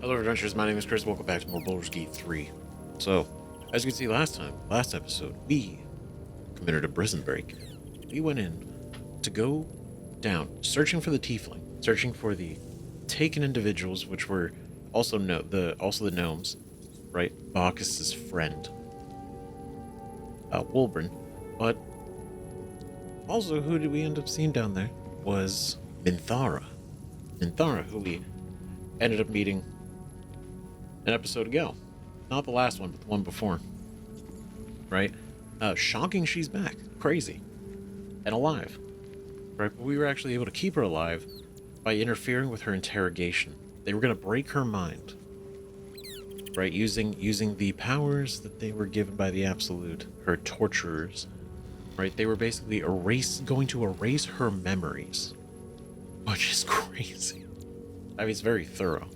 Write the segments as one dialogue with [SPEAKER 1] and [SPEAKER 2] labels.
[SPEAKER 1] Hello adventurers, my name is Chris, welcome back to more Baldur's Gate 3. So, as you can see last episode, we committed a prison break. We went in to go down, searching for the tiefling, searching for the taken individuals, which were also the gnomes, right? Bacchus's friend, Wolbrin. But also, who did we end up seeing down there was Minthara. Minthara, who we ended up meeting an episode ago. Not the last one, but the one before. Right? Shocking she's back. Crazy. And alive. Right? But we were actually able to keep her alive by interfering with her interrogation. They were going to break her mind. Right? Using the powers that they were given by the Absolute, her torturers. Right? They were basically going to erase her memories. Which is crazy. I mean, it's very thorough.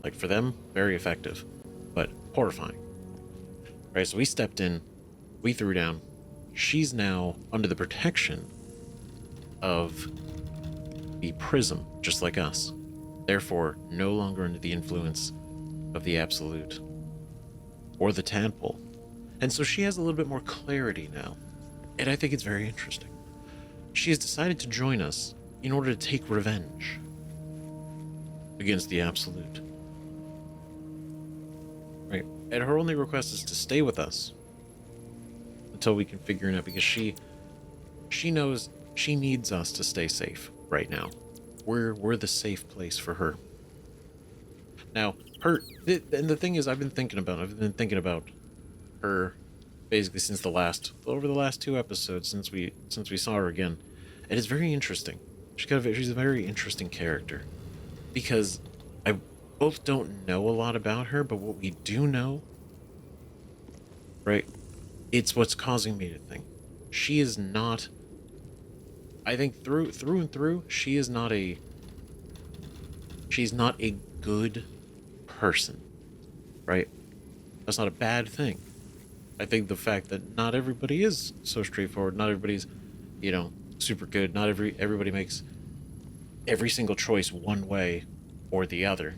[SPEAKER 1] Like, for them, very effective, but horrifying. Right, so we stepped in, we threw down. She's now under the protection of the prism, just like us. Therefore, no longer under the influence of the Absolute or the Tadpole. And so she has a little bit more clarity now, and I think it's very interesting. She has decided to join us in order to take revenge against the Absolute. Right. And her only request is to stay with us until we can figure it out, because she knows she needs us to stay safe right now. We're the safe place for her. Now, and the thing is, I've been thinking about her basically since over the last two episodes since we saw her again. And it's very interesting. She's a very interesting character, because I both don't know a lot about her, but what we do know, right, it's what's causing me to think. She is not, I think through and through, she's not a good person, right? That's not a bad thing. I think the fact that not everybody is so straightforward, not everybody's, super good, not everybody makes every single choice one way or the other.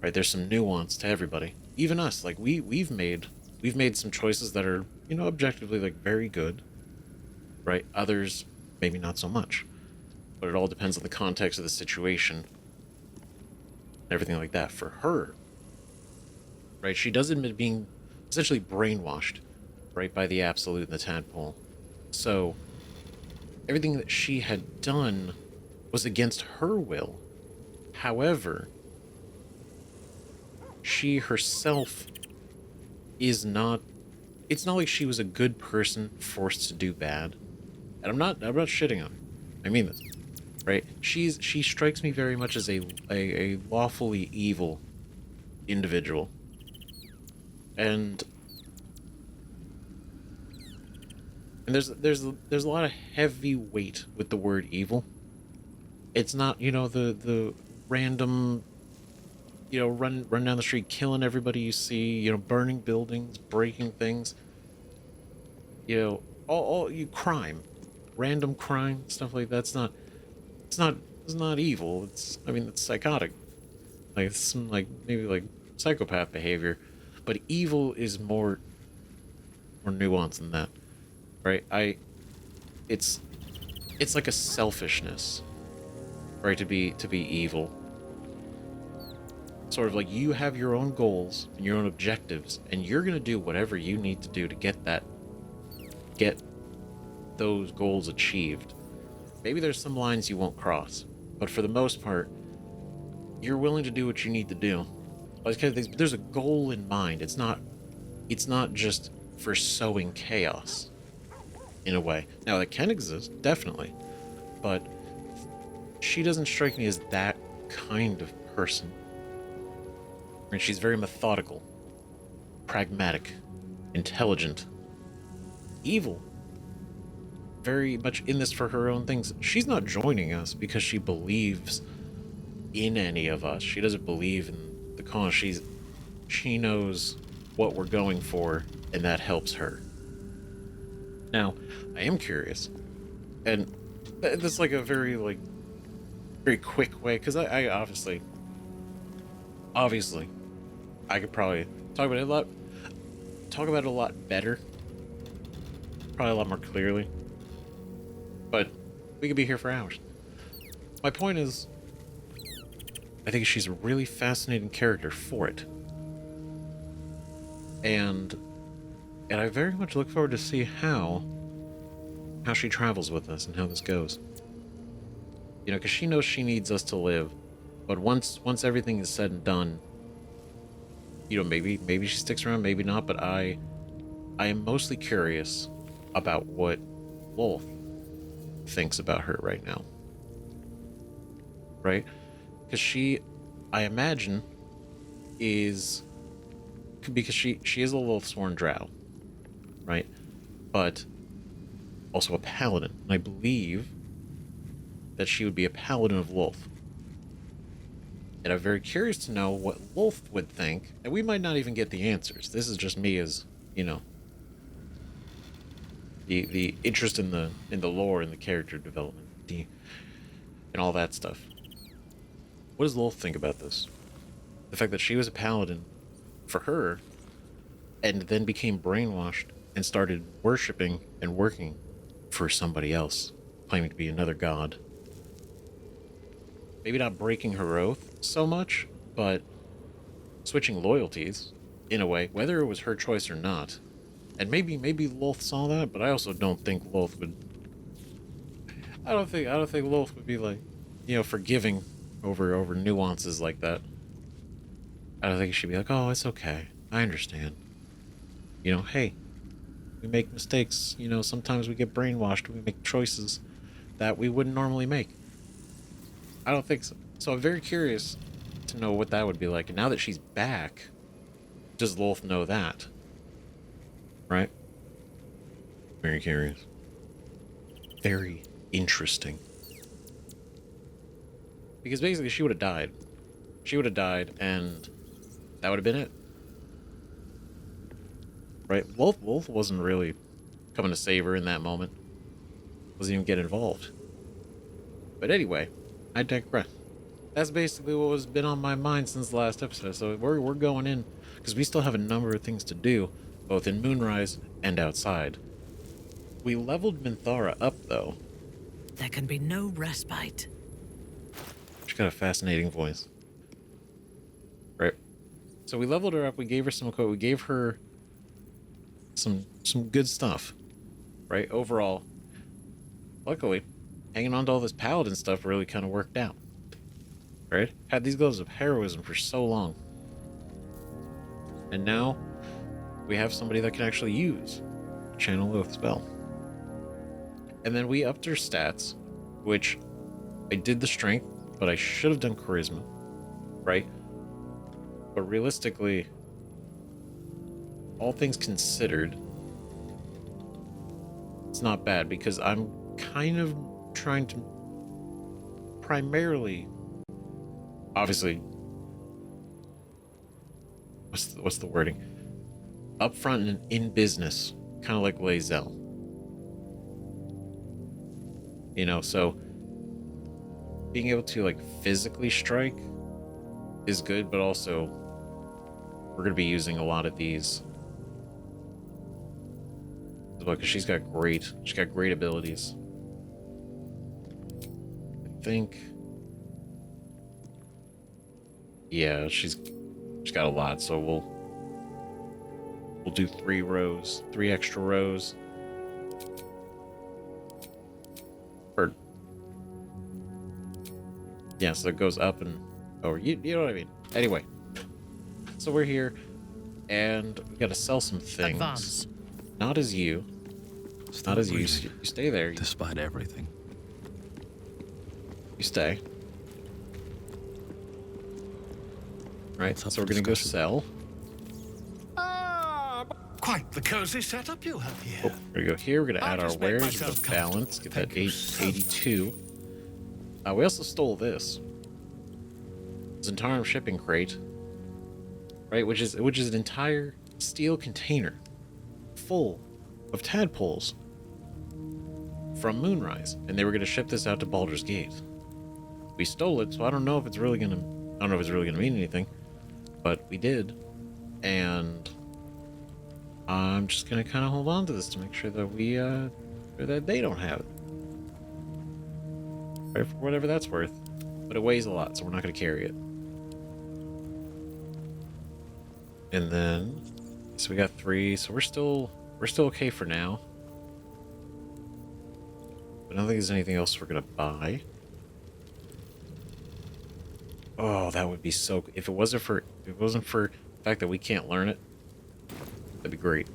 [SPEAKER 1] Right, there's some nuance to everybody. Even us, like we've made some choices that are, objectively like very good. Right? Others maybe not so much. But it all depends on the context of the situation. Everything like that. For her, right, she does admit being essentially brainwashed, right, by the Absolute and the Tadpole. So everything that she had done was against her will. However, she herself is not, it's not like she was a good person forced to do bad. And I'm not shitting on her. I mean this. Right? She strikes me very much as a lawfully evil individual. And there's a lot of heavy weight with the word evil. It's not, the random, run down the street, killing everybody you see, burning buildings, breaking things, all crime, random crime, stuff like that. It's not evil. It's psychotic. Like, it's some, maybe psychopath behavior, but evil is more nuanced than that, right? It's like a selfishness, right, to be evil. Sort of like you have your own goals and your own objectives, and you're gonna do whatever you need to do to get those goals achieved. Maybe there's some lines you won't cross, but for the most part, you're willing to do what you need to do. Like, kind of things, but there's a goal in mind. It's not just for sowing chaos, in a way. Now, that can exist, definitely, but she doesn't strike me as that kind of person. And she's very methodical, pragmatic, intelligent, evil. Very much in this for her own things. She's not joining us because she believes in any of us. She doesn't believe in the cause. She knows what we're going for, and that helps her. Now, I am curious, and that's like a very quick way, because I obviously obviously, I could probably talk about it a lot better, probably a lot more clearly, but we could be here for hours. My point is, I think she's a really fascinating character for it. And I very much look forward to see how she travels with us and how this goes. You know, because she knows she needs us to live, but once everything is said and done, you know, maybe she sticks around, maybe not, but I am mostly curious about what Lolth thinks about her right now. Right? Because she, I imagine, is... because she is a Lolth-sworn drow, right? But also a paladin. And I believe that she would be a paladin of Lolth. And I'm very curious to know what Lolth would think, and we might not even get the answers. This is just me as, you know, the interest in the lore and the character development, and all that stuff. What does Lolth think about this? The fact that she was a paladin for her, and then became brainwashed and started worshipping and working for somebody else, claiming to be another god. Maybe not breaking her oath so much, but switching loyalties in a way, whether it was her choice or not. And maybe Lolth saw that, but I also don't think Lolth would. I don't think Lolth would be like, you know, forgiving over nuances like that. I don't think she'd be like, oh, it's okay, I understand. You know, hey, we make mistakes. You know, sometimes we get brainwashed. We make choices that we wouldn't normally make. I don't think so. So I'm very curious to know what that would be like. And now that she's back, does Lolth know that? Right? Very curious. Very interesting. Because basically she would have died. She would have died, and that would have been it. Right? Lolth wasn't really coming to save her in that moment. Wasn't even get involved. But anyway, I digress. That's basically what has been on my mind since the last episode. So we're going in, because we still have a number of things to do, both in Moonrise and outside. We leveled Minthara up, though.
[SPEAKER 2] There can be no respite.
[SPEAKER 1] She's got a fascinating voice. Right. So we leveled her up, we gave her some equipment, we gave her some good stuff. Right? Overall, luckily, hanging on to all this paladin stuff really kind of worked out. Right? Had these gloves of heroism for so long. And now we have somebody that can actually use a Channel Oath spell. And then we upped her stats, which I did the strength, but I should have done charisma. Right? But realistically, all things considered, it's not bad, because I'm kind of trying to primarily, obviously, what's the wording? Upfront and in business, kind of like Lae'zel. You know, so being able to like physically strike is good, but also we're going to be using a lot of these. Because she's got great abilities. I think, yeah, she's got a lot, so we'll do 3 extra rows. Or, yeah, so it goes up and over. You know what I mean? Anyway, so we're here, and we got to sell some things.
[SPEAKER 2] Advance.
[SPEAKER 1] Not as you.
[SPEAKER 3] Still
[SPEAKER 1] Not as you.
[SPEAKER 3] breathing,
[SPEAKER 1] You stay there.
[SPEAKER 3] despite everything.
[SPEAKER 1] You stay. Right,
[SPEAKER 3] What's up
[SPEAKER 1] so we're
[SPEAKER 3] for
[SPEAKER 1] gonna go
[SPEAKER 3] discussion?
[SPEAKER 1] sell.
[SPEAKER 4] Quite the cozy setup you have here.
[SPEAKER 1] Oh, we're gonna go here. We're gonna
[SPEAKER 4] I'll
[SPEAKER 1] add our
[SPEAKER 4] just make
[SPEAKER 1] wares
[SPEAKER 4] myself
[SPEAKER 1] with balance. Get that
[SPEAKER 4] Thank you so
[SPEAKER 1] 82. We also stole this. Zentarum shipping crate. Right, which is an entire steel container full of tadpoles from Moonrise, and they were gonna ship this out to Baldur's Gate. We stole it, so I don't know if it's really gonna mean anything. but we did, and I'm just gonna kind of hold on to this to make sure that that they don't have it, right? For whatever that's worth. But it weighs a lot, so we're not gonna carry it. And then, so we got 3, so we're still okay for now. But I don't think there's anything else we're gonna buy. Oh, that would be so. If it wasn't for the fact that we can't learn it, that'd be great.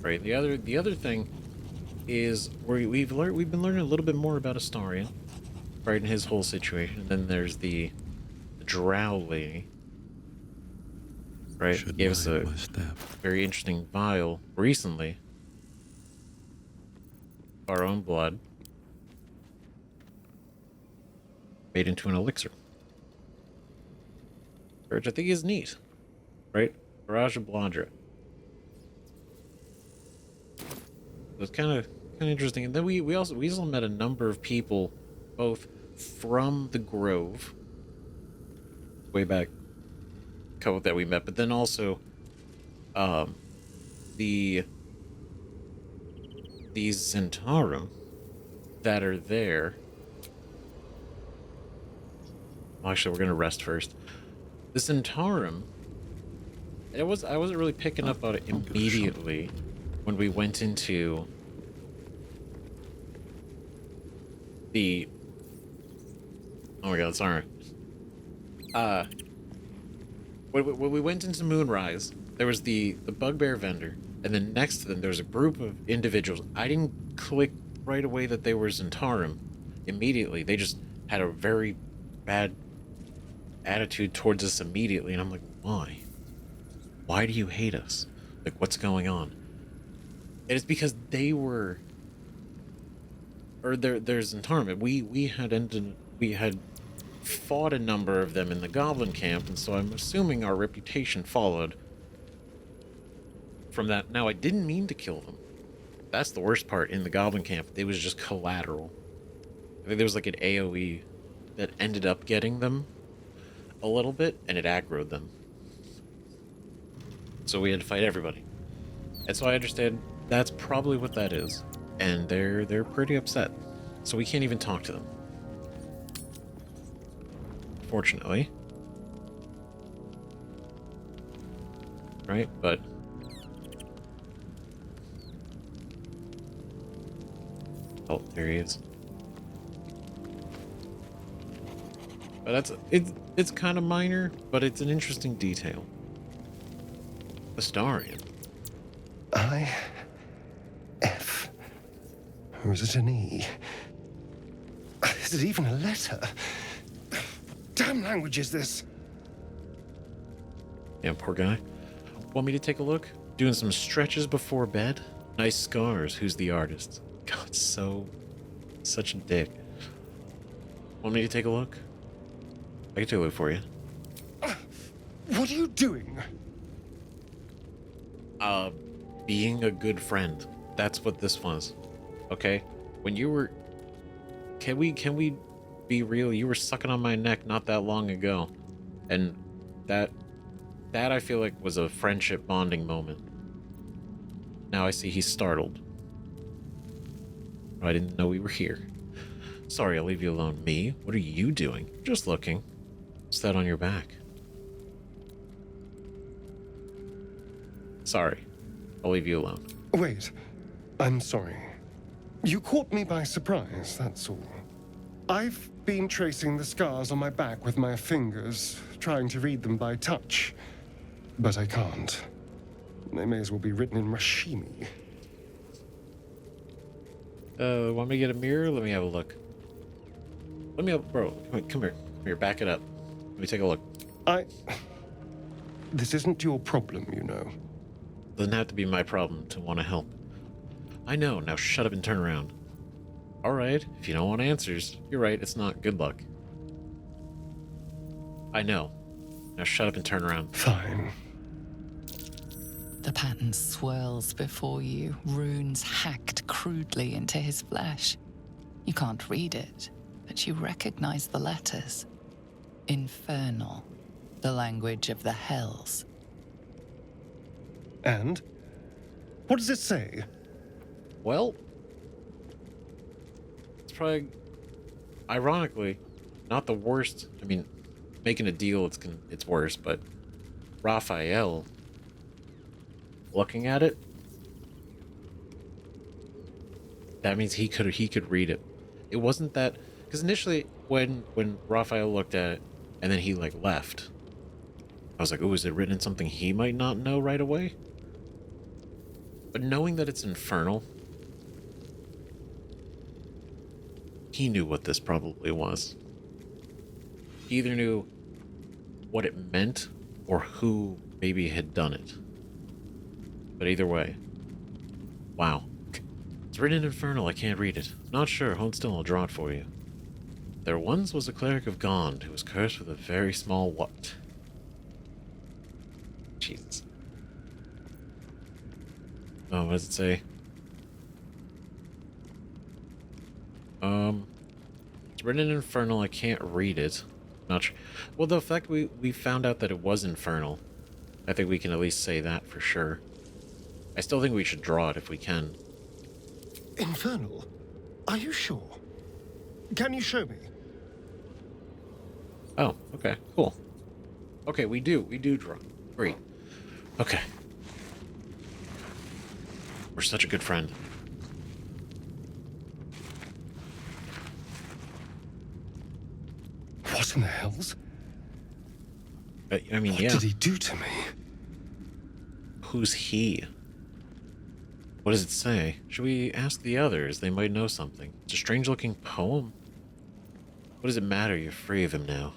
[SPEAKER 1] Right. The other thing is we've been learning a little bit more about Astarion, right, and his whole situation. And then there's the drow lady, right? Gave us a very interesting vial recently. Our own blood. Made into an elixir. Which I think is neat. Right? Barrage of Bladra. It was kind of interesting. And then we also met a number of people, both from the Grove, way back, a couple that we met, but then also these Zentarum that are there. Well, actually, we're gonna rest first. The Zentarum, I wasn't really picking up on it immediately when we went into the. Oh my god, sorry. When we went into Moonrise, there was the bugbear vendor, and then next to them there was a group of individuals. I didn't click right away that they were Zentarum immediately. They just had a very bad attitude towards us immediately, and I'm like, why? Why do you hate us? Like, what's going on? And it's because they were, or there's Zentarum. We had fought a number of them in the goblin camp, and so I'm assuming our reputation followed from that. Now, I didn't mean to kill them. That's the worst part. In the goblin camp, it was just collateral. I think there was like an AoE that ended up getting them a little bit, and it aggroed them. So we had to fight everybody. And so I understand that's probably what that is. And they're pretty upset. So we can't even talk to them. Fortunately. Right? But oh, there he is. But it's kind of minor, but it's an interesting detail. Astarion.
[SPEAKER 5] I-F. Or is it an E? Is it even a letter? Damn language is this?
[SPEAKER 1] Yeah, poor guy. Want me to take a look? Doing some stretches before bed? Nice scars. Who's the artist? God, such a dick. Want me to take a look? I can take a look for you.
[SPEAKER 5] What are you doing?
[SPEAKER 1] Being a good friend. That's what this was. Okay? When you were... Can we be real? You were sucking on my neck not that long ago. And that I feel like was a friendship bonding moment. Now I see he's startled. I didn't know we were here. Sorry, I'll leave you alone. Me? What are you doing? Just looking. What's that on your back? Sorry. I'll leave you alone.
[SPEAKER 5] Wait. I'm sorry. You caught me by surprise, that's all. I've been tracing the scars on my back with my fingers, trying to read them by touch. But I can't. They may as well be written in Rashimi.
[SPEAKER 1] Want me to get a mirror? Let me have a look. Bro, come here. Come here, back it up. Let me take a look.
[SPEAKER 5] This isn't your problem, you know.
[SPEAKER 1] Doesn't have to be my problem to want to help. I know, now shut up and turn around. Alright, if you don't want answers, you're right, it's not. Good luck. I know. Now shut up and turn around.
[SPEAKER 5] Fine.
[SPEAKER 6] The pattern swirls before you, runes hacked crudely into his flesh. You can't read it, but you recognize the letters. Infernal, the language of the hells.
[SPEAKER 5] And? What does it say?
[SPEAKER 1] Well, it's probably, ironically, not the worst. I mean, making a deal, it's worse, but Raphael, looking at it, that means he could read it. It wasn't that, because initially when Raphael looked at it and then he like left, I was like, oh, is it written in something he might not know right away? But knowing that it's infernal, he knew what this probably was. He either knew what it meant or who maybe had done it. But either way, wow. It's written in infernal, I can't read it. Not sure, hold still, I'll draw it for you. There once was a cleric of Gond who was cursed with a very small what? Jesus. Oh, what does it say? It's written in infernal, I can't read it. Not sure. Well, the fact we found out that it was infernal, I think we can at least say that for sure. I still think we should draw it if we can.
[SPEAKER 5] Infernal? Are you sure? Can you show me?
[SPEAKER 1] Oh, okay, cool. Okay, we do draw. Great. Okay. We're such a good friend.
[SPEAKER 5] What in the hells?
[SPEAKER 1] I mean,
[SPEAKER 5] What
[SPEAKER 1] yeah.
[SPEAKER 5] did he do to me?
[SPEAKER 1] Who's he? What does it say? Should we ask the others? They might know something. It's a strange-looking poem. What does it matter? You're free of him now.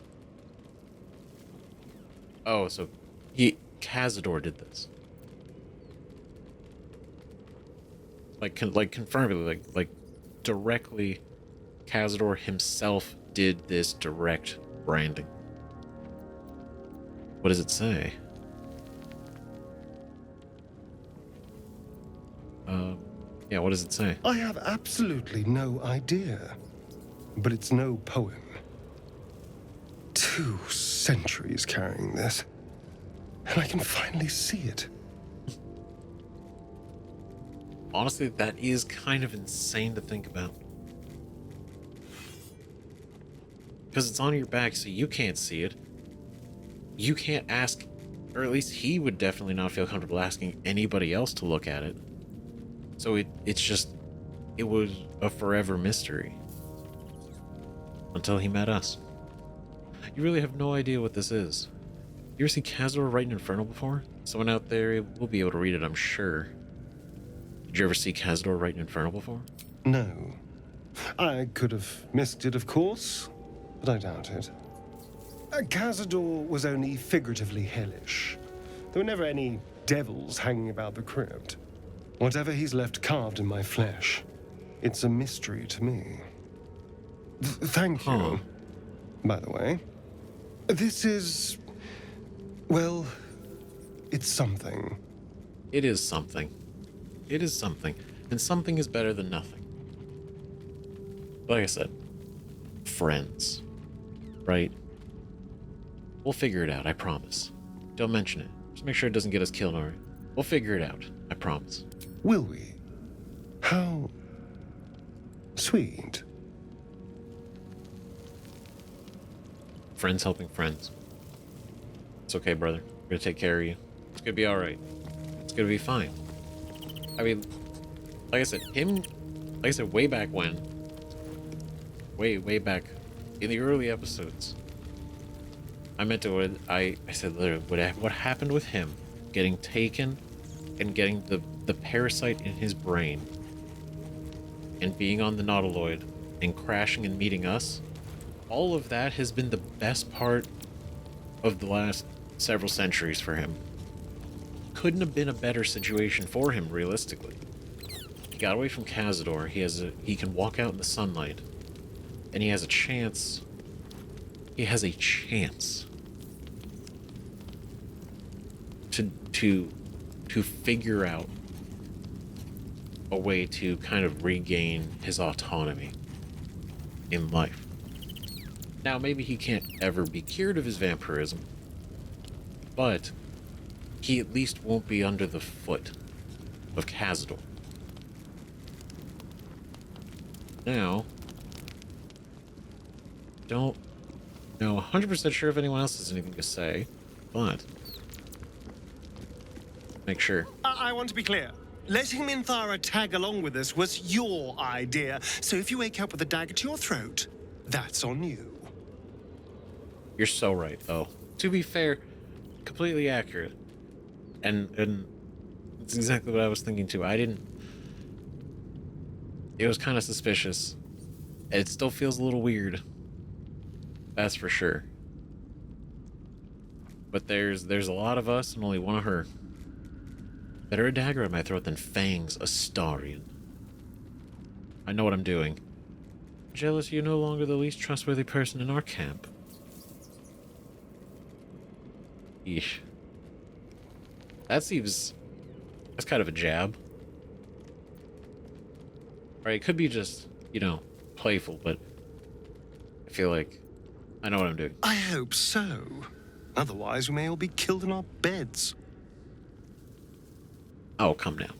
[SPEAKER 1] Oh, so Cazador did this. Like confirmedly, like directly, Cazador himself did this direct branding. What does it say? Yeah, what does it say?
[SPEAKER 5] I have absolutely no idea. But it's no poem. 2 centuries carrying this. And I can finally see it.
[SPEAKER 1] Honestly, that is kind of insane to think about. Because it's on your back, so you can't see it. You can't ask, or at least he would definitely not feel comfortable asking anybody else to look at it. So it was a forever mystery. Until he met us. You really have no idea what this is. You ever seen Cazador write in Infernal before? Someone out there will be able to read it, I'm sure. Did you ever see Cazador write in Infernal before?
[SPEAKER 5] No. I could have missed it, of course, but I doubt it. Cazador was only figuratively hellish. There were never any devils hanging about the crypt. Whatever he's left carved in my flesh, it's a mystery to me. Thank you.
[SPEAKER 1] Huh.
[SPEAKER 5] By the way, this is, well, it's something.
[SPEAKER 1] It is something. It is something. And something is better than nothing. Like I said, friends. Right? We'll figure it out, I promise. Don't mention it. Just make sure it doesn't get us killed or... We'll figure it out, I promise.
[SPEAKER 5] Will we? How sweet.
[SPEAKER 1] Friends helping friends. It's okay, brother. We're gonna take care of you. It's gonna be alright. It's gonna be fine. I mean, like I said, way back when, way back in the early episodes, I meant to, I said literally, what happened with him getting taken and getting the parasite in his brain and being on the Nautiloid and crashing and meeting us, all of that has been the best part of the last several centuries for him. Couldn't have been a better situation for him, realistically. He got away from Cazador. He can walk out in the sunlight, and he has a chance. He has a chance to figure out a way to kind of regain his autonomy in life. Now, maybe he can't ever be cured of his vampirism, but he at least won't be under the foot of Khazador. Now, don't know 100% sure if anyone else has anything to say, but make sure.
[SPEAKER 5] I want to be clear. Letting Minthara tag along with us was your idea, so if you wake up with a dagger to your throat, that's on you.
[SPEAKER 1] You're so right, though. To be fair, completely accurate. And it's exactly what I was thinking, too. It was kind of suspicious. It still feels a little weird. That's for sure. But there's a lot of us and only one of her. Better a dagger at my throat than fangs, Astarion. I know what I'm doing. Jealous you're no longer the least trustworthy person in our camp. Eesh. That's kind of a jab. Right, it could be just, playful, but I feel like I know what I'm doing.
[SPEAKER 5] I hope so. Otherwise, we may all be killed in our beds.
[SPEAKER 1] Oh, come now.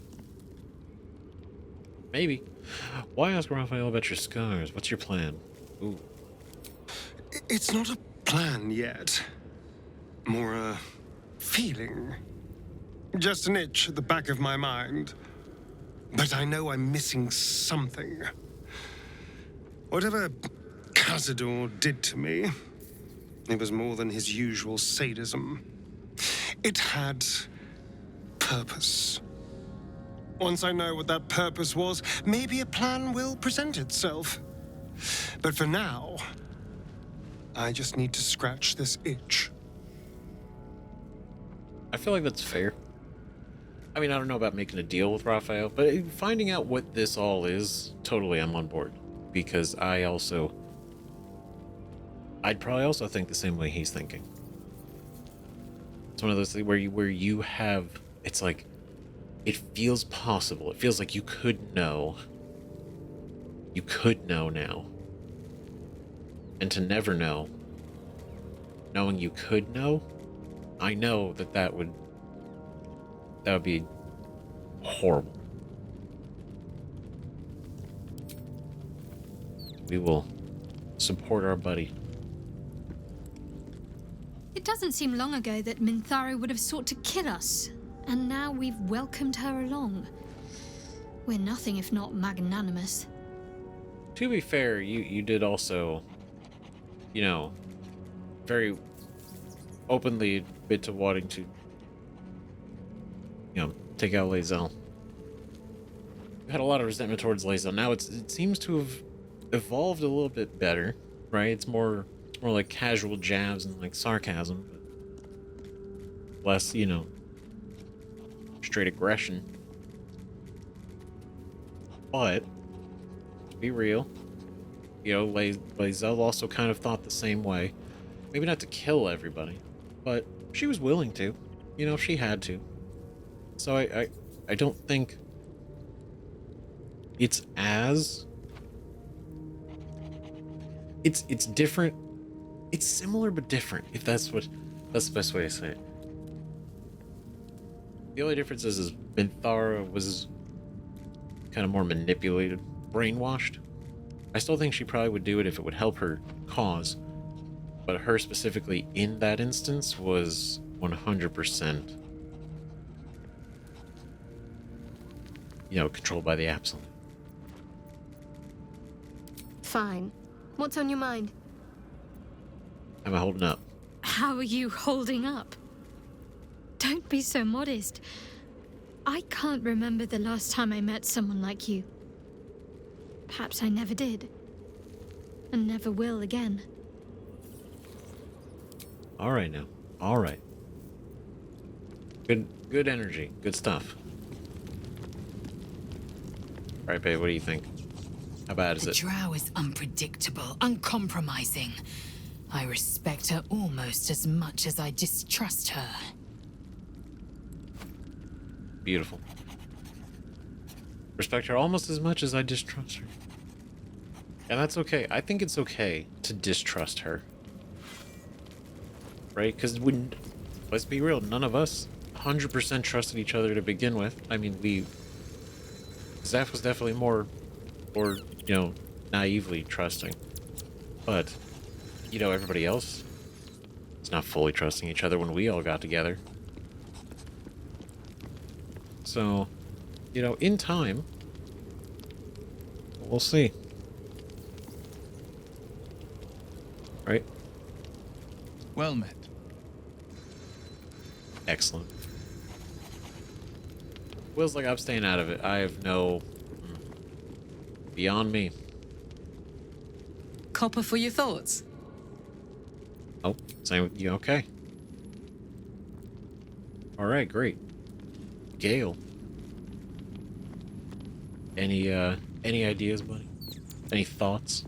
[SPEAKER 1] Maybe. Why ask Raphael about your scars? What's your plan? Ooh.
[SPEAKER 5] It's not a plan yet. More a feeling. Just an itch at the back of my mind. But I know I'm missing something. Whatever Khazador did to me, it was more than his usual sadism. It had purpose. Once I know what that purpose was, maybe a plan will present itself. But for now, I just need to scratch this itch.
[SPEAKER 1] I feel like that's fair. I mean, I don't know about making a deal with Raphael, but finding out what this all is, totally I'm on board. Because I'd probably also think the same way he's thinking. It's one of those things where you have, it's like, it feels possible. It feels like you could know. You could know now. And to never know, knowing you could know, I know that would be horrible. We will support our buddy.
[SPEAKER 7] It doesn't seem long ago that Minthara would have sought to kill us, and now we've welcomed her along. We're nothing if not magnanimous.
[SPEAKER 1] To be fair, you did also, very openly admit to wanting to, take out Lae'zel. You had a lot of resentment towards Lae'zel. Now it seems to have evolved a little bit better, right? It's more like casual jabs and like sarcasm, but less, straight aggression. But to be real, Lae'zel also kind of thought the same way. Maybe not to kill everybody, but she was willing to, if she had to. So I don't think it's it's different. It's similar but different, if that's the best way to say it. The only difference is Minthara was kind of more manipulated, brainwashed. I still think she probably would do it if it would help her cause, but her specifically in that instance was 100%, controlled by the Absolute.
[SPEAKER 8] Fine. What's on your mind?
[SPEAKER 1] Am I holding up?
[SPEAKER 7] How are you holding up? Don't be so modest. I can't remember the last time I met someone like you. Perhaps I never did. And never will again.
[SPEAKER 1] All right now. All right. Good energy. Good stuff. All right, babe, what do you think? How bad is it?
[SPEAKER 2] The drow is unpredictable, uncompromising. I respect her almost as much as I distrust her.
[SPEAKER 1] Beautiful. Respect her almost as much as I distrust her. And that's okay. I think it's okay to distrust her. Right? Because let's be real, none of us 100% trusted each other to begin with. I mean, Zeph was definitely more, naively trusting. But, everybody else is not fully trusting each other when we all got together. So, in time, we'll see. Right?
[SPEAKER 3] Well met.
[SPEAKER 1] Excellent. Will's like, I'm staying out of it. I have no... Beyond me.
[SPEAKER 6] Copper for your thoughts.
[SPEAKER 1] Oh, same with you. Okay. Alright, great. Gale. Any ideas, buddy? Any thoughts?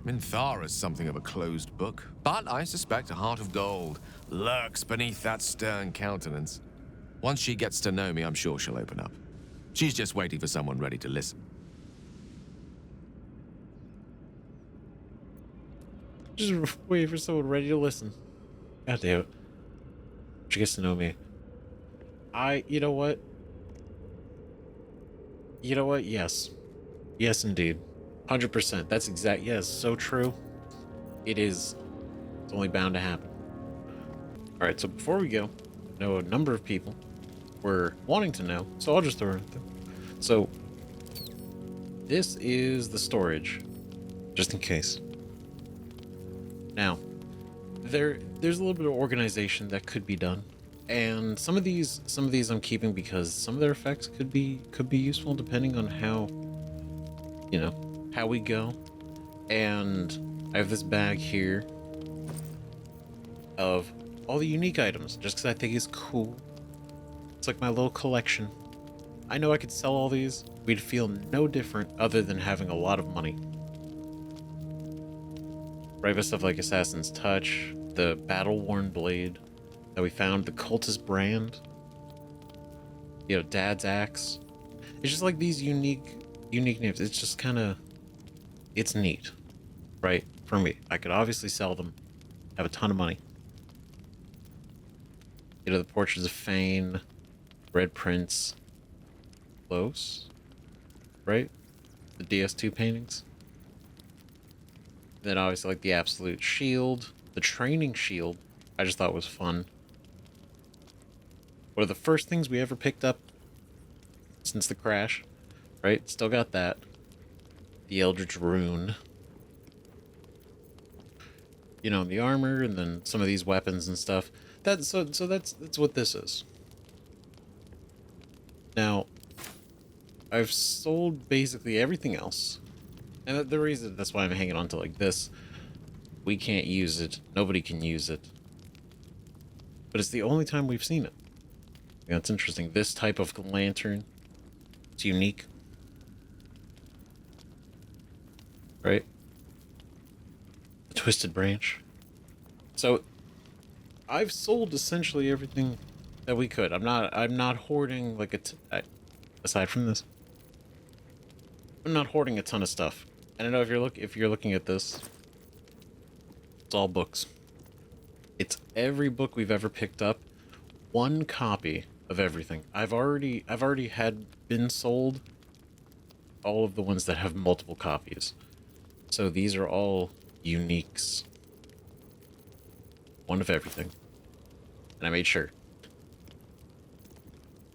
[SPEAKER 9] Minthara is something of a closed book, but I suspect a heart of gold lurks beneath that stern countenance. Once she gets to know me, I'm sure she'll open up. She's just waiting for someone ready to listen.
[SPEAKER 1] Just waiting for someone ready to listen. God damn it. She gets to know me. You know what? Yes. Yes, indeed. 100%. That's exact. Yes, so true. It is. It's only bound to happen. Alright, so before we go, I know a number of people were wanting to know, so I'll just throw it out there. So, this is the storage, just in case. Now, there's a little bit of organization that could be done, and some of these I'm keeping because some of their effects could be useful depending on how we go. And I have this bag here of all the unique items, just because I think it's cool. It's like my little collection. I know I could sell all these. We'd feel no different other than having a lot of money. Right, but stuff like Assassin's Touch, the battle-worn blade that we found, the Cultist brand, Dad's axe. It's just like these unique names. It's just kind of, it's neat, right? For me, I could obviously sell them, have a ton of money. The Portraits of Fane, Red Prince, Close, right? The DS2 paintings. Then obviously like the Absolute Shield, the Training Shield, I just thought was fun. One of the first things we ever picked up since the crash, right? Still got that. The Eldritch Rune. The armor, and then some of these weapons and stuff. That's what this is. Now, I've sold basically everything else. And the reason that's why I'm hanging on to like this, we can't use it. Nobody can use it. But it's the only time we've seen it. That's interesting. This type of lantern, it's unique. Right? The Twisted Branch. So, I've sold essentially everything that we could. I'm not hoarding like aside from this. I'm not hoarding a ton of stuff. I don't know if you're looking at this. It's all books. It's every book we've ever picked up. One copy of everything. I've already had been sold all of the ones that have multiple copies. So these are all uniques. One of everything. And I made sure.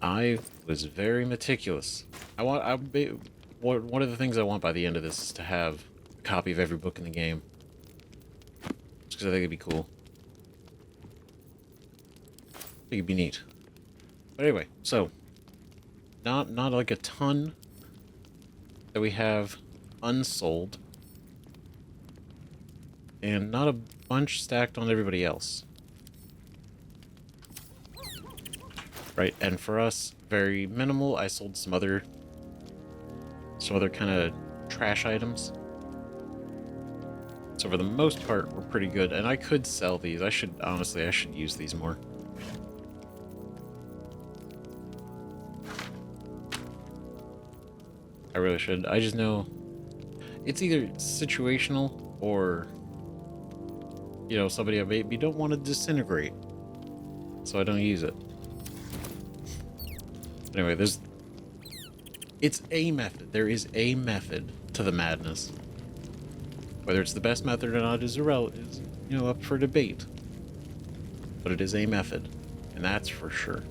[SPEAKER 1] I was very meticulous. One of the things I want by the end of this is to have a copy of every book in the game. Just because I think it'd be cool. I think it'd be neat. But anyway, so not like a ton that we have unsold. And not a bunch stacked on everybody else. Right, and for us, very minimal. I sold some other kind of trash items. So for the most part, we're pretty good. And I could sell these. I should use these more. I really should. I just know It's either situational or, you know, somebody I maybe don't want to disintegrate, so I don't use it. Anyway, it's a method. There is a method to the madness. Whether it's the best method or not is irrelevant, you know, up for debate. But it is a method, and that's for sure.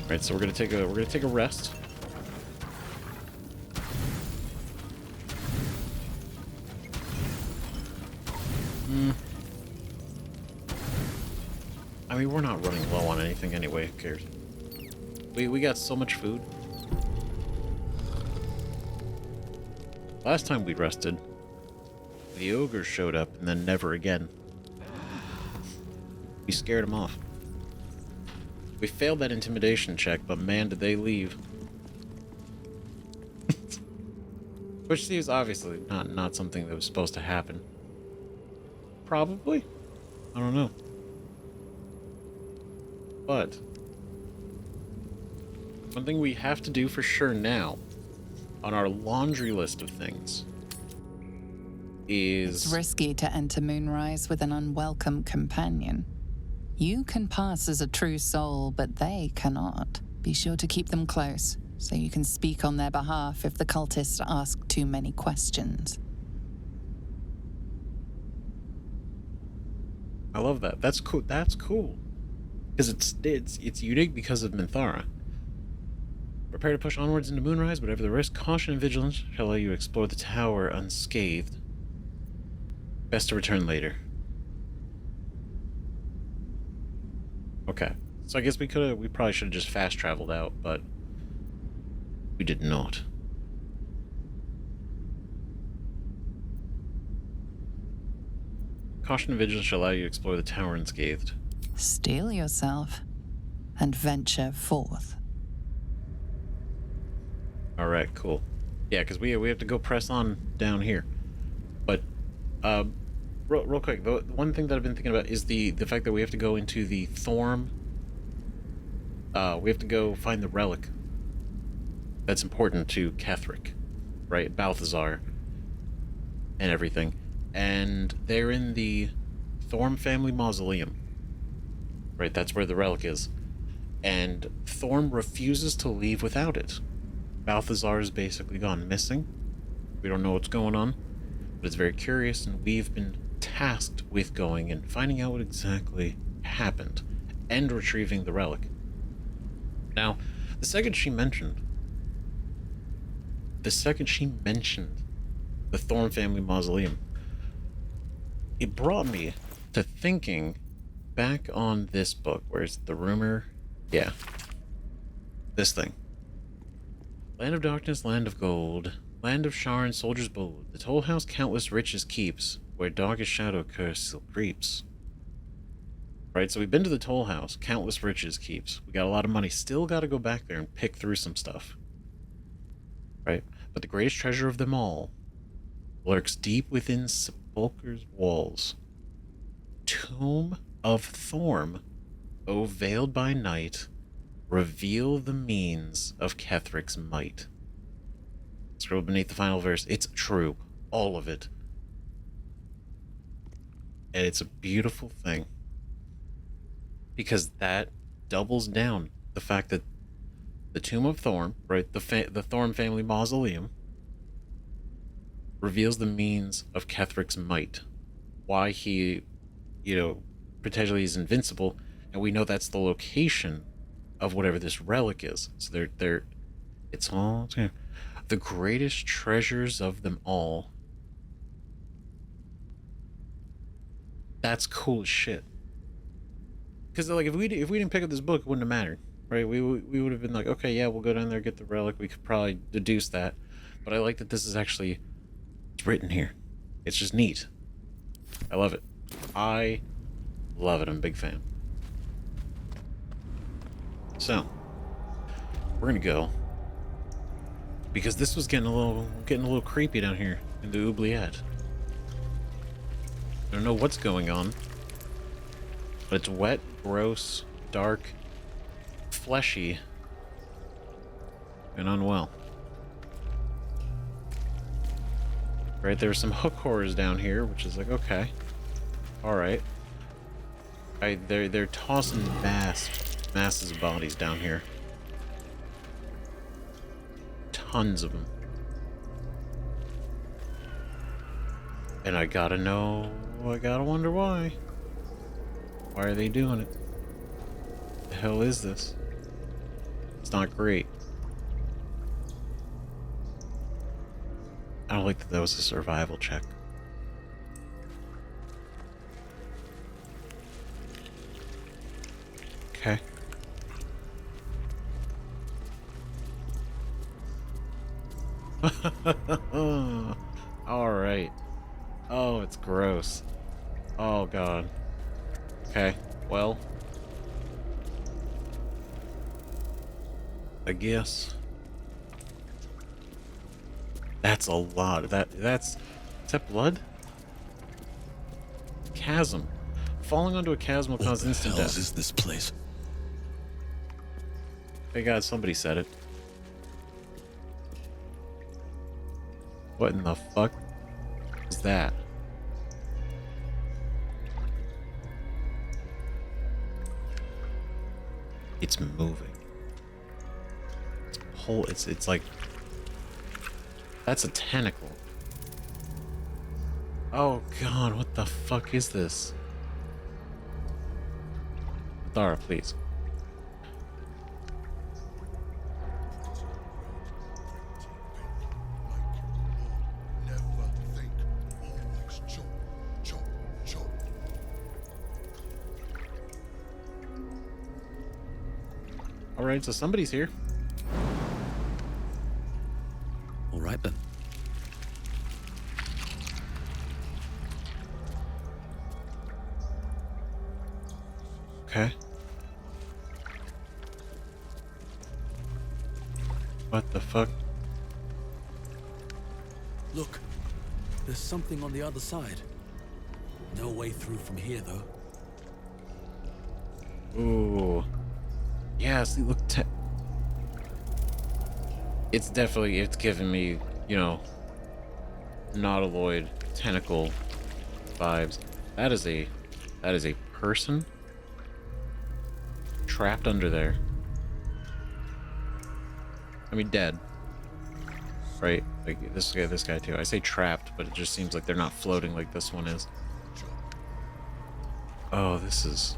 [SPEAKER 1] All right, so we're gonna take a rest. I mean, we're not running low on anything anyway. Who cares? We got so much food. Last time we rested, the ogre showed up and then never again. We scared him off. We failed that intimidation check, but man, did they leave. Which seems obviously not something that was supposed to happen. Probably? I don't know. But one thing we have to do for sure now on our laundry list of things is...
[SPEAKER 6] It's risky to enter Moonrise with an unwelcome companion. You can pass as a true soul, but they cannot. Be sure to keep them close, so you can speak on their behalf if the cultists ask too many questions.
[SPEAKER 1] I love that. That's cool. That's cool. Because it's unique because of Minthara. Prepare to push onwards into Moonrise, whatever the risk, caution and vigilance shall allow you to explore the tower unscathed. Best to return later. Okay. So I guess we probably should have just fast traveled out, but we did not. Caution and vigilance shall allow you to explore the tower unscathed.
[SPEAKER 6] Steel yourself and venture forth.
[SPEAKER 1] All right, cool. Yeah, because we have to go press on down here. But real quick, the one thing that I've been thinking about is the fact that we have to go into the Thorm. We have to go find the relic that's important to Ketheric, right? Balthazar and everything. And they're in the Thorm Family mausoleum. Right, that's where the relic is. And Thorm refuses to leave without it. Balthazar has basically gone missing. We don't know what's going on, but it's very curious, and we've been tasked with going and finding out what exactly happened and retrieving the relic. Now, the second she mentioned the Thorm Family mausoleum, it brought me to thinking back on this book. Where's the rumor? Yeah. This thing. Land of darkness, land of gold, land of Sharon, soldier's bold, the toll house countless riches keeps, where darkest shadow curse still creeps. Right, so we've been to the toll house, countless riches keeps. We got a lot of money, still got to go back there and pick through some stuff. Right, but the greatest treasure of them all lurks deep within Sepulchre's walls. Tomb of Thorm, O veiled by night, reveal the means of Ketheric's might. Scroll beneath the final verse. It's true, all of it. And it's a beautiful thing. Because that doubles down the fact that the Tomb of Thorm, right, the Thorm Family mausoleum, reveals the means of Ketheric's might. Why he, you know, potentially is invincible, and we know that's the location of whatever this relic is. So it's all the greatest treasures of them all. That's cool as shit. Because like if we didn't pick up this book, it wouldn't have mattered, right? We would have been like, okay, yeah, we'll go down there, get the relic. We could probably deduce that, but I like that this is actually written here. It's just neat. I love it. I love it. I'm a big fan. So we're gonna go because this was getting a little creepy down here in the oubliette. I don't know what's going on, but it's wet, gross, dark, fleshy, and unwell. Right, there were some hook horrors down here, which is like, okay. Alright. They're tossing masses of bodies down here. Tons of them. And I gotta wonder why. Why are they doing it? What the hell is this? It's not great. I don't like that was a survival check. Okay. Alright. Oh, it's gross. Oh, God. Okay, well. I guess. That's a lot. Is that blood? Chasm. Falling onto a chasm will cause instant death.
[SPEAKER 4] What the hell is this place?
[SPEAKER 1] Hey God, somebody said it. What in the fuck is that? It's moving. It's like, that's a tentacle. Oh God, what the fuck is this? Minthara, please. Alright, so somebody's here.
[SPEAKER 4] All right then.
[SPEAKER 1] Okay. What the fuck?
[SPEAKER 4] Look, there's something on the other side. No way through from here, though.
[SPEAKER 1] Ooh. Yeah, see, look, it's giving me, you know, nautiloid tentacle vibes. That is a person trapped under there. I mean, dead. Right? Like this guy too. I say trapped, but it just seems like they're not floating like this one is. Oh, this is...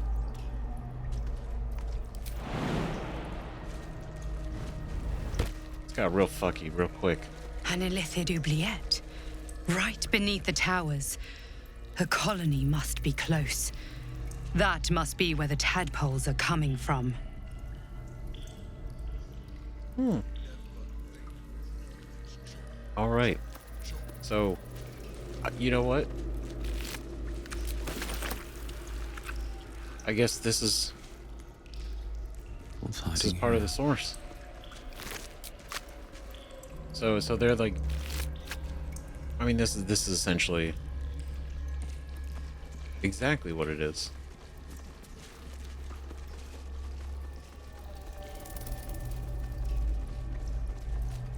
[SPEAKER 1] It's got real fucky real quick.
[SPEAKER 2] An illithid oubliette. Right beneath the towers. A colony must be close. That must be where the tadpoles are coming from.
[SPEAKER 1] Alright. So, you know what? I guess this is part of the source. So they're like, I mean, this is essentially exactly what it is.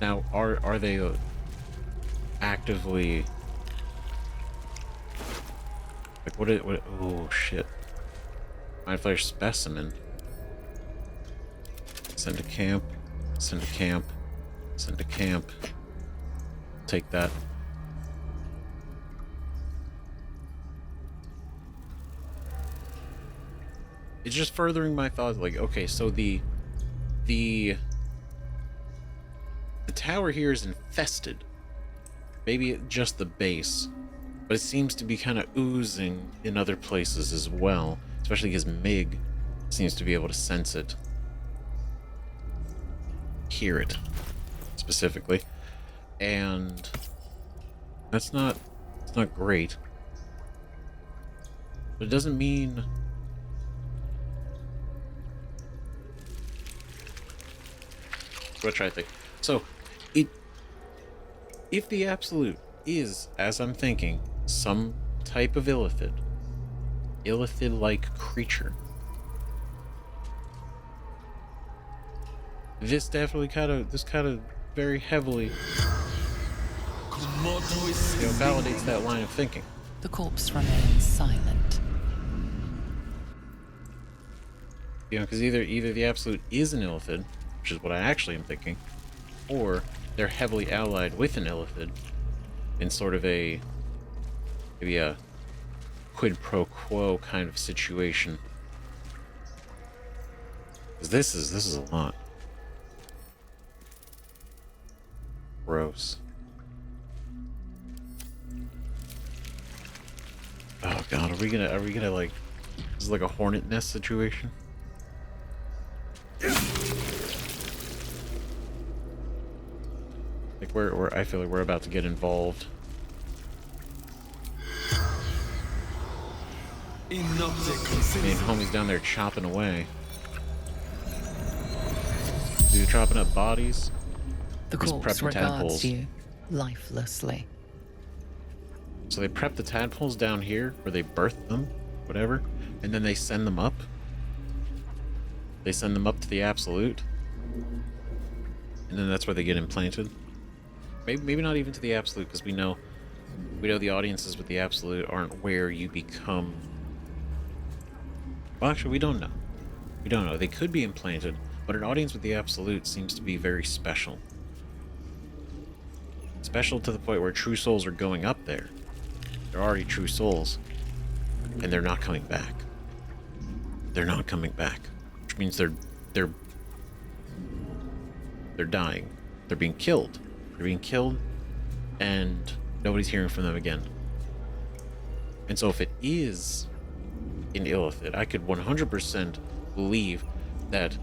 [SPEAKER 1] Now, are they actively like what? Oh shit! Mind flash specimen. Send to camp. Send to camp. Send to camp. Take that. It's just furthering my thoughts. Like, okay, so the tower here is infested. Maybe just the base, but it seems to be kind of oozing in other places as well. Especially because Mig seems to be able to sense it, hear it specifically, and it's not great. But it doesn't mean what I think. So, if the absolute is, as I'm thinking, some type of illithid-like creature, this kind of very heavily You know, validates that line of thinking.
[SPEAKER 6] The corpse remains silent.
[SPEAKER 1] You know, because either the Absolute is an Illithid, which is what I actually am thinking, or they're heavily allied with an Illithid in sort of maybe a quid pro quo kind of situation. Because this is a lot. Gross. Oh god, are we gonna like, this is like a hornet nest situation? Like I feel like we're about to get involved. I mean, homie's down there chopping away. Dude, chopping up bodies.
[SPEAKER 6] The corpse regards you lifelessly.
[SPEAKER 1] So they prep the tadpoles down here, or they birth them, whatever, and then they send them up. They send them up to the Absolute, and then that's where they get implanted. Maybe not even to the Absolute, because we know the audiences with the Absolute aren't where you become. Well, actually, we don't know. We don't know. They could be implanted, but an audience with the Absolute seems to be very special. Special to the point where true souls are going up there. They're already true souls, and they're not coming back. They're not coming back, which means they're dying. They're being killed. They're being killed, and nobody's hearing from them again. And so if it is an Illithid, I could 100% believe that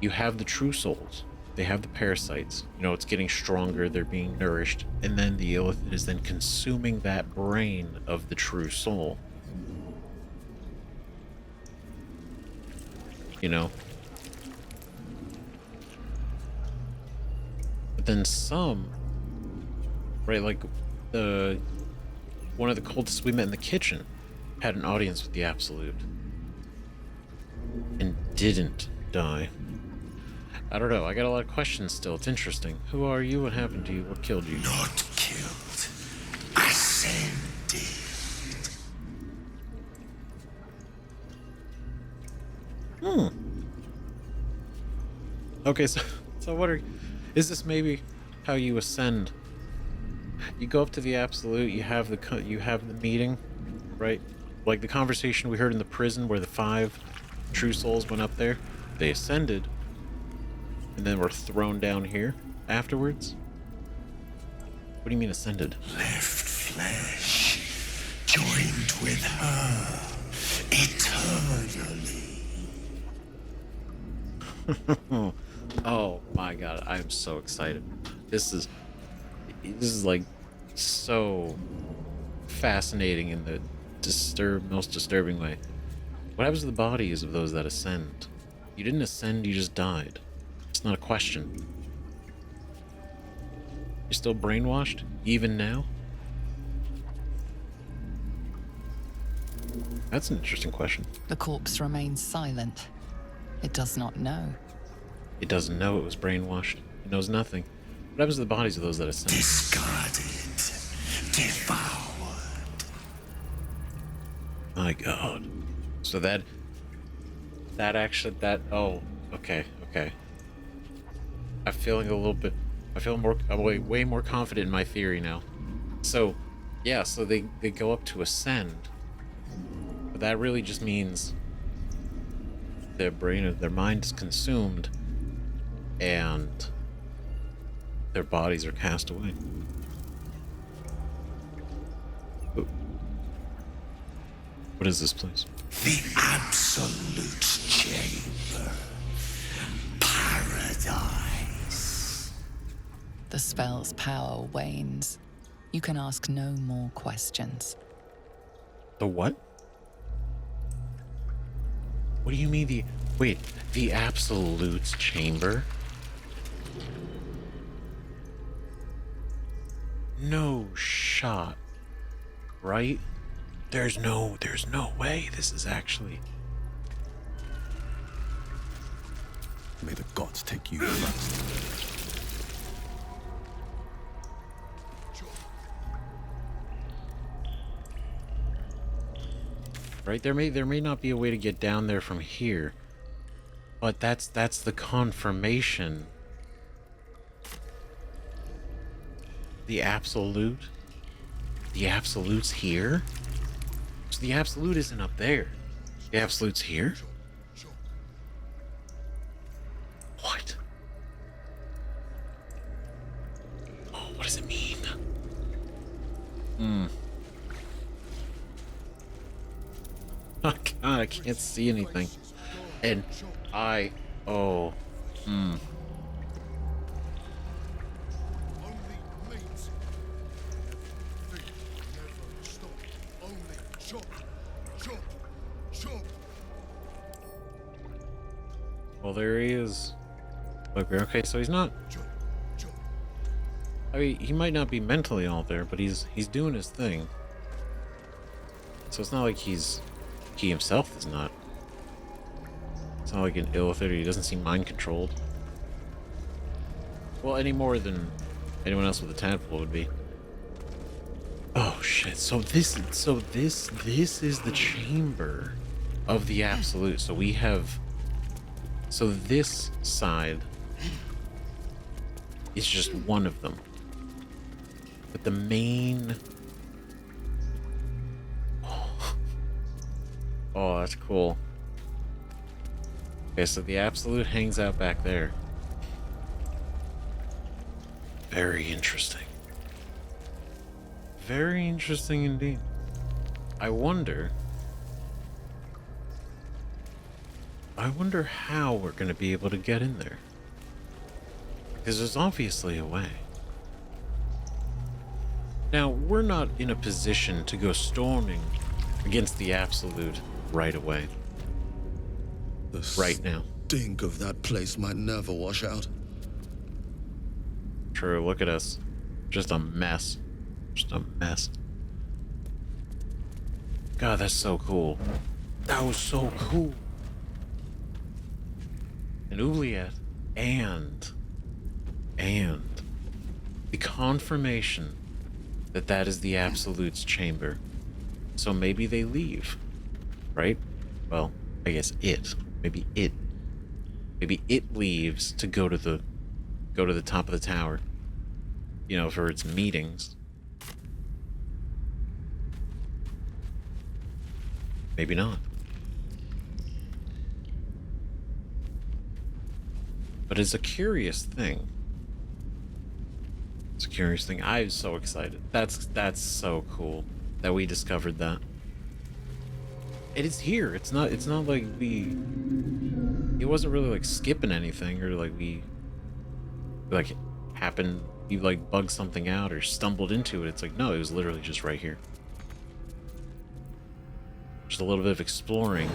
[SPEAKER 1] you have the true souls. They have the parasites. You know, it's getting stronger. They're being nourished. And then the Illithid is then consuming that brain of the true soul. You know? But then some, right, like one of the cultists we met in the kitchen had an audience with the Absolute and didn't die. I don't know. I got a lot of questions still. It's interesting. Who are you? What happened to you? What killed you?
[SPEAKER 10] Not killed. Ascended.
[SPEAKER 1] Okay, so is this maybe how you ascend? You go up to the Absolute. You have the meeting, right? Like the conversation we heard in the prison where the 5 true souls went up there. They ascended. And then we're thrown down here afterwards? What do you mean ascended?
[SPEAKER 10] Left flesh, joined with her, eternally.
[SPEAKER 1] Oh my god, I'm so excited. This is like so fascinating in the most disturbing way. What happens to the bodies of those that ascend? You didn't ascend, you just died. It's not a question. You're still brainwashed, even now? That's an interesting question.
[SPEAKER 6] The corpse remains silent. It does not know.
[SPEAKER 1] It doesn't know it was brainwashed. It knows nothing. What happens to the bodies of those that ascend?
[SPEAKER 10] Discarded. Devoured.
[SPEAKER 1] My god. So oh, okay. I'm feeling I'm way more confident in my theory now. So, yeah, so they go up to ascend. But that really just means their mind is consumed and their bodies are cast away. Ooh. What is this place?
[SPEAKER 10] The Absolute Chamber. Paradise.
[SPEAKER 6] The spell's power wanes. You can ask no more questions.
[SPEAKER 1] The what? What do you mean the Absolute's chamber? No shot. Right? There's no way this is actually.
[SPEAKER 4] May the gods take you first.
[SPEAKER 1] Right? There may not be a way to get down there from here. But that's the confirmation. The Absolute? The Absolute's here? So the Absolute isn't up there. The Absolute's here? What? Oh, what does it mean? Oh god, I can't see anything. And well, there he is. Okay, so he's not. I mean, he might not be mentally all there, but he's doing his thing. So it's not like he himself is not. It's not like an illithid, or he doesn't seem mind controlled. Well, any more than anyone else with a tadpole would be. Oh shit! So this is the chamber of the Absolute. So we have. So this side is just one of them. But the main... Oh, that's cool. Okay, so the Absolute hangs out back there. Very interesting. Very interesting indeed. I wonder how we're going to be able to get in there. Because there's obviously a way. Now, we're not in a position to go storming against the Absolute right away. Right now.
[SPEAKER 10] The stink of that place might never wash out.
[SPEAKER 1] True, look at us. Just a mess. Just a mess. God, that's so cool. That was so cool. An oubliette and the confirmation that that is the Absolute's chamber. So maybe they leave, right? Well, I guess maybe it leaves to go to the top of the tower, you know, for its meetings. Maybe not. But it's a curious thing. It's a curious thing. I'm so excited. That's so cool that we discovered that. It is here. It's not like it wasn't really like skipping anything, or like we like happened, you like bugged something out or stumbled into it. It's like, no, it was literally just right here. Just a little bit of exploring.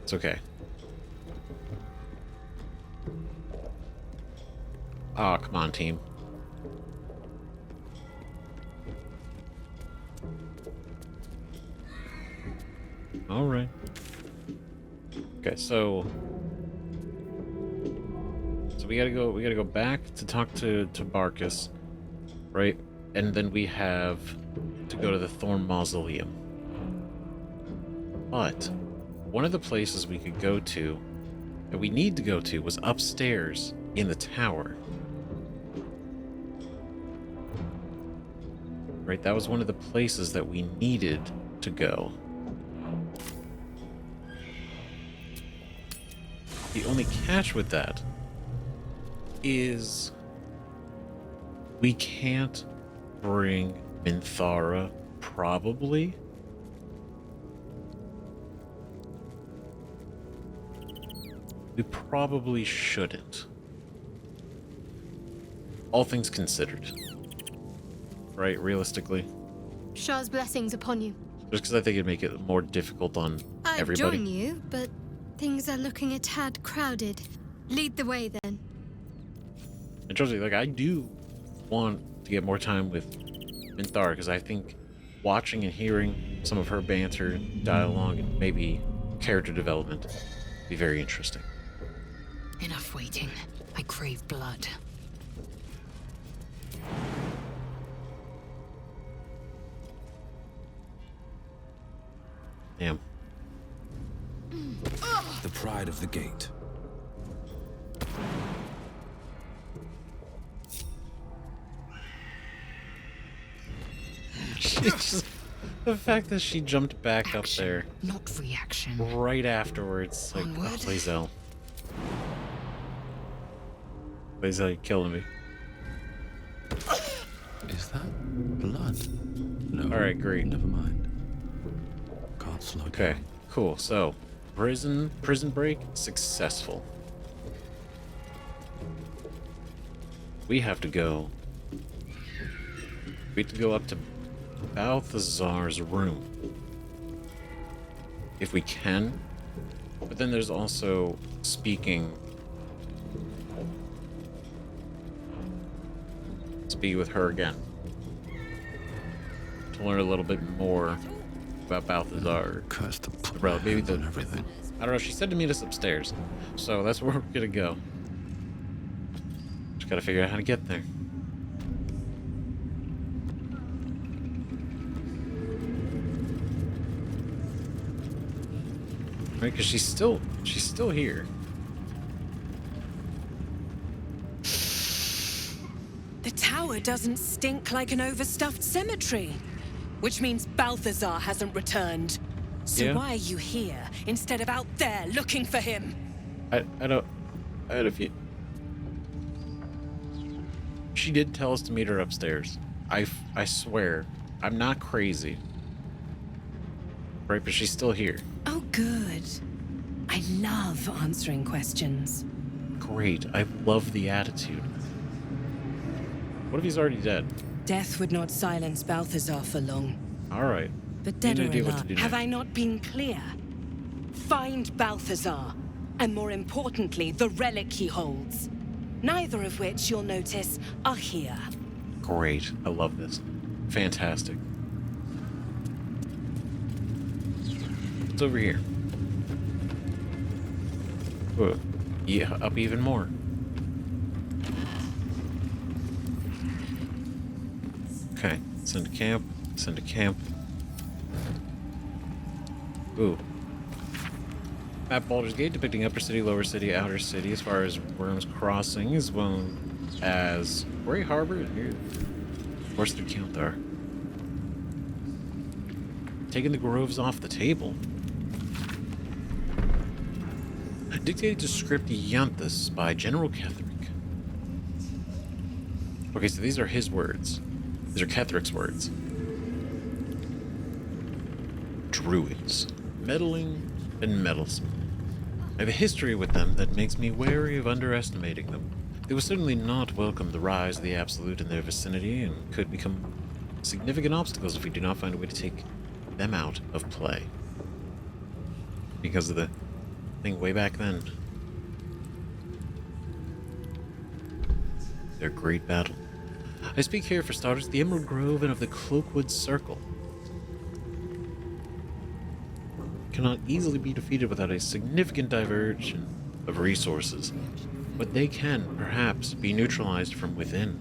[SPEAKER 1] It's okay. Oh, come on, team. All right. Okay, so we gotta go back to talk to Barkus, right? And then we have to go to the Thorm Mausoleum. But one of the places we could go to, that we need to go to, was upstairs in the tower. Right, that was one of the places that we needed to go. The only catch with that is we can't bring Minthara, probably. We probably shouldn't. All things considered. Right, realistically.
[SPEAKER 8] Shah's blessings upon you.
[SPEAKER 1] Just because I think it'd make it more difficult on everybody.
[SPEAKER 7] I'd join you, but things are looking a tad crowded. Lead the way, then.
[SPEAKER 1] And trust me, like, I do want to get more time with Minthara, because I think watching and hearing some of her banter, dialogue, and maybe character development would be very interesting.
[SPEAKER 2] Enough waiting. I crave blood.
[SPEAKER 1] Damn.
[SPEAKER 4] The pride of the gate.
[SPEAKER 1] The fact that she jumped back up there
[SPEAKER 2] Not reaction.
[SPEAKER 1] right afterwards, like, oh,
[SPEAKER 2] Onward.
[SPEAKER 1] Blazel. Blazel, you're killing me.
[SPEAKER 4] Is that blood? No.
[SPEAKER 1] Alright, great.
[SPEAKER 4] Never mind. Can't slow
[SPEAKER 1] Okay,
[SPEAKER 4] down.
[SPEAKER 1] cool. So, prison break successful. We have to go. We have to go up to Balthazar's room. If we can. But then there's also speaking with her again. To learn a little bit more about Balthazar.
[SPEAKER 4] Curse the put
[SPEAKER 1] Bro,
[SPEAKER 4] my
[SPEAKER 1] maybe
[SPEAKER 4] hands
[SPEAKER 1] the
[SPEAKER 4] on everything.
[SPEAKER 1] I don't know, she said to meet us upstairs. So that's where we're gonna go. Just gotta figure out how to get there. Right, because she's still here.
[SPEAKER 11] The tower doesn't stink like an overstuffed cemetery, which means Balthazar hasn't returned. So
[SPEAKER 1] Yeah.
[SPEAKER 11] why are you here instead of out there looking for him?
[SPEAKER 1] I don't if you. She did tell us to meet her upstairs. I swear, I'm not crazy. Right, but she's still here.
[SPEAKER 11] Oh, good. I love answering questions.
[SPEAKER 1] Great, I love the attitude. What if he's already dead?
[SPEAKER 11] Death would not silence Balthazar for long.
[SPEAKER 1] All right.
[SPEAKER 11] But dead
[SPEAKER 1] No
[SPEAKER 11] or
[SPEAKER 1] idea what to
[SPEAKER 11] alive,
[SPEAKER 1] do
[SPEAKER 11] have
[SPEAKER 1] next.
[SPEAKER 11] I not been clear? Find Balthazar, and more importantly, the relic he holds. Neither of which, you'll notice, are here.
[SPEAKER 1] Great, I love this. Fantastic. What's over here? Whoa. Yeah, up even more. Okay, send to camp, send to camp. Ooh. Map Baldur's Gate depicting Upper City, Lower City, Outer City as far as Worm's Crossing, as well as Grey Harbor. Where's the count there? Taking the groves off the table. Dictated to script Yanthus by General Ketheric. Okay, so these are his words. These are Ketheric's words. Druids. Meddling and meddlesome. I have a history with them that makes me wary of underestimating them. They will certainly not welcome the rise of the Absolute in their vicinity and could become significant obstacles if we do not find a way to take them out of play. Because of the thing way back then. Their great battle. I speak here, for starters, the Emerald Grove and of the Cloakwood Circle. Cannot easily be defeated without a significant diversion of resources, but they can, perhaps, be neutralized from within.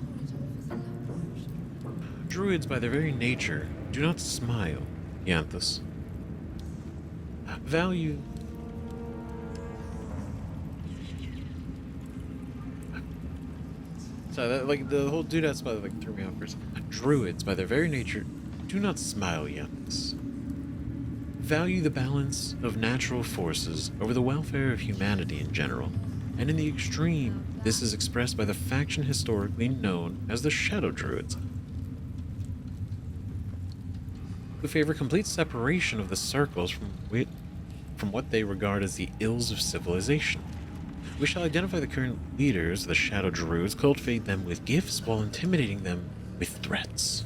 [SPEAKER 1] Druids, by their very nature, do not smile, Yanthus. Value... So, that, like, the whole do not smile, like, threw me off first. Druids, by their very nature, do not smile, Yanthus. Value the balance of natural forces over the welfare of humanity in general, and in the extreme, this is expressed by the faction historically known as the Shadow Druids, who favor complete separation of the circles from what they regard as the ills of civilization. We shall identify the current leaders of the Shadow Druids, cultivate them with gifts while intimidating them with threats,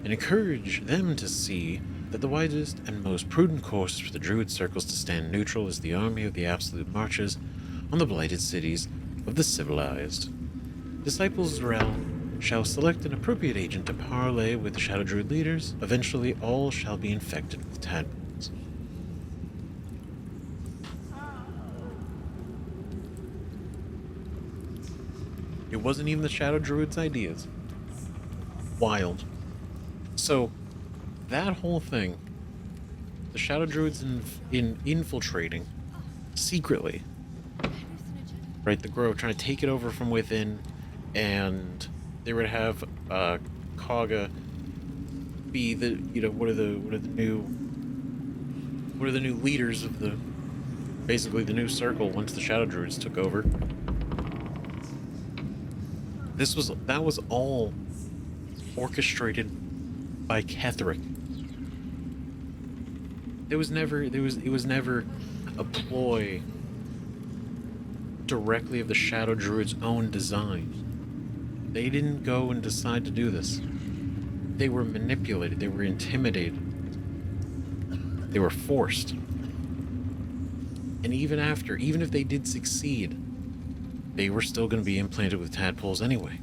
[SPEAKER 1] and encourage them to see that the wisest and most prudent course for the Druid circles to stand neutral as the army of the Absolute marches on the blighted cities of the civilized. Disciples Zrel shall select an appropriate agent to parley with the Shadow Druid leaders. Eventually, all shall be infected with tadpoles. It wasn't even the Shadow Druid's ideas. Wild. So, that whole thing the Shadow Druids in infiltrating secretly, right, the Grove, trying to take it over from within, and they were to have Kaga be the, you know, what are the new leaders of the, basically the new circle once the Shadow Druids took over. That was all orchestrated by Ketheric. It was never a ploy directly of the Shadow Druid's own design. They didn't go and decide to do this. They were manipulated, they were intimidated. They were forced. And even if they did succeed, they were still going to be implanted with tadpoles anyway.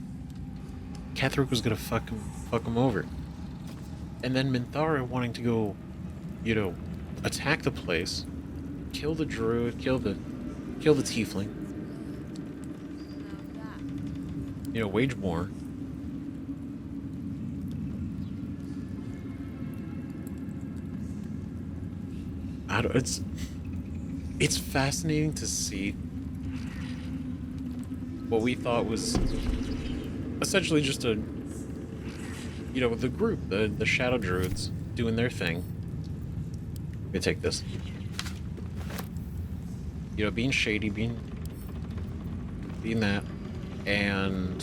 [SPEAKER 1] Ketheric was going to fuck him over. And then Minthara wanting to go, you know, attack the place, kill the druid, kill the tiefling, you know, wage war. It's fascinating to see what we thought was essentially just a, you know, the group, the Shadow Druids doing their thing. Let me take this. You know, being shady, being that, and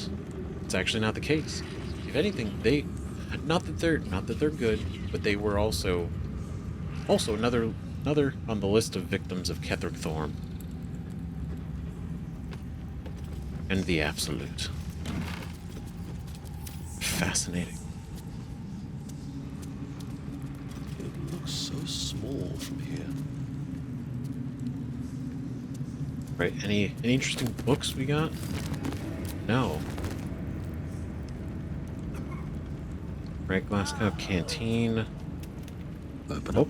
[SPEAKER 1] it's actually not the case. If anything, not that they're good, but they were also another on the list of victims of Ketheric Thorm. And the Absolute. Fascinating.
[SPEAKER 10] It looks so small from here.
[SPEAKER 1] Right, any interesting books we got? No. Right, glass cup, canteen.
[SPEAKER 10] Open up.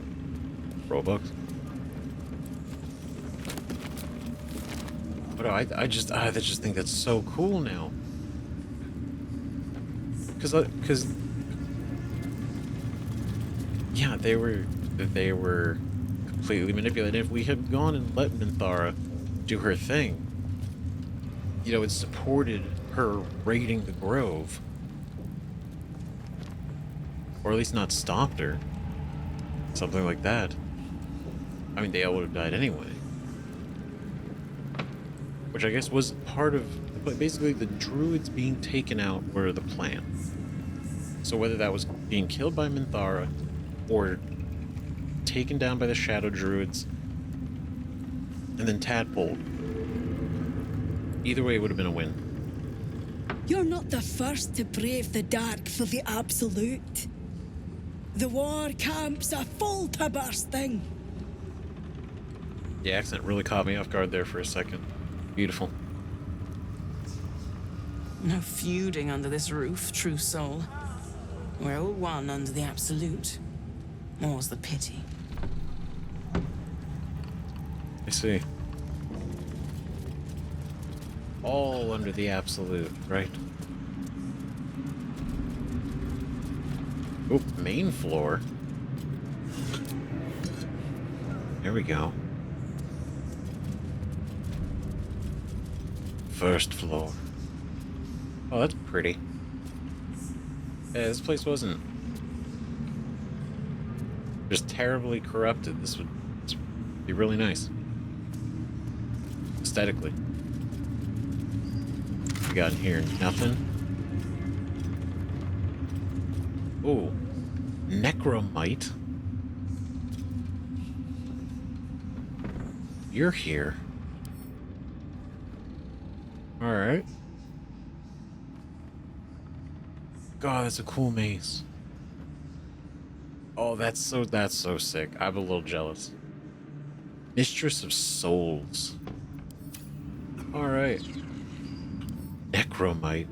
[SPEAKER 1] Roll books. But I just think that's so cool now. Because yeah, they were completely manipulated. If we had gone and let Minthara do her thing, you know, it supported her raiding the Grove, or at least not stopped her, something like that. I mean, they all would have died anyway. Which I guess was part of, but basically the druids being taken out were the plan. So whether that was being killed by Minthara or taken down by the Shadow Druids and then tadpoled, either way it would have been a win.
[SPEAKER 12] You're not the first to brave the dark for the Absolute. The war camp's a full to bursting.
[SPEAKER 1] The accent really caught me off guard there for a second. Beautiful.
[SPEAKER 11] No feuding under this roof, true soul. We're all one under the Absolute. More's the pity.
[SPEAKER 1] I see. All under the Absolute, right? Oh, main floor. There we go. First floor. Oh, that's pretty. Yeah, this place wasn't just terribly corrupted. This would be really nice. Aesthetically. We got in here nothing. Ooh. Necromite. You're here. Alright. God, that's a cool maze. Oh, that's so sick. I'm a little jealous. Mistress of Souls. Alright. Necromite.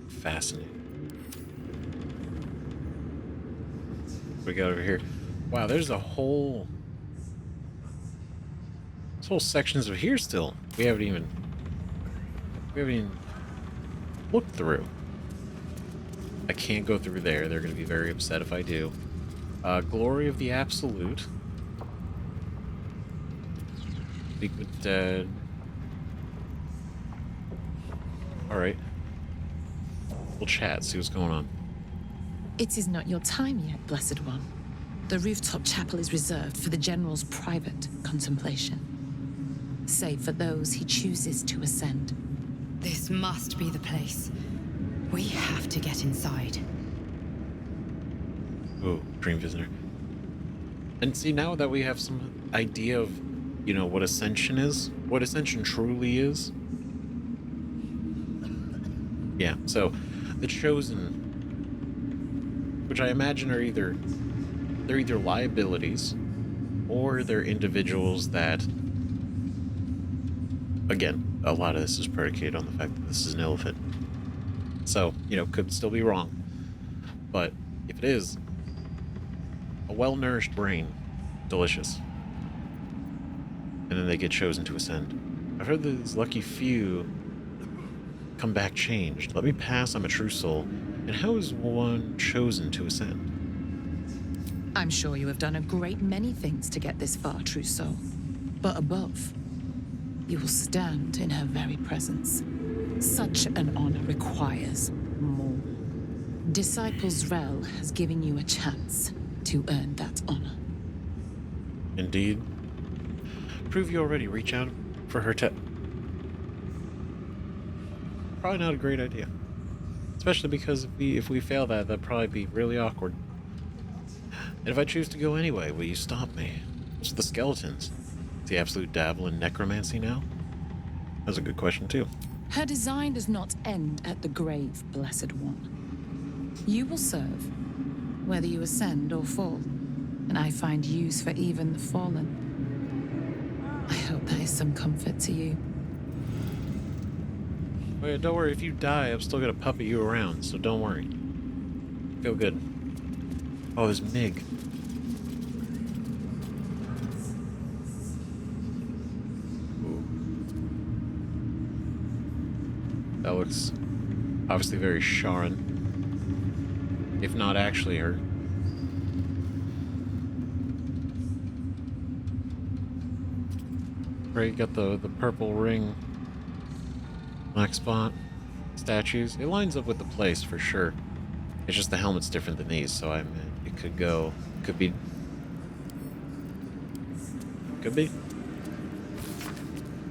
[SPEAKER 1] Fascinating. What we got over here? Wow, there's a whole... There's whole sections of here still. We haven't even We haven't even looked through. I can't go through there. They're going to be very upset if I do. Glory of the Absolute. Speak with Dead. Alright. We'll chat, see what's going on.
[SPEAKER 13] It is not your time yet, Blessed One. The rooftop chapel is reserved for the General's private contemplation, save for those he chooses to ascend.
[SPEAKER 2] This must be the place. We have to get inside.
[SPEAKER 1] Ooh, Dream Visitor. And see, now that we have some idea of, you know, what Ascension is, what Ascension truly is. Yeah, so the Chosen, which I imagine are either liabilities or they're individuals that, again, a lot of this is predicated on the fact that this is an elephant. So, you know, could still be wrong. But if it is, a well-nourished brain, delicious. And then they get chosen to ascend. I've heard that these lucky few come back changed. Let me pass, I'm a true soul. And how is one chosen to ascend?
[SPEAKER 13] I'm sure you have done a great many things to get this far, true soul. But above, you will stand in her very presence. Such an honor requires more. Disciples Rel has given you a chance to earn that honor.
[SPEAKER 1] Indeed. Prove you already. Reach out for her tip. Probably not a great idea. Especially because if we fail that'd probably be really awkward. And if I choose to go anyway, will you stop me? What's with the skeletons? Is the Absolute dabble in necromancy now? That's a good question, too.
[SPEAKER 13] Her design does not end at the grave, Blessed One. You will serve, whether you ascend or fall, and I find use for even the fallen. I hope that is some comfort to you.
[SPEAKER 1] Wait, don't worry, if you die, I'm still gonna puppet you around, so don't worry. Feel good. Oh, there's Mig. Ooh. That looks obviously very Sharon. If not actually her. Right, got the purple ring. Black spot. Statues. It lines up with the place for sure. It's just the helmet's different than these, so I mean, it could go. Could be. Could be.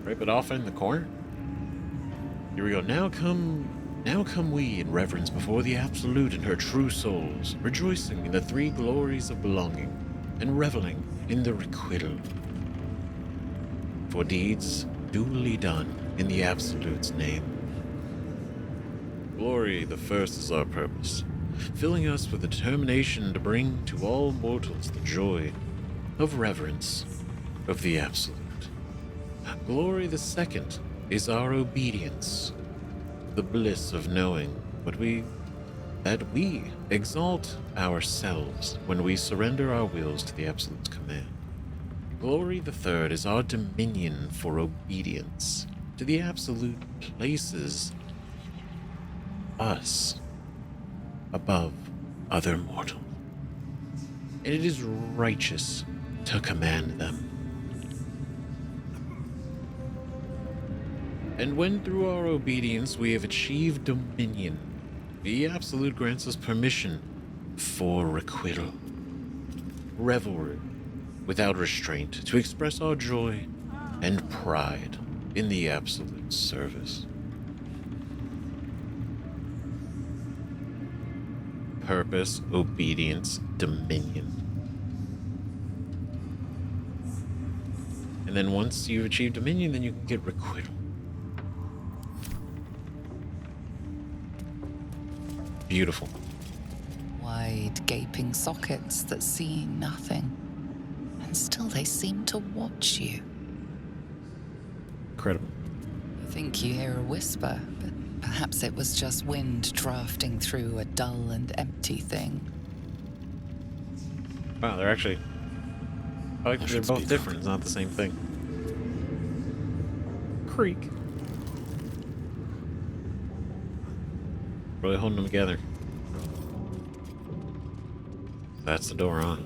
[SPEAKER 1] Right, but off in the corner. Here we go. Now come we in reverence before the Absolute and her true souls, rejoicing in the three glories of belonging, and reveling in the requital. For deeds duly done in the Absolute's name. Glory, the first, is our purpose, filling us with the determination to bring to all mortals the joy of reverence of the Absolute. Glory, the second, is our obedience, the bliss of knowing that we exalt ourselves when we surrender our wills to the Absolute's command. Glory, the third, is our dominion for obedience to the Absolute places us above other mortals. And it is righteous to command them. And when through our obedience we have achieved dominion, the Absolute grants us permission for requital, revelry, without restraint, to express our joy and pride in the Absolute service. Purpose, obedience, dominion. And then once you've achieved dominion, then you can get requital. Beautiful.
[SPEAKER 6] Wide, gaping sockets that see nothing. And still they seem to watch you.
[SPEAKER 1] Incredible.
[SPEAKER 6] You think you hear a whisper, but perhaps it was just wind drafting through a dull and empty thing.
[SPEAKER 1] Wow, they're actually... I like that they're both different. It's not the same thing. Creek. Really holding them together. That's the door, huh?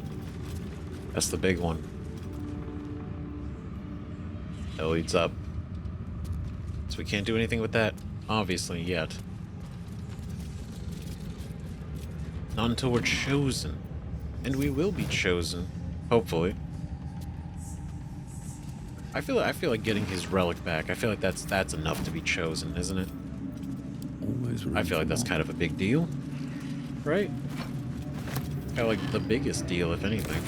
[SPEAKER 1] That's the big one. That leads up. So we can't do anything with that, obviously, yet. Not until we're chosen. And we will be chosen, hopefully. I feel like getting his relic back. I feel like that's enough to be chosen, isn't it? I feel like that's kind of a big deal, right? Kind of like the biggest deal, if anything.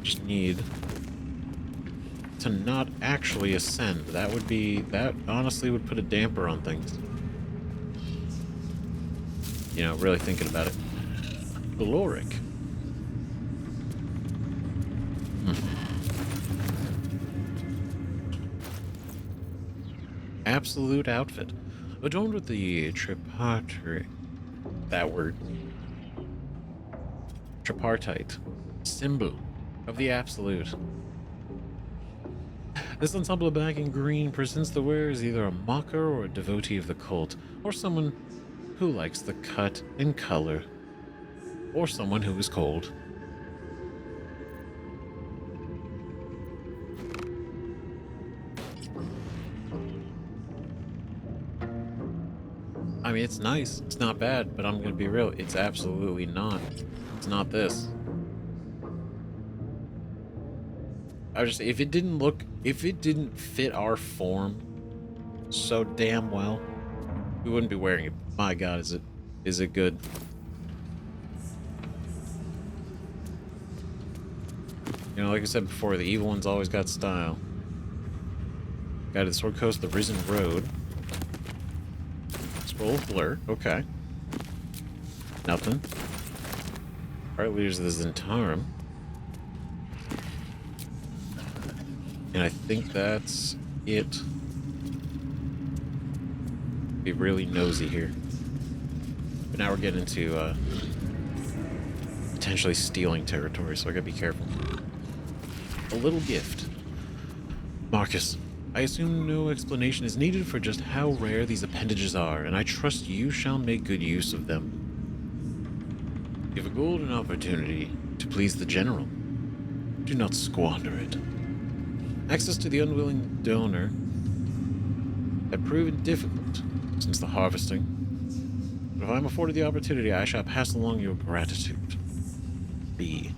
[SPEAKER 1] Just need to not actually ascend. That honestly would put a damper on things. You know, really thinking about it. Caloric. Absolute outfit. Adorned with the tripartite. That word. Tripartite. Symbol of the absolute. This ensemble of black and green presents the wearer as either a mocker or a devotee of the cult, or someone who likes the cut and color, or someone who is cold. I mean, it's nice. It's not bad, but I'm gonna be real. It's absolutely not. It's not this. If it didn't fit our form so damn well, we wouldn't be wearing it. My God, is it good? You know, like I said before, the evil one's always got style. Guide to the Sword Coast, the Risen Road. Scroll of Blur, okay. Nothing. Alright, leaders of the Zentarum. And I think that's it. Be really nosy here. But now we're getting into potentially stealing territory, so I gotta be careful. A little gift. Marcus, I assume no explanation is needed for just how rare these appendages are, and I trust you shall make good use of them. You have a golden opportunity to please the general. Do not squander it. Access to the unwilling donor had proven difficult since the harvesting. But if I am afforded the opportunity, I shall pass along your gratitude. B.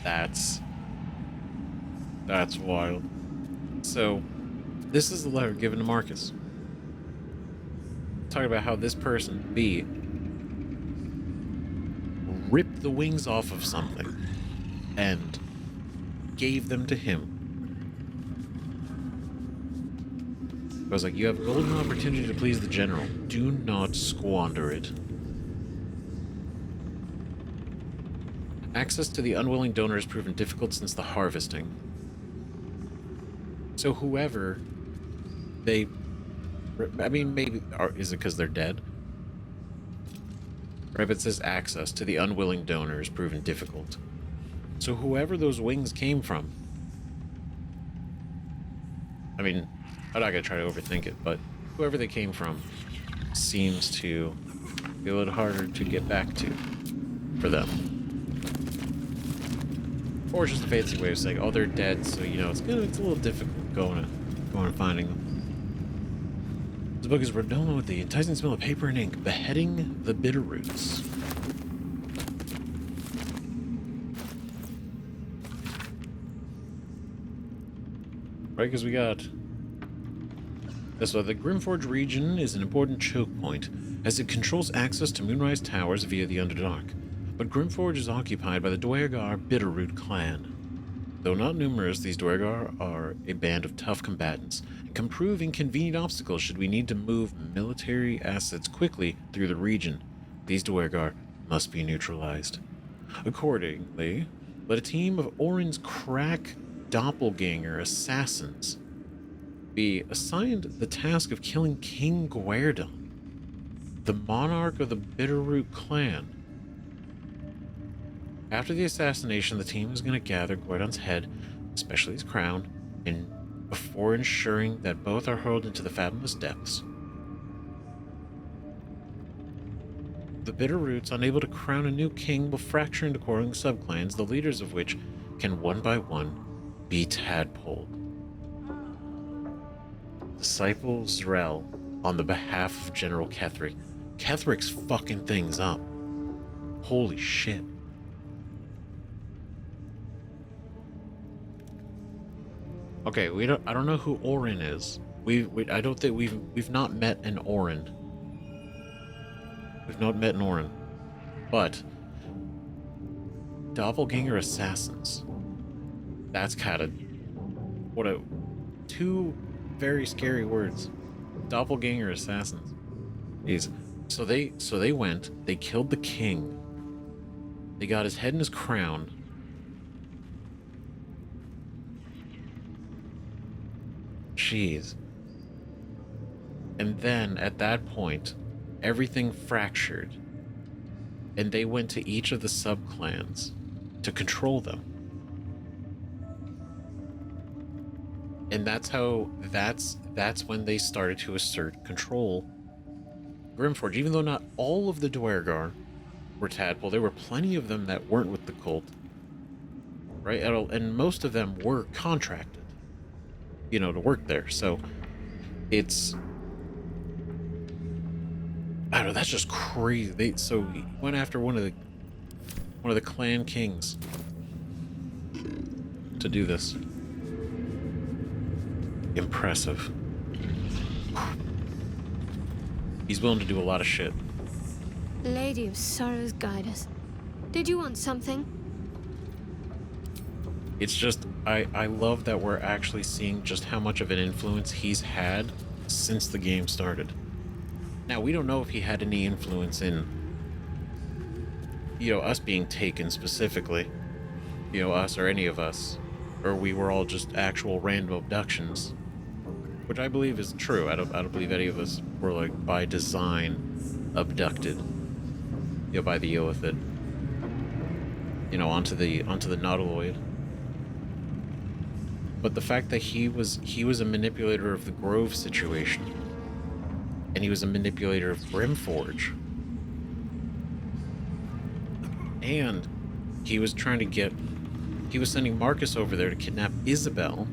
[SPEAKER 1] That's wild. So, this is the letter given to Marcus. Talking about how this person, B, ripped the wings off of something and gave them to him. I was like, you have a golden opportunity to please the general. Do not squander it. Access to the unwilling donor has proven difficult since the harvesting. So whoever they... I mean, maybe... Is it because they're dead? Right, but it says access to the unwilling donor has proven difficult. So whoever those wings came from... I mean, I'm not going to try to overthink it, but whoever they came from seems to be a little harder to get back to for them. Or just a fancy way of saying, oh, they're dead, so, you know, it's a little difficult going and finding them. This book is redolent with the enticing smell of paper and ink, beheading the bitter roots. Right, because we got... So the Grimforge region is an important choke point, as it controls access to Moonrise Towers via the Underdark. But Grimforge is occupied by the Duergar Bitterroot clan. Though not numerous, these Duergar are a band of tough combatants, and can prove inconvenient obstacles should we need to move military assets quickly through the region. These Duergar must be neutralized. Accordingly, let a team of Orin's crack doppelganger assassins be assigned the task of killing King Guerdon, the monarch of the Bitterroot clan. After the assassination, the team is going to gather Guerdon's head especially his crown, and before ensuring that both are hurled into the fathomless depths. The bitter roots, unable to crown a new king, will fracture into quarreling subclans, the leaders of which can one by one be tadpoled. Disciple Zrel, on the behalf of General Ketheric. Ketheric's fucking things up. Holy shit. Okay, I don't know who Orin is. I don't think we've not met an Orin. We've not met an Orin. But doppelganger assassins. That's kind of two very scary words. Doppelganger assassins. So they went, they killed the king. They got his head and his crown. Jeez. And then at that point, everything fractured. And they went to each of the subclans to control them. And that's when they started to assert control. Grimforge, even though not all of the Dwergar were tadpole, there were plenty of them that weren't with the cult. Right? And most of them were contracted, to work there. So it's, I don't know, that's just crazy. So he went after one of the clan kings to do this. Impressive. He's willing to do a lot of shit.
[SPEAKER 7] Lady of Sorrows, guide us. Did you want something?
[SPEAKER 1] It's just, I love that we're actually seeing just how much of an influence he's had since the game started. Now, we don't know if he had any influence in, us being taken specifically. Us or any of us. Or we were all just actual random abductions. Which I believe is true. I don't believe any of us were, like, by design abducted. By the Illithid. Onto the Nautiloid. But the fact that he was a manipulator of the Grove situation, and he was a manipulator of Grimforge, and he was sending Marcus over there to kidnap Isabel,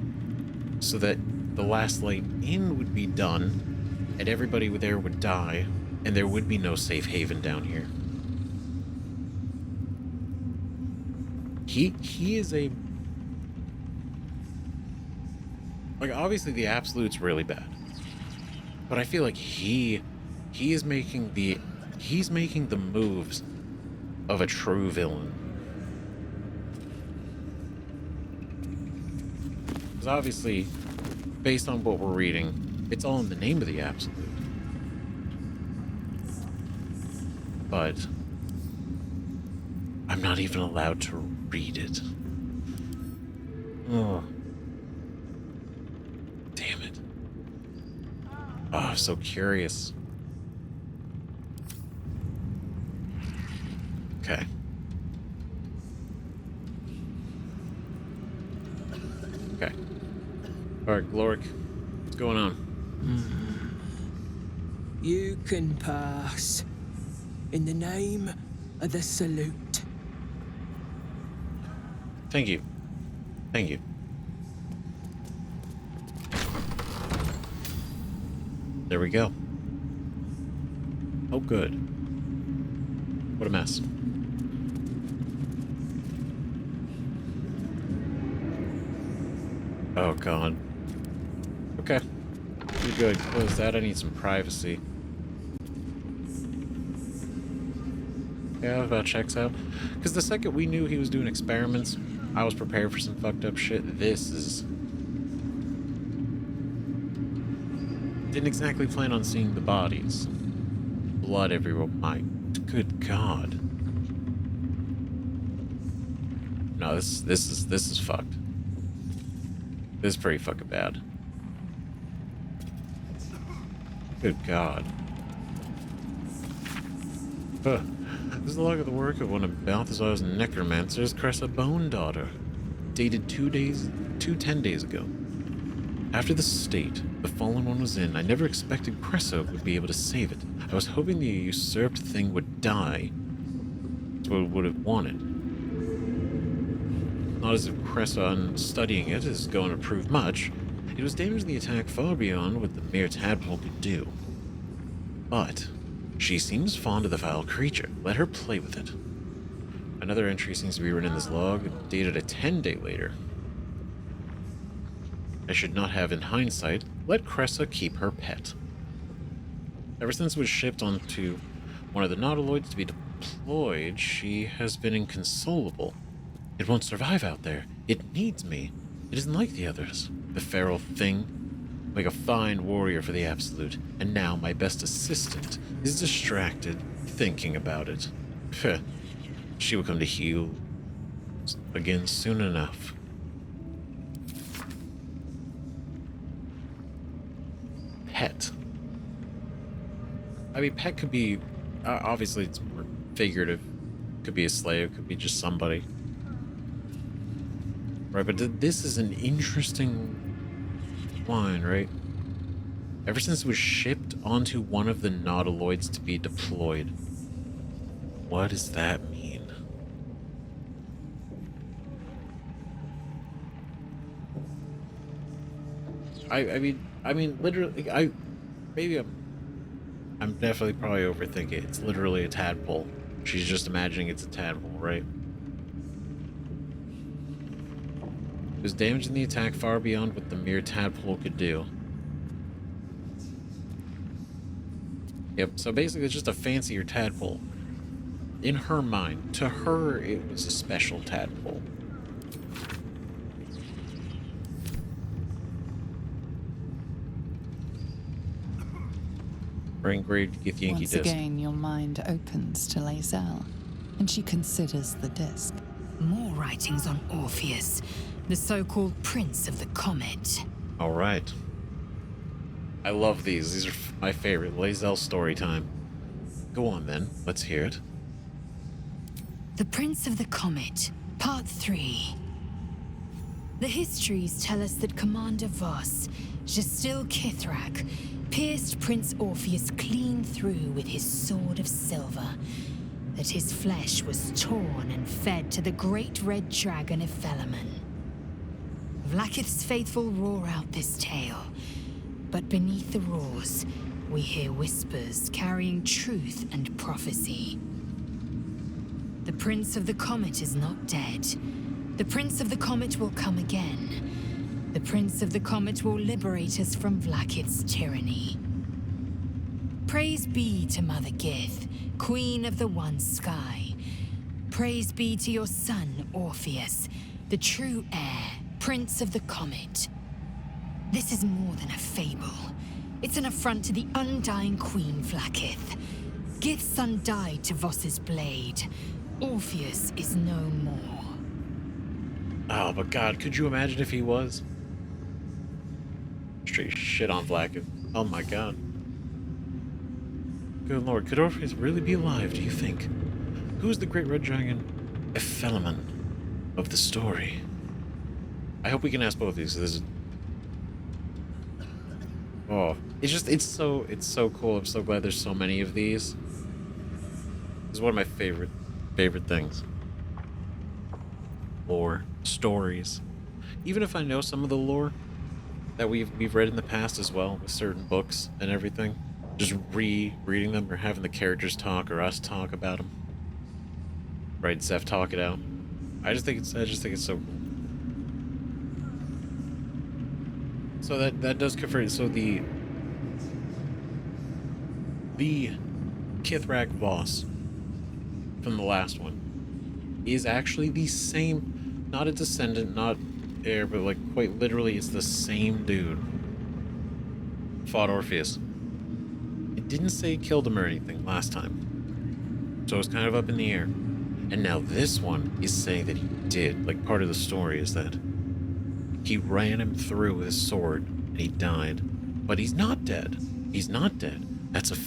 [SPEAKER 1] so that the last light in would be done, and everybody there would die, and there would be no safe haven down here. He is a... Like, obviously the Absolute's really bad. But I feel like he is making the moves of a true villain. Because obviously, based on what we're reading, it's all in the name of the Absolute. But I'm not even allowed to read it. Oh. Damn it. Oh, I'm so curious. Okay. Okay. Alright, Gloric. What's going on?
[SPEAKER 14] You can pass. In the name of the Salute.
[SPEAKER 1] Thank you. Thank you. There we go. Oh, good. What a mess. Oh, God. Okay. You're good. Close that. I need some privacy. Yeah, that about checks out. Because the second we knew he was doing experiments, I was prepared for some fucked up shit. This is... Didn't exactly plan on seeing the bodies. Blood everywhere. My good God. No, this is fucked. This is pretty fucking bad. Good God. This is the log of the work of one of Balthazar's necromancers, Cressa Bone Daughter. dated 10 days ago. After the state the Fallen One was in, I never expected Cressa would be able to save it. I was hoping the usurped thing would die. That's what it would have wanted. Not as if Cressa, on studying it, is going to prove much. It was damaging the attack far beyond what the mere tadpole could do. But she seems fond of the foul creature. Let her play with it. Another entry seems to be written in this log, dated a 10-day later. I should not have, in hindsight, let Cressa keep her pet. Ever since it was shipped onto one of the nautiloids to be deployed, she has been inconsolable. It won't survive out there. It needs me. It isn't like the others. The feral thing, like a fine warrior for the Absolute, and now my best assistant is distracted thinking about it. She will come to heal again soon enough. Pet. I mean, pet could be, obviously it's more figurative. Could be a slave, could be just somebody. Right, but this is an interesting line, right? Ever since it was shipped onto one of the nautiloids to be deployed. What does that mean? I mean, literally, I'm definitely probably overthinking it. It's literally a tadpole. She's just imagining it's a tadpole, right? It was damaging the attack far beyond what the mere tadpole could do. Yep, so basically it's just a fancier tadpole. In her mind, to her, it was a special tadpole. Engraved Githyanki
[SPEAKER 6] Once
[SPEAKER 1] disc.
[SPEAKER 6] again, your mind opens to Lae'zel, and she considers the disc.
[SPEAKER 2] More writings on Orpheus, the so-called Prince of the Comet.
[SPEAKER 1] All right. I love these. These are my favorite. Lae'zel story time. Go on then. Let's hear it.
[SPEAKER 2] The Prince of the Comet, Part 3. The histories tell us that Commander Voss, Gestil Ketheric, pierced Prince Orpheus clean through with his sword of silver, that his flesh was torn and fed to the great red dragon Ephelemon. Vlaakith's faithful roar out this tale, but beneath the roars, we hear whispers carrying truth and prophecy. The Prince of the Comet is not dead. The Prince of the Comet will come again. The Prince of the Comet will liberate us from Vlaakith's tyranny. Praise be to Mother Gith, Queen of the One Sky. Praise be to your son, Orpheus, the true heir, Prince of the Comet. This is more than a fable. It's an affront to the undying Queen Vlaakith. Gith's son died to Voss's blade. Orpheus is no more.
[SPEAKER 1] Oh, but God, could you imagine if he was? Straight shit on Vlaakith. Oh my God. Good Lord, could Orpheus really be alive, do you think? Who's the great red dragon? Ephelemon of the story. I hope we can ask both of these. This is... Oh, it's so cool. I'm so glad there's so many of these. This is one of my favorite things. Lore, stories. Even if I know some of the lore that we've read in the past as well, with certain books and everything, just reading them or having the characters talk or us talk about them. Right, Zeph talk it out. I just think it's so cool. So that does confirm. So the Ketheric Voss from the last one is actually the same, not a descendant, not heir, but like quite literally it's the same dude. Fought Orpheus. It didn't say he killed him or anything last time. So it was kind of up in the air. And now this one is saying that he did. Like, part of the story is that he ran him through with his sword and he died. But he's not dead. He's not dead. That's a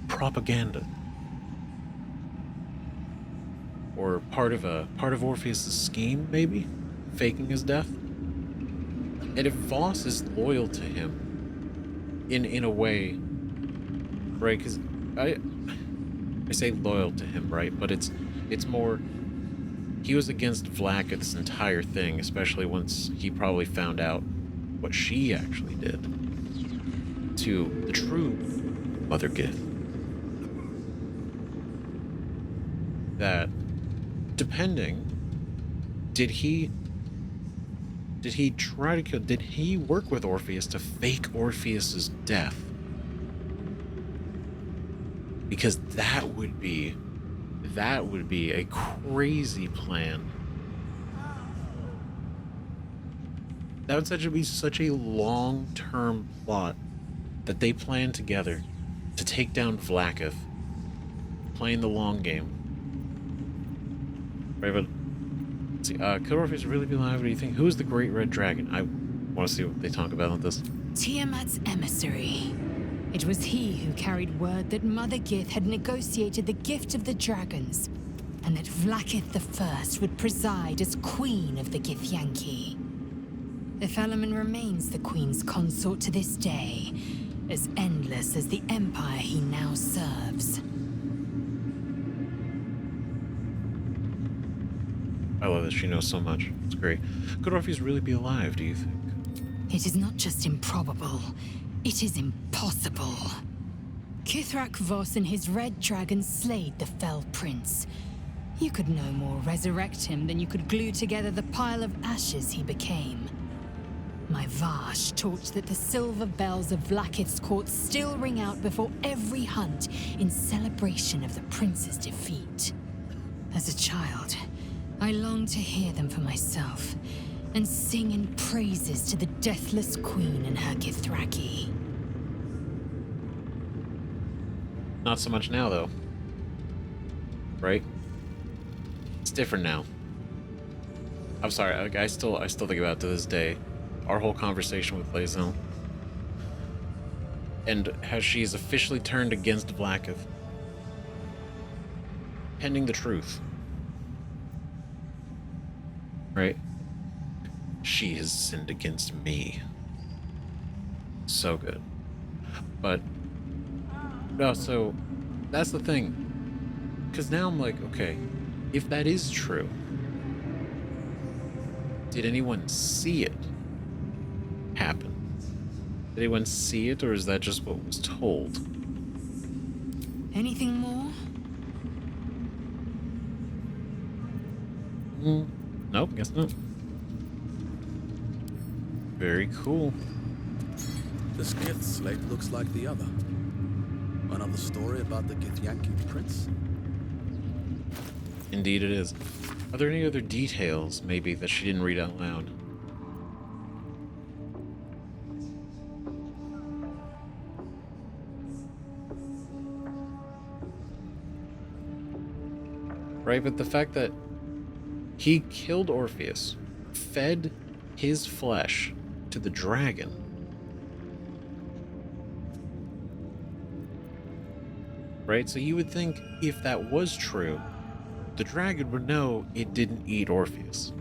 [SPEAKER 1] propaganda. or part of Orpheus's scheme, maybe, faking his death. And if Voss is loyal to him, in a way, right? Because I say loyal to him, right? But it's more. He was against Vlaakith's entire thing, especially once he probably found out what she actually did to the true Mother Gith. That, depending, did he try to kill, did he work with Orpheus to fake Orpheus's death? Because that would be a crazy plan. That would be such a long-term plot that they planned together to take down Vlaakith, playing the long game. Right, but let's see, could Orpheus really be alive? What do you think? Who is the Great Red Dragon? I want to see what they talk about on this.
[SPEAKER 2] Tiamat's emissary. It was he who carried word that Mother Gith had negotiated the gift of the dragons, and that Vlaakith I would preside as Queen of the Githyanki. The Felaman remains the Queen's consort to this day, as endless as the empire he now serves.
[SPEAKER 1] I love that she knows so much. It's great. Could Orpheus really be alive, do you think?
[SPEAKER 2] It is not just improbable, it is impossible. Ketheric Voss and his red dragon slayed the Fell Prince. You could no more resurrect him than you could glue together the pile of ashes he became. My Vash taught that the silver bells of Vlaakith's court still ring out before every hunt in celebration of the prince's defeat. As a child, I longed to hear them for myself, and sing in praises to the deathless queen and her Githyanki.
[SPEAKER 1] Not so much now, though. Right? It's different now. I'm sorry, like, I still think about it to this day. Our whole conversation with Lae'zel. And how she's officially turned against Vlaakith. Pending the truth. Right? She has sinned against me. So good. But no, so that's the thing. Because now I'm like, okay, if that is true, did anyone see it happen? Did anyone see it, or is that just what was told?
[SPEAKER 2] Anything more?
[SPEAKER 1] Nope, guess not. Very cool.
[SPEAKER 4] This Gith slate looks like the other. Another story about the Githyanki prince?
[SPEAKER 1] Indeed it is. Are there any other details, maybe, that she didn't read out loud? Right, but the fact that he killed Orpheus, fed his flesh to the dragon. Right, so you would think if that was true, the dragon would know it didn't eat Orpheus.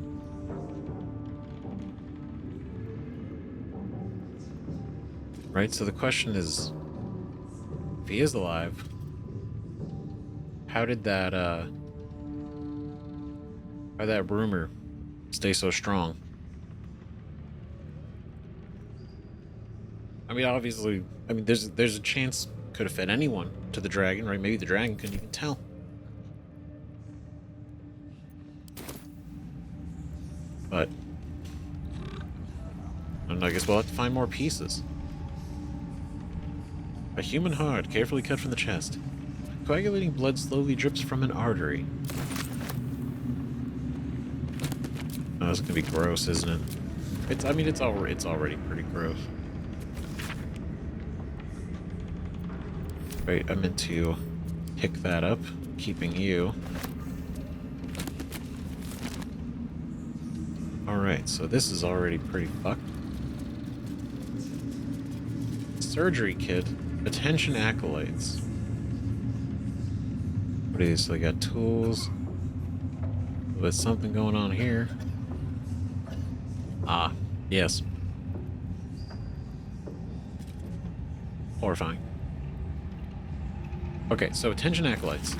[SPEAKER 1] Right, so the question is, if he is alive, how did that rumor stay so strong? I mean, obviously, there's a chance could have fed anyone to the dragon, right? Maybe the dragon couldn't even tell. But I guess we'll have to find more pieces. A human heart, carefully cut from the chest. Coagulating blood slowly drips from an artery. Oh, that's gonna be gross, isn't it? It's already pretty gross. Wait, I meant to pick that up, keeping you. Alright, so this is already pretty fucked. Surgery kit. Attention acolytes. What are these? So they got tools. with something going on here. Ah, yes. Horrifying. Okay, so attention acolytes.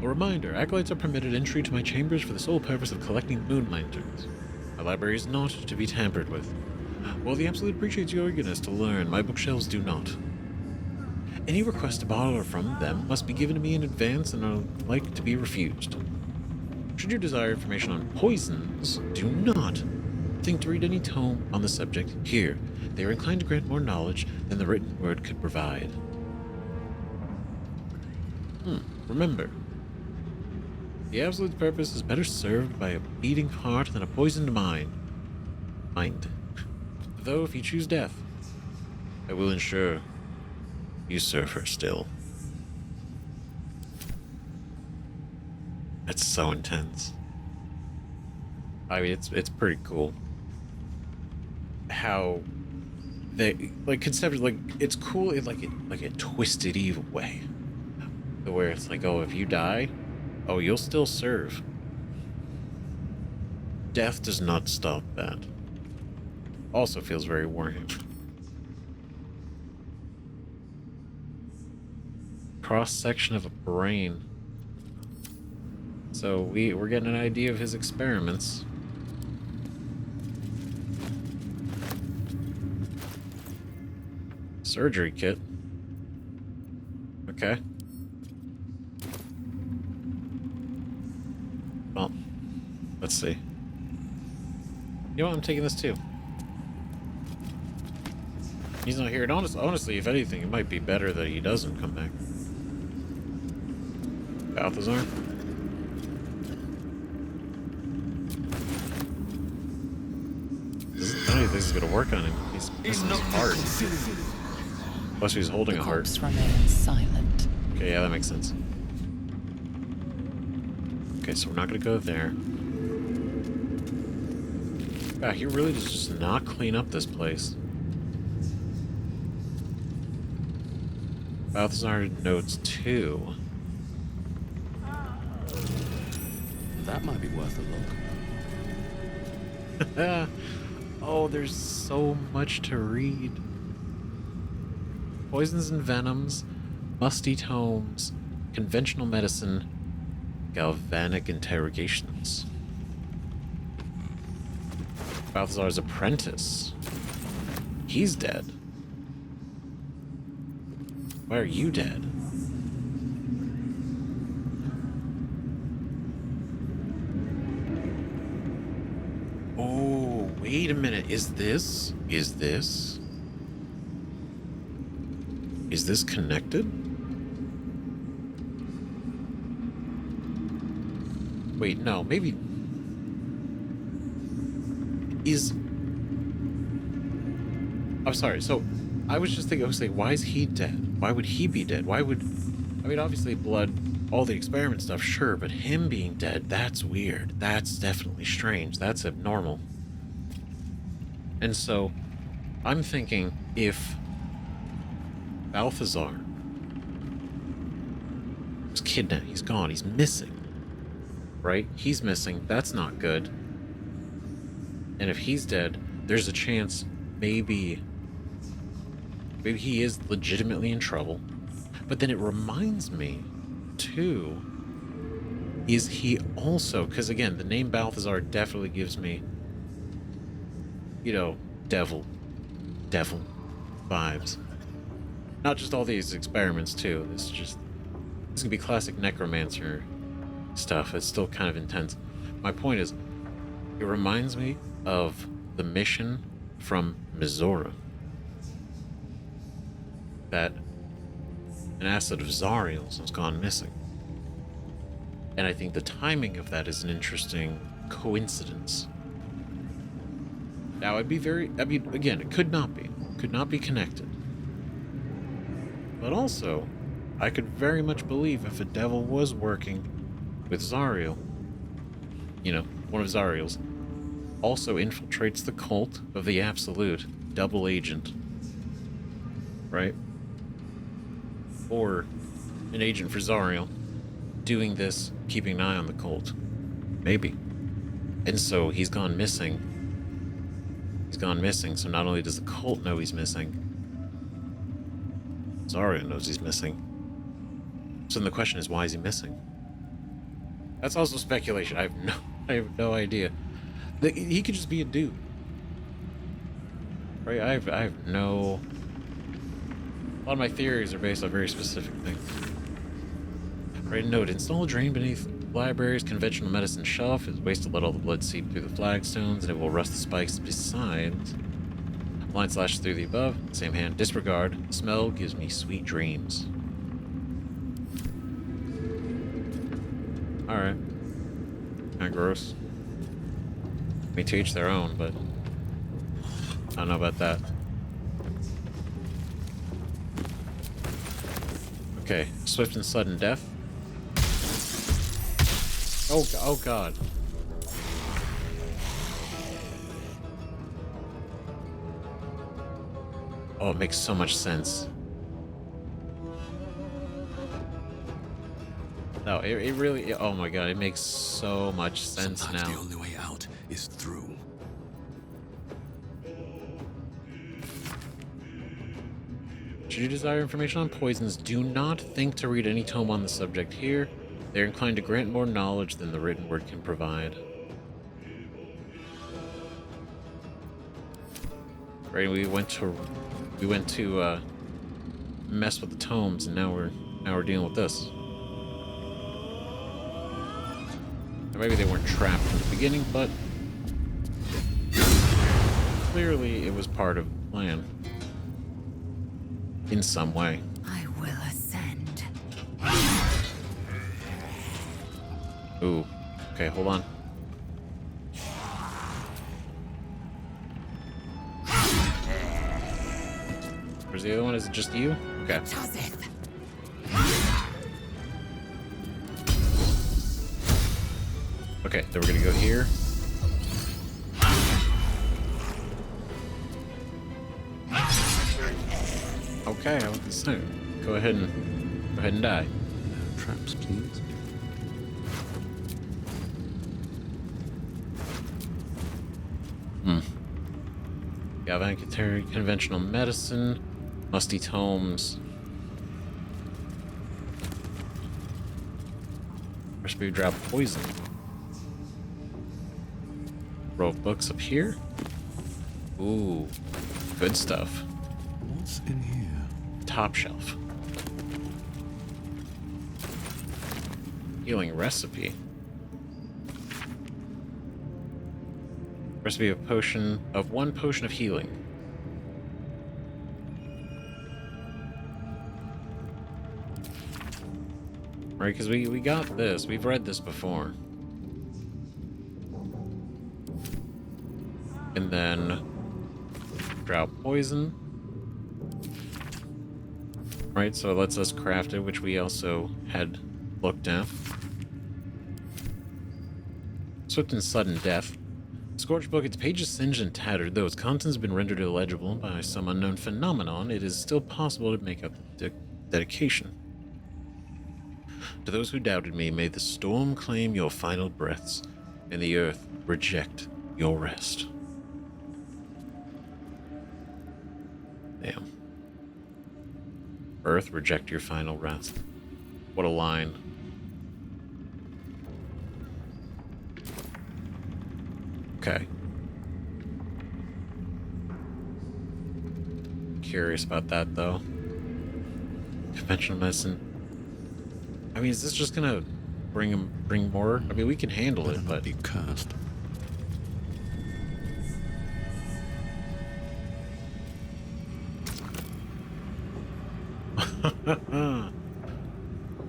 [SPEAKER 1] A reminder, acolytes are permitted entry to my chambers for the sole purpose of collecting moon lanterns. My library is not to be tampered with. While the Absolute appreciates your eagerness to learn, my bookshelves do not. Any request to borrow from them must be given to me in advance and are like to be refused. Should you desire information on poisons, do not think to read any tome on the subject here. They are inclined to grant more knowledge than the written word could provide. Remember, the Absolute's purpose is better served by a beating heart than a poisoned mind. Though if you choose death, I will ensure you serve her still. That's so intense. I mean, it's pretty cool how they like conceptually, like, it's cool in like a twisted evil way, where it's like, oh, if you die, oh, you'll still serve. Death does not stop that. Also feels very Warhammer. Cross section of a brain. So we're getting an idea of his experiments. Surgery kit. Okay. Well, let's see. You know what? I'm taking this too. He's not here. And honestly, if anything, it might be better that he doesn't come back. Balthazar? I don't think this is gonna work on him. He's missing his heart. Plus he's holding a heart.
[SPEAKER 6] The corpse remains silent.
[SPEAKER 1] Okay, yeah, that makes sense. Okay, so we're not gonna go there. God, he really does just not clean up this place. Balthazar notes 2.
[SPEAKER 4] That might be worth a look.
[SPEAKER 1] Oh, there's so much to read. Poisons and venoms, musty tomes, conventional medicine, galvanic interrogations. Balthazar's apprentice. He's dead. Why are you dead? Oh, wait a minute. Is this connected? Wait, no, maybe... I'm sorry, so I was just thinking, I was like, why is he dead? Why would he be dead? Why would... I mean, obviously blood, all the experiment stuff, sure, but him being dead, that's weird. That's definitely strange. That's abnormal. And so, I'm thinking if Balthazar was kidnapped, he's gone, he's missing, right? He's missing, that's not good. And if he's dead, there's a chance maybe he is legitimately in trouble. But then it reminds me, too, is he also, because again, the name Balthazar definitely gives me, you know, devil vibes. Not just all these experiments, too. This could be classic necromancer stuff. It's still kind of intense. My point is, it reminds me of the mission from Minthara. That an asset of Zariel's has gone missing. And I think the timing of that is an interesting coincidence. Now, again, it could not be connected. But also, I could very much believe if a devil was working with Zariel, you know, one of Zariel's, also infiltrates the cult of the Absolute, double agent, right? Or an agent for Zariel, doing this, keeping an eye on the cult. Maybe. And so he's gone missing. He's gone missing, so not only does the cult know he's missing, Astarion knows he's missing. So then the question is, why is he missing? That's also speculation. I have no idea. He could just be a dude. Right? I have no... A lot of my theories are based on very specific things. Right, note, install a drain beneath library's conventional medicine shelf. It's waste to let all the blood seep through the flagstones, and it will rust the spikes besides. Line slash through the above. Same hand. Disregard. Smell gives me sweet dreams. Alright. Kinda gross. I mean, to each their own, but I don't know about that. Okay, swift and sudden death. Oh god. Oh, it makes so much sense. No, it really... Oh my god, it makes so much sense.
[SPEAKER 4] Sometimes
[SPEAKER 1] now.
[SPEAKER 4] The only way out is through.
[SPEAKER 1] Should you desire information on poisons, do not think to read any tome on the subject here. They're inclined to grant more knowledge than the written word can provide. Right, we went to mess with the tomes, and now we're dealing with this. Or maybe they weren't trapped from the beginning, but clearly it was part of the plan. In some way.
[SPEAKER 2] I will ascend.
[SPEAKER 1] Ooh. Okay, hold on. Where's the other one? Is it just you? Okay. Okay, then we're gonna go here. Okay, I was gonna say, go ahead and die.
[SPEAKER 10] No traps, please.
[SPEAKER 1] Galvanic Ketheric, conventional medicine, musty tomes. Recipe drop poison. Row of books up here. Ooh, good stuff.
[SPEAKER 10] What's in here?
[SPEAKER 1] Top shelf. Healing recipe. Recipe of one potion of healing. Right, because we got this. We've read this before. And then drought poison. Right, so it lets us craft it, which we also had looked at. Swift and sudden death. Scorched book, its pages singed and tattered. Though its contents have been rendered illegible by some unknown phenomenon, it is still possible to make out the dedication. To those who doubted me, may the storm claim your final breaths, and the earth reject your rest. Damn. Earth, reject your final rest. What a line. Okay. Curious about that, though. Conventional medicine. I mean, is this just gonna bring more? I mean, we can handle it, but...
[SPEAKER 10] be cursed.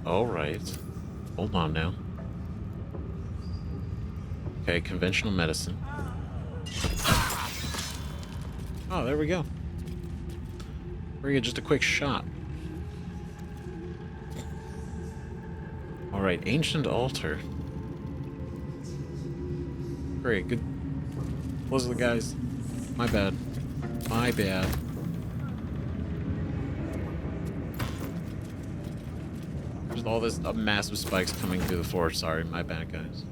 [SPEAKER 1] All right. Hold on now. Okay, conventional medicine. Oh, there we go. Very good, just a quick shot. All right, ancient altar. Great, good. Those are the guys. My bad. My bad. There's all this massive spikes coming through the floor. Sorry, my bad, guys.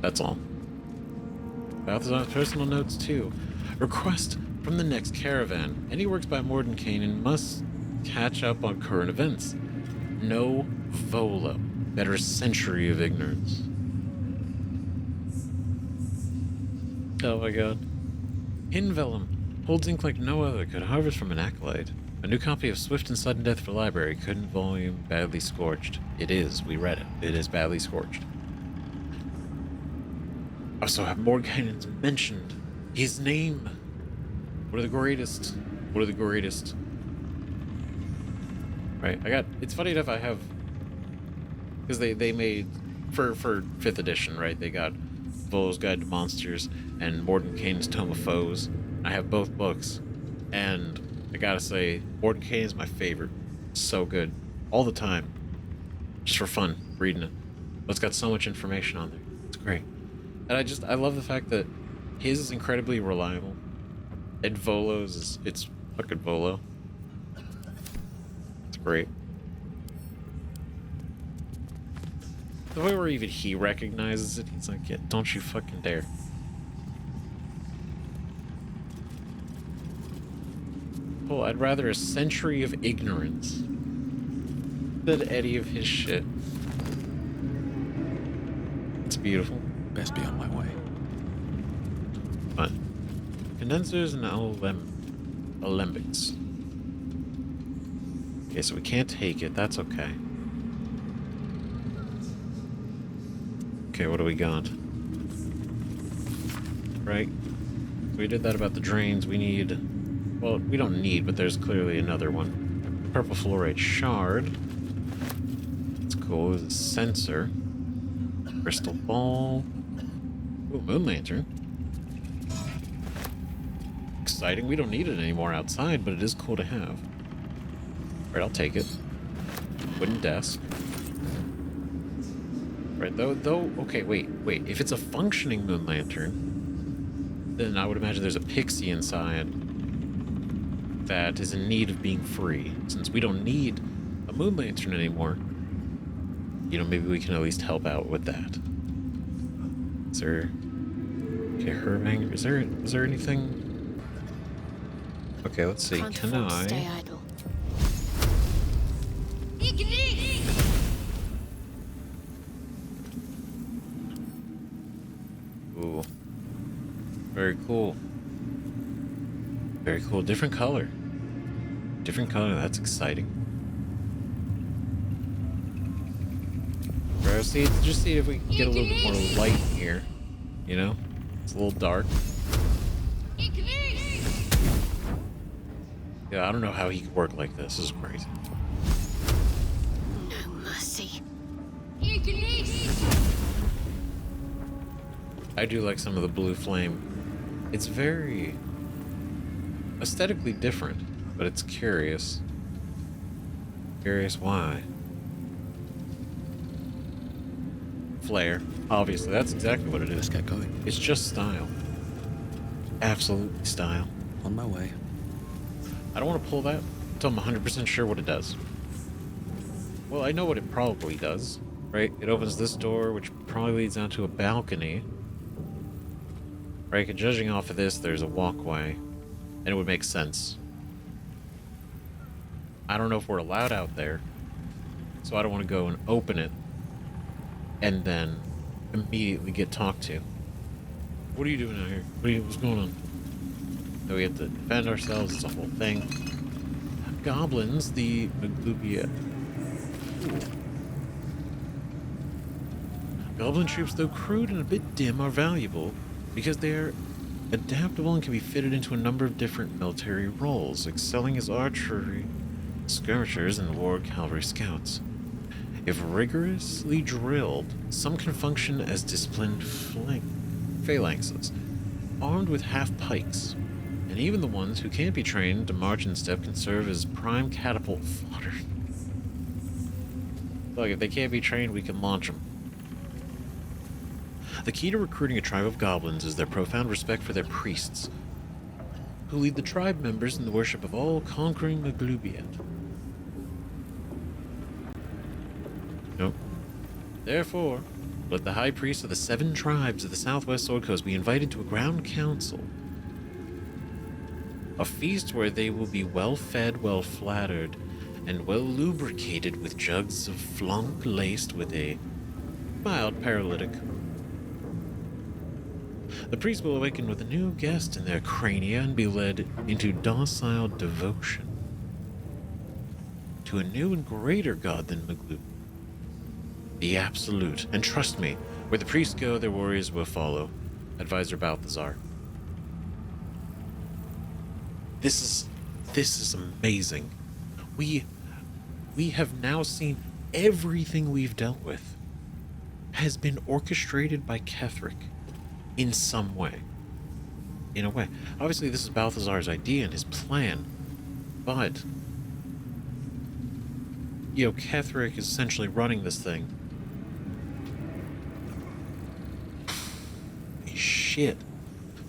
[SPEAKER 1] That's all. Balthazar's personal notes, too. Request from the next caravan. Any works by Mordenkainen must catch up on current events. No Volo. Better a century of ignorance. Oh my god. Hidden Vellum. Holds ink like no other. Could harvest from an acolyte. A new copy of Swift and Sudden Death for Library. Couldn't volume. Badly scorched. It is. We read it. It is badly scorched. Also have Mordenkainen's mentioned. His name. What are the greatest? What are the greatest? Right, it's funny enough I have, because they made, for 5th edition, right, they got Volo's Guide to Monsters and Mordenkainen's Tome of Foes. I have both books, and I gotta say, Mordenkainen's my favorite. So good. All the time. Just for fun, reading it. But it's got so much information on there. It's great. And I love the fact that his is incredibly reliable, and Volo's it's fucking Volo. It's great. The way where even he recognizes it, he's like, yeah, don't you fucking dare. Oh, I'd rather a century of ignorance than any of his shit. It's beautiful.
[SPEAKER 4] Best be on my way.
[SPEAKER 1] Fun. Condensers and alembics. Okay, so we can't take it. That's okay. Okay, what do we got? Right. We did that about the drains. We need... Well, we don't need, but there's clearly another one. Purple fluorite shard. That's cool. There's a sensor. Crystal ball. Ooh, moon lantern. Exciting. We don't need it anymore outside, but it is cool to have. Alright, I'll take it. Wooden desk. Right, though, okay, wait. If it's a functioning moon lantern, then I would imagine there's a pixie inside that is in need of being free. Since we don't need a moon lantern anymore, you know, maybe we can at least help out with that. Is there... Okay, Hermang, is there anything? Okay, let's see.
[SPEAKER 8] Can't
[SPEAKER 1] Can
[SPEAKER 8] afford to
[SPEAKER 1] I...
[SPEAKER 8] stay idle.
[SPEAKER 1] Ooh. Very cool. Very cool. Different color. Different color. That's exciting. Bro, just see if we can get a little bit more light here. You know? It's a little dark. Yeah, I don't know how he could work like this. This is crazy.
[SPEAKER 8] No mercy.
[SPEAKER 1] I do like some of the blue flame. It's very aesthetically different, but it's curious. Curious why. Flare. Obviously, that's exactly what it is.
[SPEAKER 4] Let's get going.
[SPEAKER 1] It's just style. Absolutely style.
[SPEAKER 4] On my way.
[SPEAKER 1] I don't want to pull that until I'm 100% sure what it does. Well, I know what it probably does, right? It opens this door, which probably leads out to a balcony. Right, and judging off of this, there's a walkway, and it would make sense. I don't know if we're allowed out there, so I don't want to go and open it, and then immediately get talked to. What are you doing out here? What's going on? So we have to defend ourselves, it's a whole thing. Goblins, the oubliette. Goblin troops, though crude and a bit dim, are valuable because they are adaptable and can be fitted into a number of different military roles, excelling as archery, skirmishers, and war cavalry scouts. If rigorously drilled, some can function as disciplined phalanxes, armed with half-pikes, and even the ones who can't be trained to march in step can serve as prime catapult fodder. Look, if they can't be trained, we can launch them. The key to recruiting a tribe of goblins is their profound respect for their priests, who lead the tribe members in the worship of all conquering oubliette. Nope. Therefore, Let the high priest of the 7 tribes of the southwest Sword Coast be invited to a ground council. A feast where they will be well fed, well flattered, and well lubricated with jugs of flunk laced with a mild paralytic. The priest will awaken with a new guest in their crania and be led into docile devotion to a new and greater god than Maglu, the Absolute. And trust me, where the priests go, their warriors will follow. Advisor Balthazar. This is amazing. We have now seen everything we've dealt with has been orchestrated by Ketheric in some way. In a way. Obviously, this is Balthazar's idea and his plan, but Ketheric is essentially running this thing. Shit.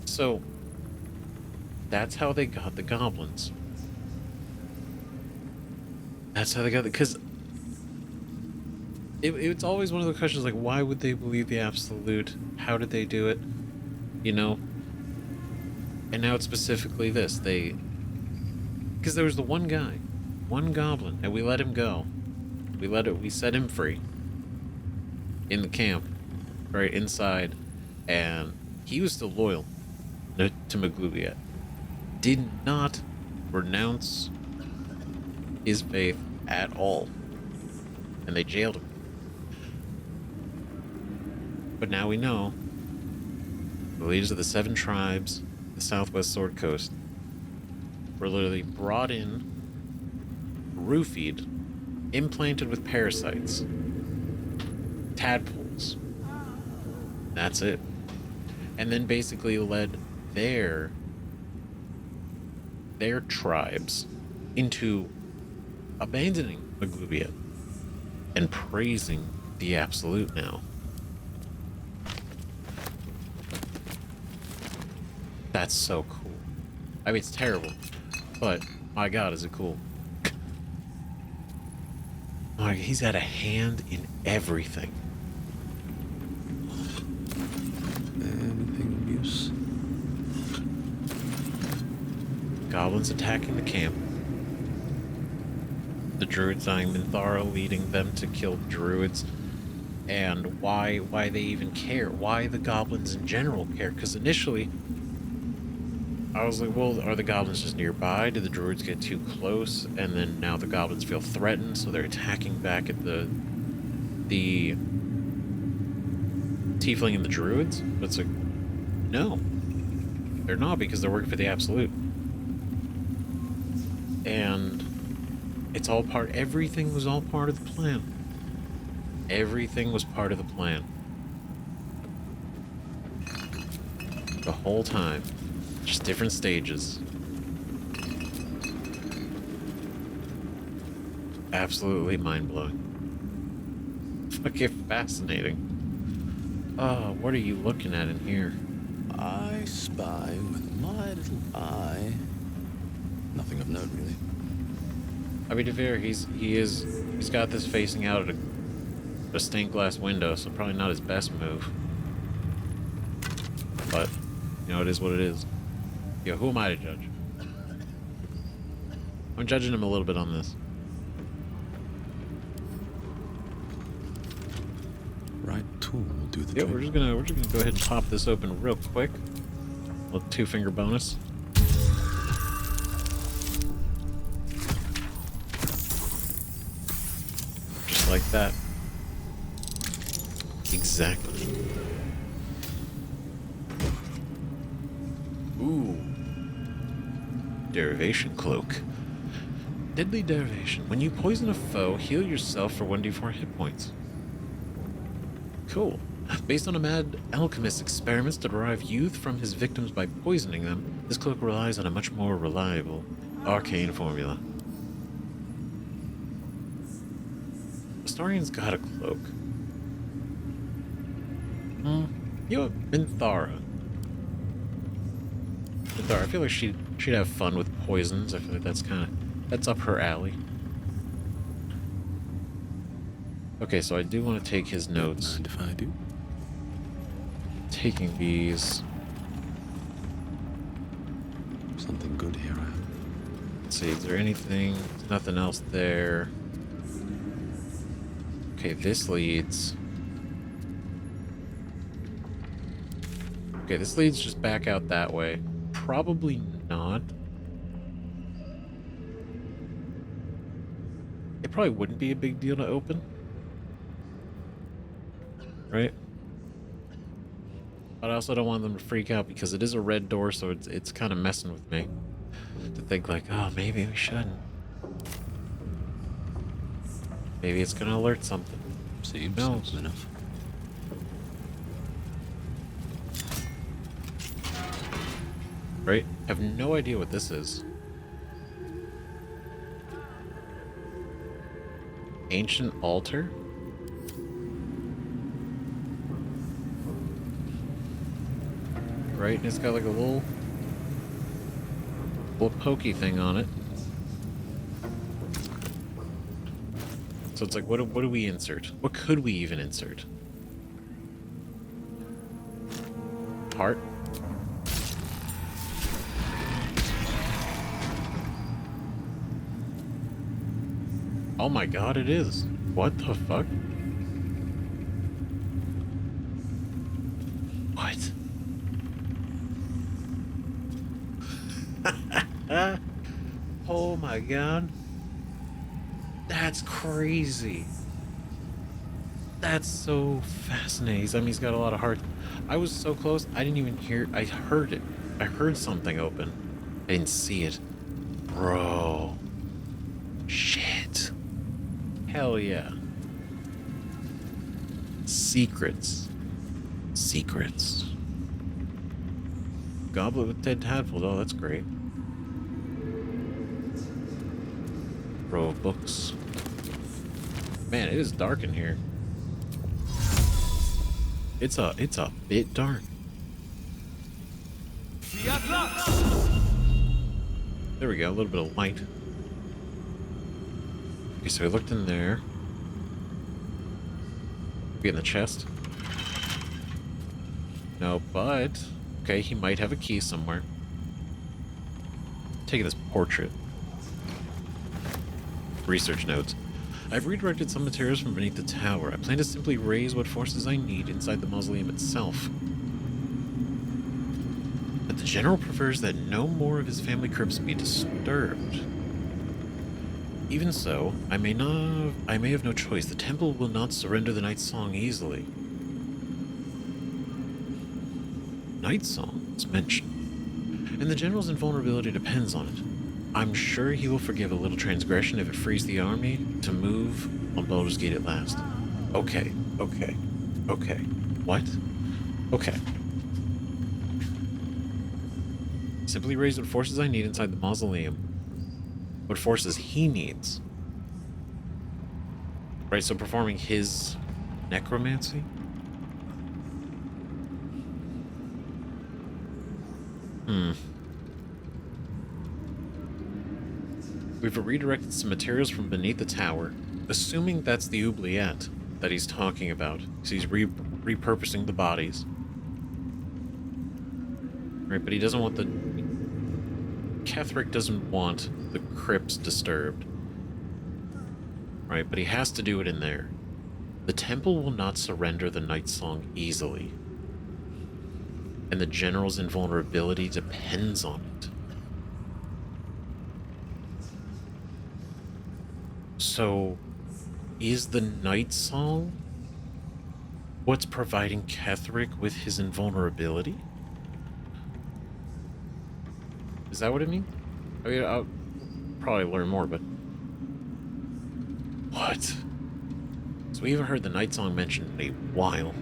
[SPEAKER 1] So, that's how they got the goblins. That's how they got it, because it's always one of the questions, like, why would they believe the Absolute? How did they do it? And now it's specifically this. Because there was the one guy, one goblin, and we let him go. We set him free in the camp, right inside, and he was still loyal to Maglubiet. Did not renounce his faith at all. And they jailed him. But now we know the leaders of the 7 tribes, the southwest Sword Coast, were literally brought in, roofied, implanted with parasites, tadpoles. That's it. And then basically led their tribes into abandoning Maglubiet and praising the Absolute now. That's so cool. I mean, it's terrible, but my god, is it cool. Like, he's had a hand in everything.
[SPEAKER 10] Anything of use?
[SPEAKER 1] Goblins attacking the camp. The druids dying, Minthara leading them to kill the druids. And why they even care. Why the goblins in general care. Because initially, I was like, well, are the goblins just nearby? Did the druids get too close? And then now the goblins feel threatened, so they're attacking back at the tiefling and the druids? But it's like, no. They're not, because they're working for the Absolute. And it's all part, everything was all part of the plan. Everything was part of the plan. The whole time. Just different stages. Absolutely mind-blowing. Fucking fascinating. Oh, what are you looking at in here?
[SPEAKER 10] I spy with my little eye. Nothing of note, really.
[SPEAKER 1] I mean, to be fair, he's got this facing out at a stained glass window, so probably not his best move. But, it is what it is. Yo, who am I to judge? I'm judging him a little bit on this.
[SPEAKER 10] Right tool will do the
[SPEAKER 1] Yeah,
[SPEAKER 10] trick.
[SPEAKER 1] we're just gonna go ahead and pop this open real quick. A little 2-finger bonus. Just like that. Exactly. Ooh. Derivation Cloak. Deadly Derivation. When you poison a foe, heal yourself for 1d4 hit points. Cool. Based on a mad alchemist's experiments to derive youth from his victims by poisoning them, this cloak relies on a much more reliable arcane formula. Astarion's got a cloak. You know what? Minthara, I feel like she'd have fun with poisons. I feel like that's up her alley. Okay, so I do want to take his notes.
[SPEAKER 10] Mind if I do?
[SPEAKER 1] taking these.
[SPEAKER 10] Something good here.
[SPEAKER 1] Let's see, is there anything? There's nothing else there. Okay, this leads. Okay, this leads just back out that way. Probably not. It probably wouldn't be a big deal to open. Right? But I also don't want them to freak out because it is a red door, so it's kind of messing with me. To think like, oh, maybe we shouldn't. Maybe it's gonna alert something.
[SPEAKER 10] Seems
[SPEAKER 1] No.
[SPEAKER 10] simple enough.
[SPEAKER 1] Right? Have no idea what this is. Ancient altar? Right, and it's got like a little pokey thing on it. So it's like, what do we insert? What could we even insert? Heart? Oh my god, it is. What the fuck? What? Oh my god. That's crazy. That's so fascinating. I mean, he's got a lot of heart. I was so close, I didn't even hear. I heard it. I heard something open. I didn't see it. Bro. Shit. Hell yeah. Secrets. Secrets. Goblet with dead tadpoles. Oh, that's great. Row of books. Man, it is dark in here. It's a bit dark. There we go, a little bit of light. Okay, so we looked in there. Be in the chest. No, but okay, he might have a key somewhere. Taking this portrait. Research notes. I've redirected some materials from beneath the tower. I plan to simply raise what forces I need inside the mausoleum itself. But the general prefers that no more of his family crypts be disturbed. Even so, I may have no choice. The temple will not surrender the Night Song easily. Night Song is mentioned, and the general's invulnerability depends on it. I'm sure he will forgive a little transgression if it frees the army to move on Baldur's Gate at last. Okay, okay, okay. What? Okay. Simply raise what forces I need inside the mausoleum. What forces he needs. Right, so performing his necromancy? We've redirected some materials from beneath the tower, assuming that's the oubliette that he's talking about. So he's repurposing the bodies. Right, but he doesn't want the... Ketheric doesn't want the crypts disturbed. Right, but he has to do it in there. The temple will not surrender the Night Song easily. And the general's invulnerability depends on it. So, is the Night Song what's providing Ketheric with his invulnerability? Is that what it means? I mean, I'll probably learn more, but... What? So we haven't heard the Night Song mentioned in a while.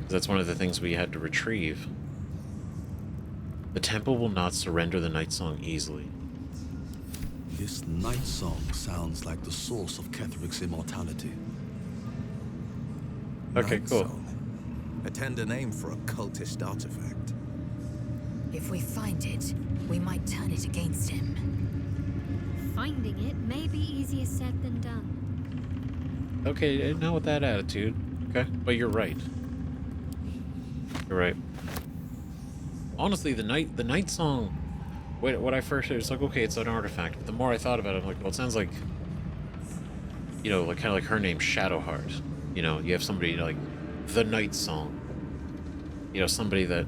[SPEAKER 1] That's one of the things we had to retrieve. The temple will not surrender the Night Song easily.
[SPEAKER 4] This Night Song sounds like the source of Ketheric's immortality.
[SPEAKER 1] Okay,
[SPEAKER 15] Night
[SPEAKER 1] cool.
[SPEAKER 15] Song. A tender name for a cultist artifact.
[SPEAKER 2] If we find it, we might turn it against him.
[SPEAKER 7] Finding it may be easier said than done.
[SPEAKER 1] Okay, not with that attitude. Okay, but you're right. You're right. Honestly, the night song. When I first heard it, it's like, okay, it's an artifact. But the more I thought about it, I'm like, well, it sounds like, you know, like kind of like her name, Shadowheart. You know, you have somebody like the night song. You know, somebody that,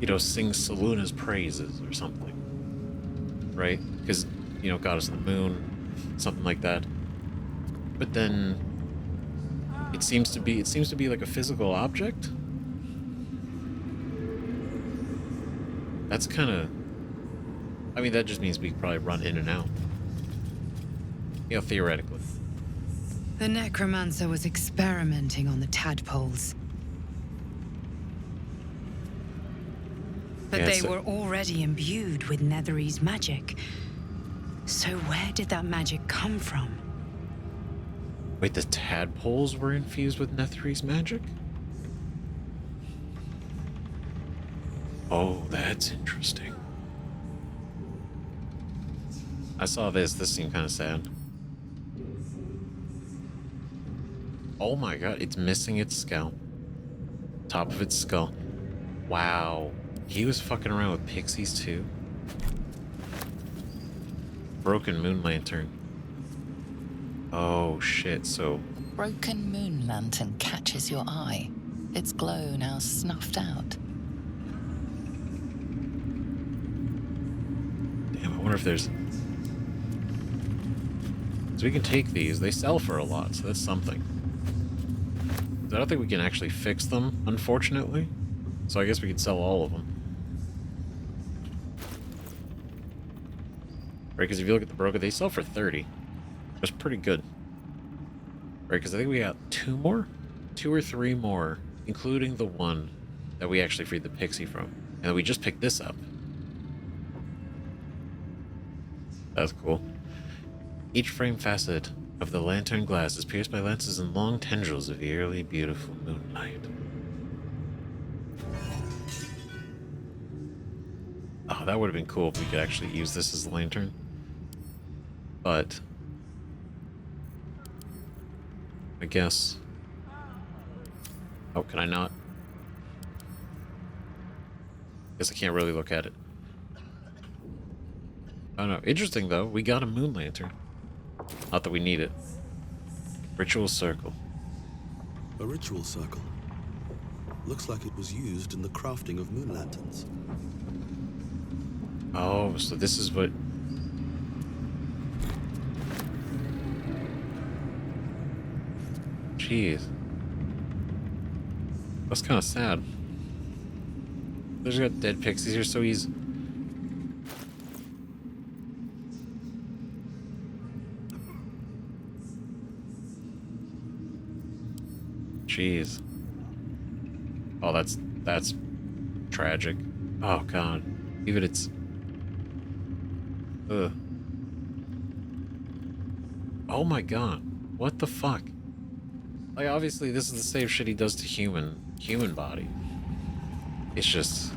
[SPEAKER 1] you know, sings Seluna's praises or something, right? Because, you know, goddess of the moon, something like that. But then it seems to be like a physical object. That's kind of, I mean, that just means we can probably run in and out. You know, theoretically.
[SPEAKER 2] The necromancer was experimenting on the tadpoles. But
[SPEAKER 1] Yeah,
[SPEAKER 2] they were already imbued with Netherese magic. So where did that magic come from?
[SPEAKER 1] Wait, the tadpoles were infused with Netherese magic? Oh, that's interesting. I saw this. This seemed kind of sad. Oh my god, it's missing its scalp. Top of its skull. Wow. He was fucking around with pixies too. Broken moon lantern. Oh shit, so...
[SPEAKER 6] Broken moon lantern catches your eye. Its glow now snuffed out.
[SPEAKER 1] Damn, I wonder if there's... So we can take these. They sell for a lot, so that's something. I don't think we can actually fix them, unfortunately. So I guess we could sell all of them. Right, because if you look at the broker, they sell for 30. That's pretty good. Right, because I think we got 2 more? 2 or 3 more, including the one that we actually freed the pixie from. And we just picked this up. That's cool. Each frame facet of the lantern glass is pierced by lenses and long tendrils of eerily beautiful moonlight. Oh, that would have been cool if we could actually use this as a lantern. But I guess... Oh, can I not? Guess I can't really look at it. Oh no, interesting though, we got a moon lantern. Not that we need it. Ritual circle.
[SPEAKER 4] A ritual circle. Looks like it was used in the crafting of moon lanterns.
[SPEAKER 1] Oh, so this is what... Jeez. That's kind of sad. There's got dead pixies here, so he's... Jeez. Oh, that's tragic. Oh god. Even it's... Ugh. Oh my god. What the fuck? Like, obviously this is the same shit he does to human body. It's just...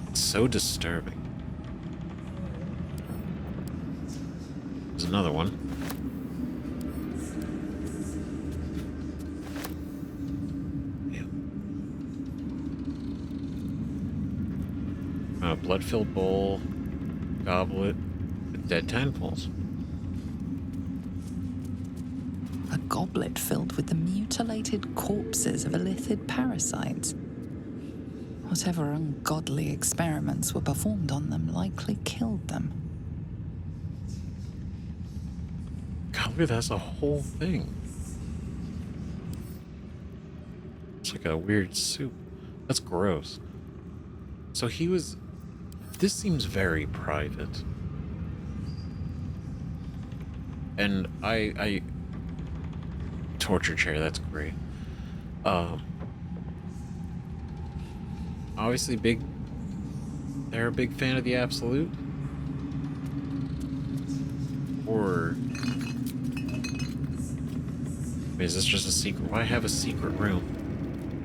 [SPEAKER 1] It's so disturbing. There's another one. Blood-filled bowl, goblet, with dead tadpoles.
[SPEAKER 6] A goblet filled with the mutilated corpses of illithid parasites. Whatever ungodly experiments were performed on them likely killed them.
[SPEAKER 1] God, look at that, that's a whole thing. It's like a weird soup. That's gross. So he was... This seems very private. And I torture chair, that's great. Obviously they're a big fan of the Absolute. Or is this just a secret? Why have a secret room?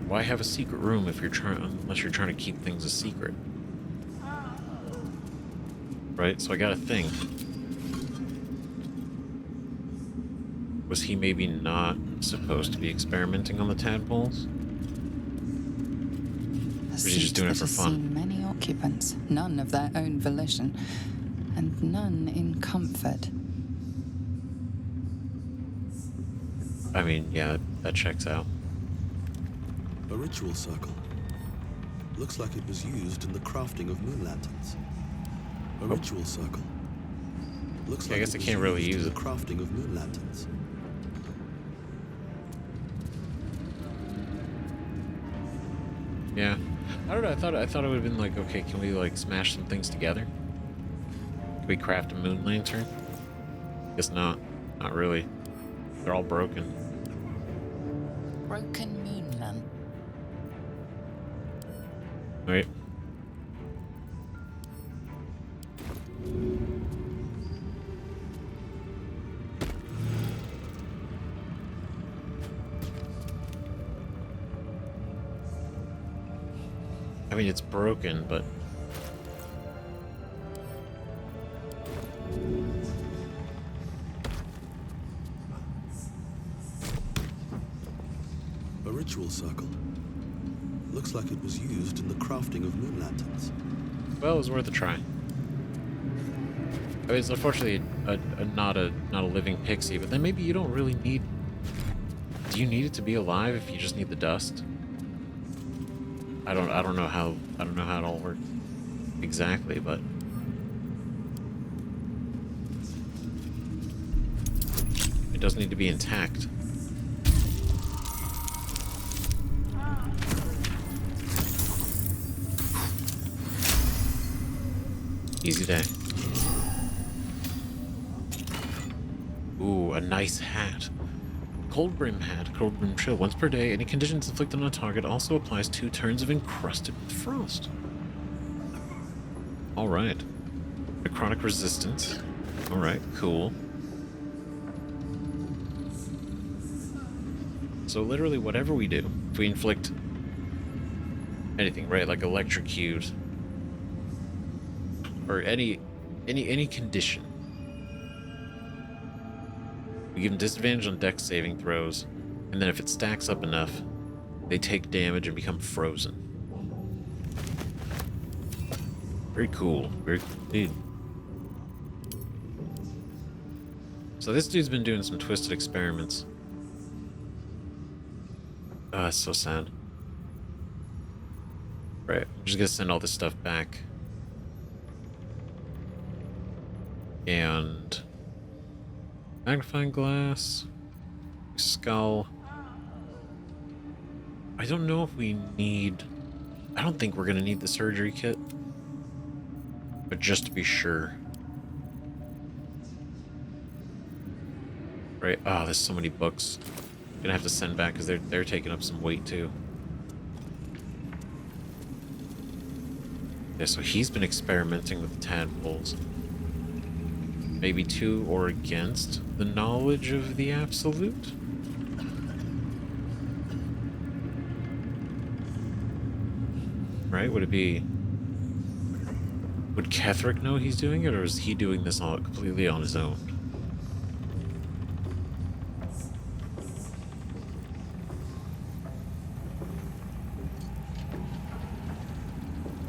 [SPEAKER 1] Why have a secret room if unless you're trying to keep things a secret? Right, so I gotta think. Was he maybe not supposed to be experimenting on the tadpoles?
[SPEAKER 6] The
[SPEAKER 1] he just
[SPEAKER 6] seat
[SPEAKER 1] doing it
[SPEAKER 6] that
[SPEAKER 1] for
[SPEAKER 6] has
[SPEAKER 1] fun?
[SPEAKER 6] seen many occupants, none of their own volition, and none in comfort.
[SPEAKER 1] I mean, yeah, that checks out.
[SPEAKER 4] A ritual circle. Looks like it was used in the crafting of moon lanterns. A ritual circle. Looks
[SPEAKER 1] Yeah, I
[SPEAKER 4] like
[SPEAKER 1] guess
[SPEAKER 4] it
[SPEAKER 1] I
[SPEAKER 4] was
[SPEAKER 1] can't really
[SPEAKER 4] used
[SPEAKER 1] use
[SPEAKER 4] in
[SPEAKER 1] it.
[SPEAKER 4] the crafting of moon lanterns.
[SPEAKER 1] Yeah. I don't know, I thought it would have been like, okay, can we like smash some things together? Can we craft a moon lantern? Guess not. Not really. They're all broken.
[SPEAKER 6] Broken moonland.
[SPEAKER 1] Wait. I mean, it's broken, but...
[SPEAKER 4] A ritual circle. Looks like it was used in the crafting of moon lanterns.
[SPEAKER 1] Well, it was worth a try. I mean, it's unfortunately not a living pixie, but then maybe you don't really need... Do you need it to be alive if you just need the dust? I don't know how it all works exactly, but it does need to be intact. Easy day. Ooh, a nice hat. Cold Brim hat, Cold Brim Chill. Once per day, any conditions inflicted on a target also applies 2 turns of encrusted with frost. Alright. Necrotic resistance. Alright, cool. So literally whatever we do, if we inflict anything, right, like electrocute, or any condition, we give them disadvantage on dex saving throws, and then if it stacks up enough, they take damage and become frozen. Very cool. Very cool indeed. So this dude's been doing some twisted experiments. Ah, it's so sad. Right, I'm just gonna send all this stuff back. And... magnifying glass, skull. I don't know if we need... I don't think we're gonna need the surgery kit. But just to be sure. Right, oh, there's so many books. I'm gonna have to send back because they're taking up some weight too. Yeah, so he's been experimenting with tadpoles. Maybe to or against the knowledge of the absolute? Right? Would it be... Would Ketheric know he's doing it, or is he doing this all completely on his own?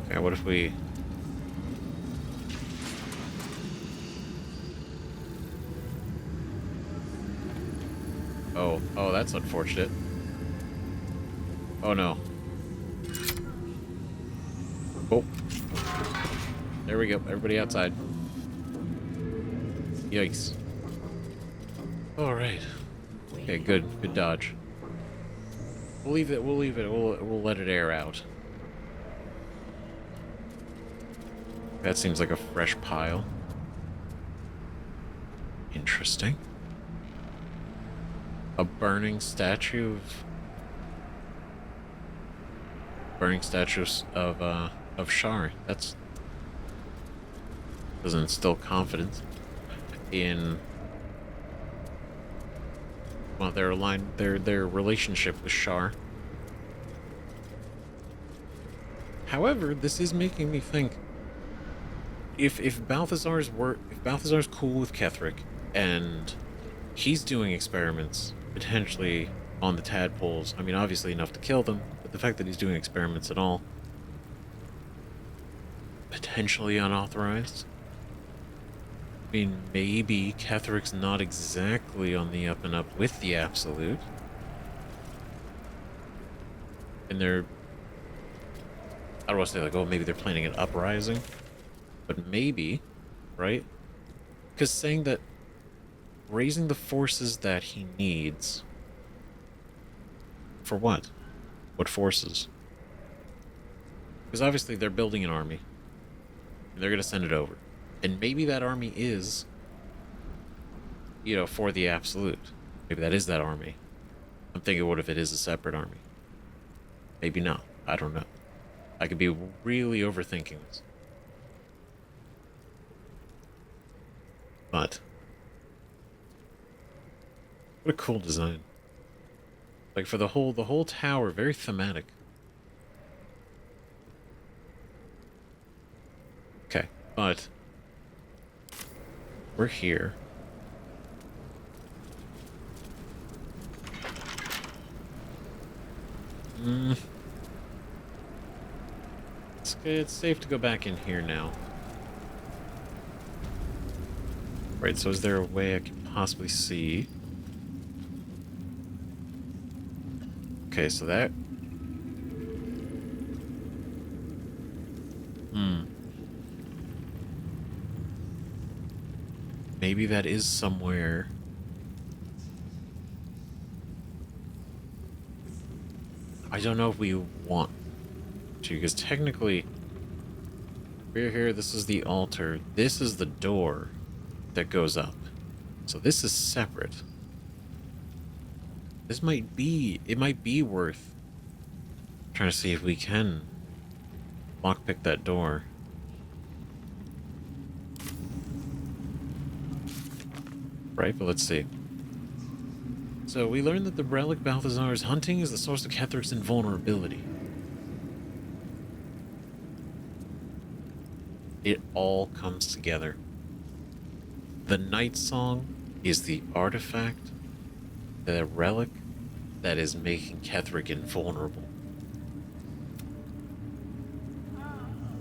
[SPEAKER 1] Okay, what if we... Oh, that's unfortunate. Oh no. Oh. There we go. Everybody outside. Yikes. Alright. Okay, good. Good dodge. We'll leave it. We'll let it air out. That seems like a fresh pile. Interesting. A burning statue of Shar. That's doesn't instill confidence in their relationship with Shar. However, this is making me think if Balthazar's cool with Ketheric and he's doing experiments potentially on the tadpoles, I mean obviously enough to kill them, but the fact that he's doing experiments at all potentially unauthorized. I mean, maybe Ketheric's not exactly on the up and up with the Absolute. And they're... I don't want to say like, oh, maybe they're planning an uprising. But maybe, right? Because saying that raising the forces that he needs... For what? What forces? Because obviously they're building an army. And they're going to send it over. And maybe that army is, you know, for the Absolute. Maybe that is that army. I'm thinking, what if it is a separate army? Maybe not. I don't know. I could be really overthinking this. But what a cool design. Like for the whole tower, very thematic. Okay, but we're here. It's safe to go back in here now. Right, so is there a way I can possibly see? Okay, so that... Maybe that is somewhere... I don't know if we want to, because technically... We're here, this is the altar, this is the door that goes up. So this is separate. This might be... It might be worth trying to see if we can lockpick that door. Right, but let's see. So we learned that the relic Balthazar is hunting is the source of Ketheric's invulnerability. It all comes together. The Night Song is the artifact, the relic that is making Ketheric invulnerable.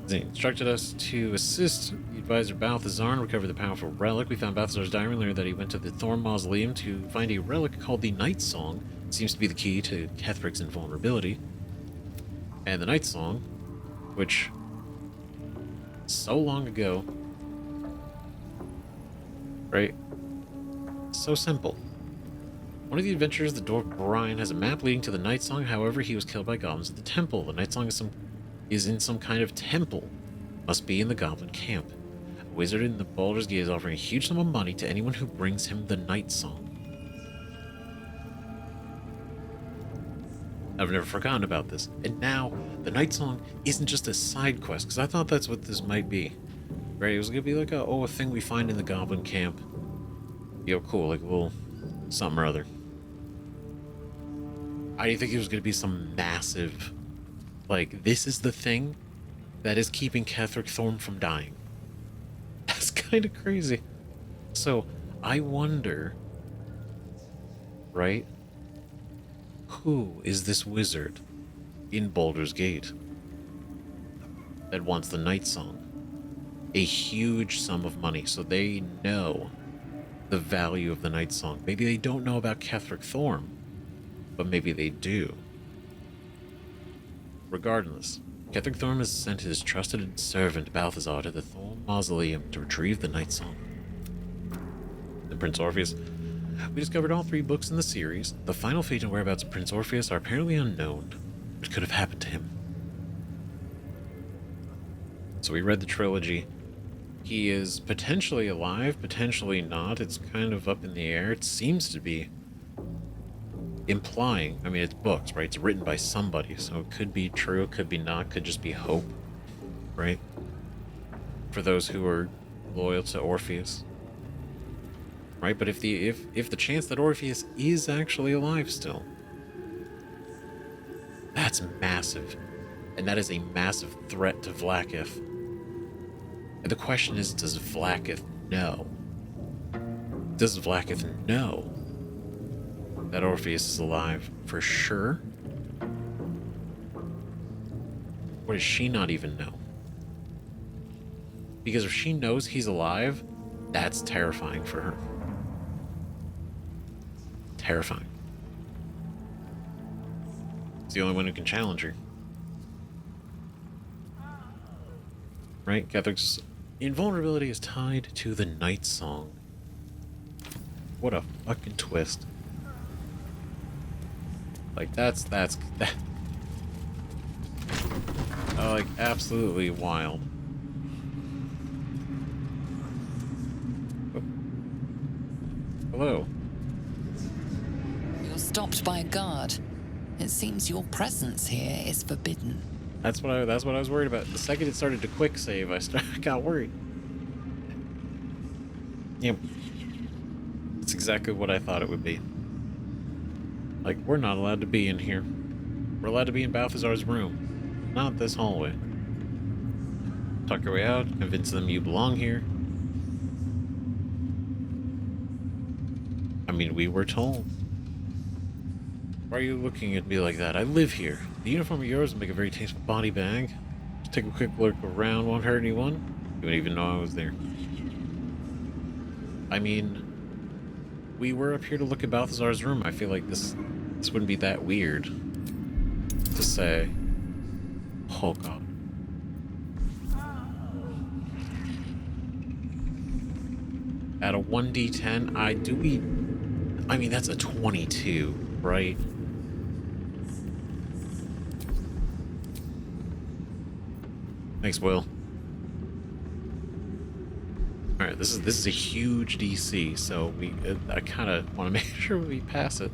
[SPEAKER 1] They instructed us to assist the advisor Balthazar and recover the powerful relic. We found Balthazar's diary and learned that he went to the Thorm Mausoleum to find a relic called the Night Song. It seems to be the key to Ketheric's invulnerability. And the Night Song, which so long ago, right? So simple. One of the adventurers, the dwarf Brian, has a map leading to the Night Song. However, he was killed by goblins at the temple. The Night Song is in some kind of temple. Must be in the goblin camp. A wizard in the Baldur's Gate is offering a huge sum of money to anyone who brings him the Night Song. I've never forgotten about this. And now, the Night Song isn't just a side quest, because I thought that's what this might be. Right? It was going to be like a thing we find in the goblin camp. Yo, cool, like a little something or other. I didn't think it was going to be some massive, like, this is the thing that is keeping Ketheric Thorm from dying. That's kind of crazy. So, I wonder, right? Who is this wizard in Baldur's Gate that wants the Night Song? A huge sum of money, so they know the value of the Night Song. Maybe they don't know about Ketheric Thorm, but maybe they do. Regardless, Ketheric Thorm has sent his trusted servant Balthazar to the Thorm Mausoleum to retrieve the Night Song. And Prince Orpheus. We discovered all 3 books in the series. The final fate and whereabouts of Prince Orpheus are apparently unknown. What could have happened to him? So we read the trilogy. He is potentially alive, potentially not. It's kind of up in the air. It seems to be implying, I mean, it's books, right? It's written by somebody, so it could be true, it could be not, could just be hope, right? For those who are loyal to Orpheus. Right, but if the chance that Orpheus is actually alive still, that's massive. And that is a massive threat to Vlaakith. And the question is, does Vlaakith know? Does Vlaakith know that Orpheus is alive for sure? Or does she not even know? Because if she knows he's alive, that's terrifying for her. Terrifying. It's the only one who can challenge her. Right? Ketheric's invulnerability is tied to the Night Song. What a fucking twist. Like, that's that. Oh, like, absolutely wild. Oh. Hello.
[SPEAKER 6] You're stopped by a guard. It seems your presence here is forbidden.
[SPEAKER 1] That's what I was worried about. The second it started to quick save, I got worried. Yep. It's exactly what I thought it would be. Like, we're not allowed to be in here. We're allowed to be in Balthazar's room, not this hallway. Talk your way out, convince them you belong here. I mean, we were told. Why are you looking at me like that? I live here. The uniform of yours will make a very tasteful body bag. Just take a quick look around, won't hurt anyone. You wouldn't even know I was there. I mean, we were up here to look at Balthazar's room. I feel like this wouldn't be that weird to say. Oh god. At a 1d10, I mean, that's a 22, right? Thanks, Will. All right, this is a huge DC, so I kind of want to make sure we pass it.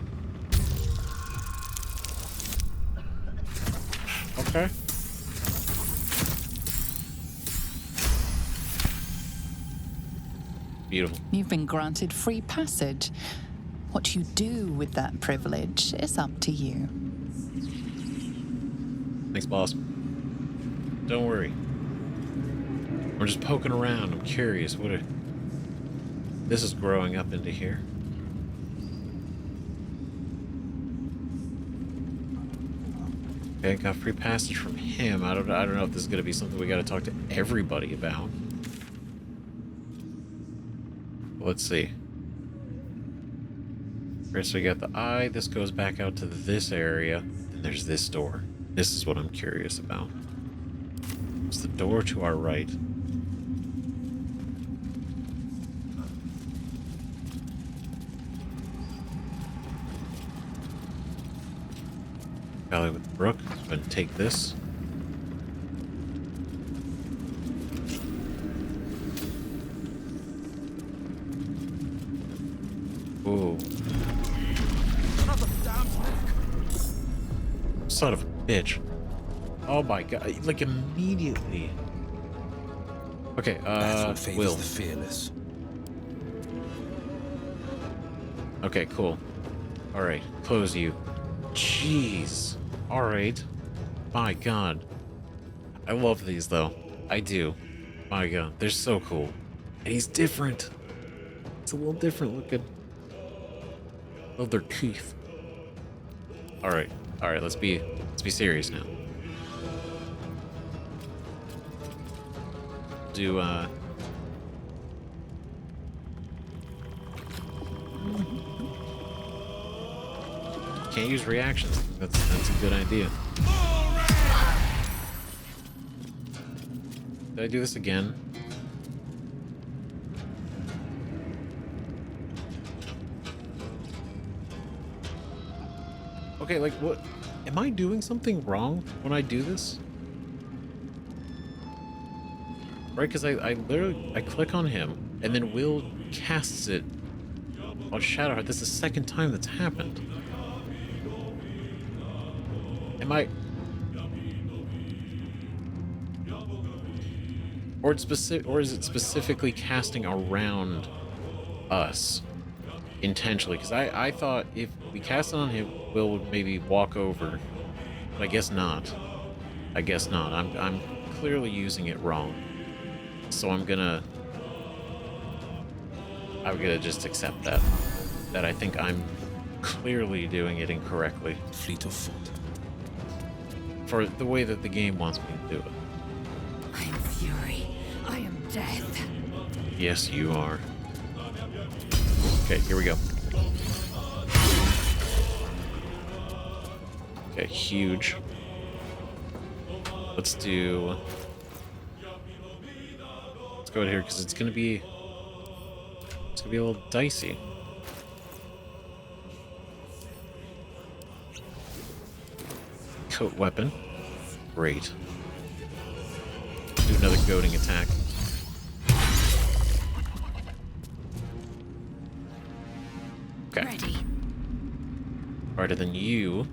[SPEAKER 1] Okay. Beautiful.
[SPEAKER 6] You've been granted free passage. What you do with that privilege is up to you.
[SPEAKER 1] Thanks, boss. Don't worry. I'm just poking around. I'm curious. This is growing up into here. Okay, got free passage from him. I don't know if this is gonna be something we gotta talk to everybody about. Let's see. Alright, so we got the eye. This goes back out to this area. And there's this door. This is what I'm curious about. It's the door to our right. Valley with the brook. I'm going to take this. Ooh. Son of a bitch. Oh my god, like immediately. Okay,
[SPEAKER 15] That's what favors
[SPEAKER 1] Will.
[SPEAKER 15] the fearless.
[SPEAKER 1] Okay, cool. Alright, close you. Jeez. Alright. My god. I love these though. I do. My god, they're so cool. And he's different. It's a little different looking. Love their teeth. Alright. Alright, let's be serious now. Do can't use reactions. That's a good idea. Did I do this again? Okay, like what? Am I doing something wrong when I do this? Right, because I literally click on him and then Will casts it on Shadowheart. This is the second time that's happened. Am I? Or is it specifically casting around us intentionally? Because I thought if we cast it on him, Will would maybe walk over. But I guess not. I guess not. I'm clearly using it wrong. So I'm gonna just accept that. That I think I'm clearly doing it incorrectly.
[SPEAKER 15] Fleet of foot.
[SPEAKER 1] For the way that the game wants me to do it.
[SPEAKER 2] I am fury. I am death.
[SPEAKER 1] Yes, you are. Okay, here we go. Okay, huge. Let's go in here because it's gonna be a little dicey. Coat weapon. Great. Do another goading attack. Okay.
[SPEAKER 2] Ready.
[SPEAKER 1] Harder than you.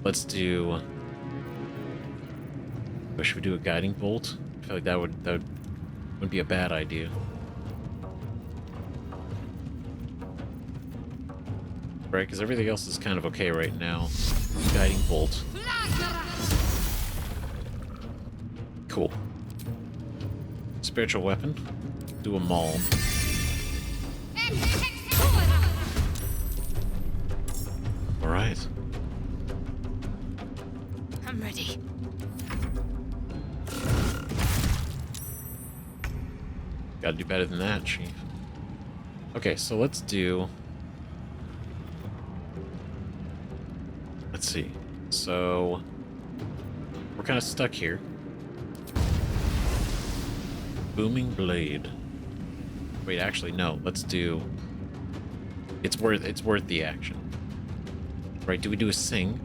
[SPEAKER 1] Let's do. Or should we do a guiding bolt? I feel like that wouldn't be a bad idea. Right, because everything else is kind of okay right now. Guiding bolt. Cool. Spiritual weapon. Do a maul. Alright.
[SPEAKER 2] I'm ready.
[SPEAKER 1] Gotta do better than that, Chief. Okay, so let's do... Let's see. So... We're kind of stuck here. Booming Blade. Wait, actually, no. Let's do... It's worth the action. Right, do we do a sing?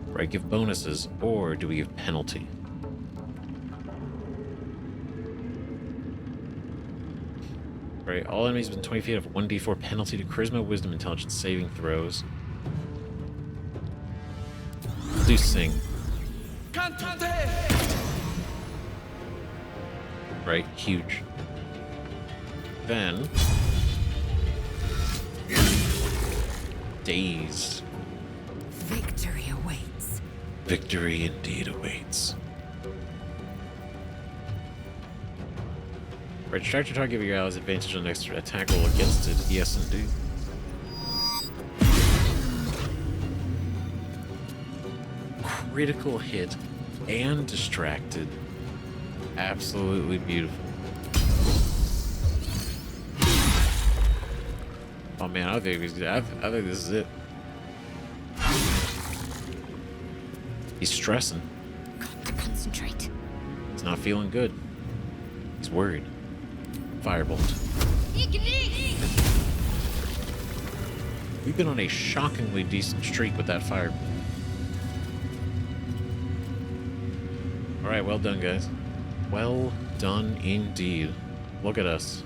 [SPEAKER 1] Right, give bonuses, or do we give penalty? Right, all enemies within 20 feet have 1d4 penalty to charisma, wisdom, intelligence saving throws. Do sing. Right, huge. Then... Dazed.
[SPEAKER 2] Victory awaits.
[SPEAKER 1] Victory indeed awaits. Right, distract your target, give your allies advantage on the next attack roll against it. Yes, indeed. Critical hit and distracted. Absolutely beautiful. Oh man, I think this is it. He's stressing.
[SPEAKER 2] Got to concentrate.
[SPEAKER 1] He's not feeling good. He's worried. Firebolt. We've been on a shockingly decent streak with that firebolt. Alright, well done, guys. Well done indeed. Look at us.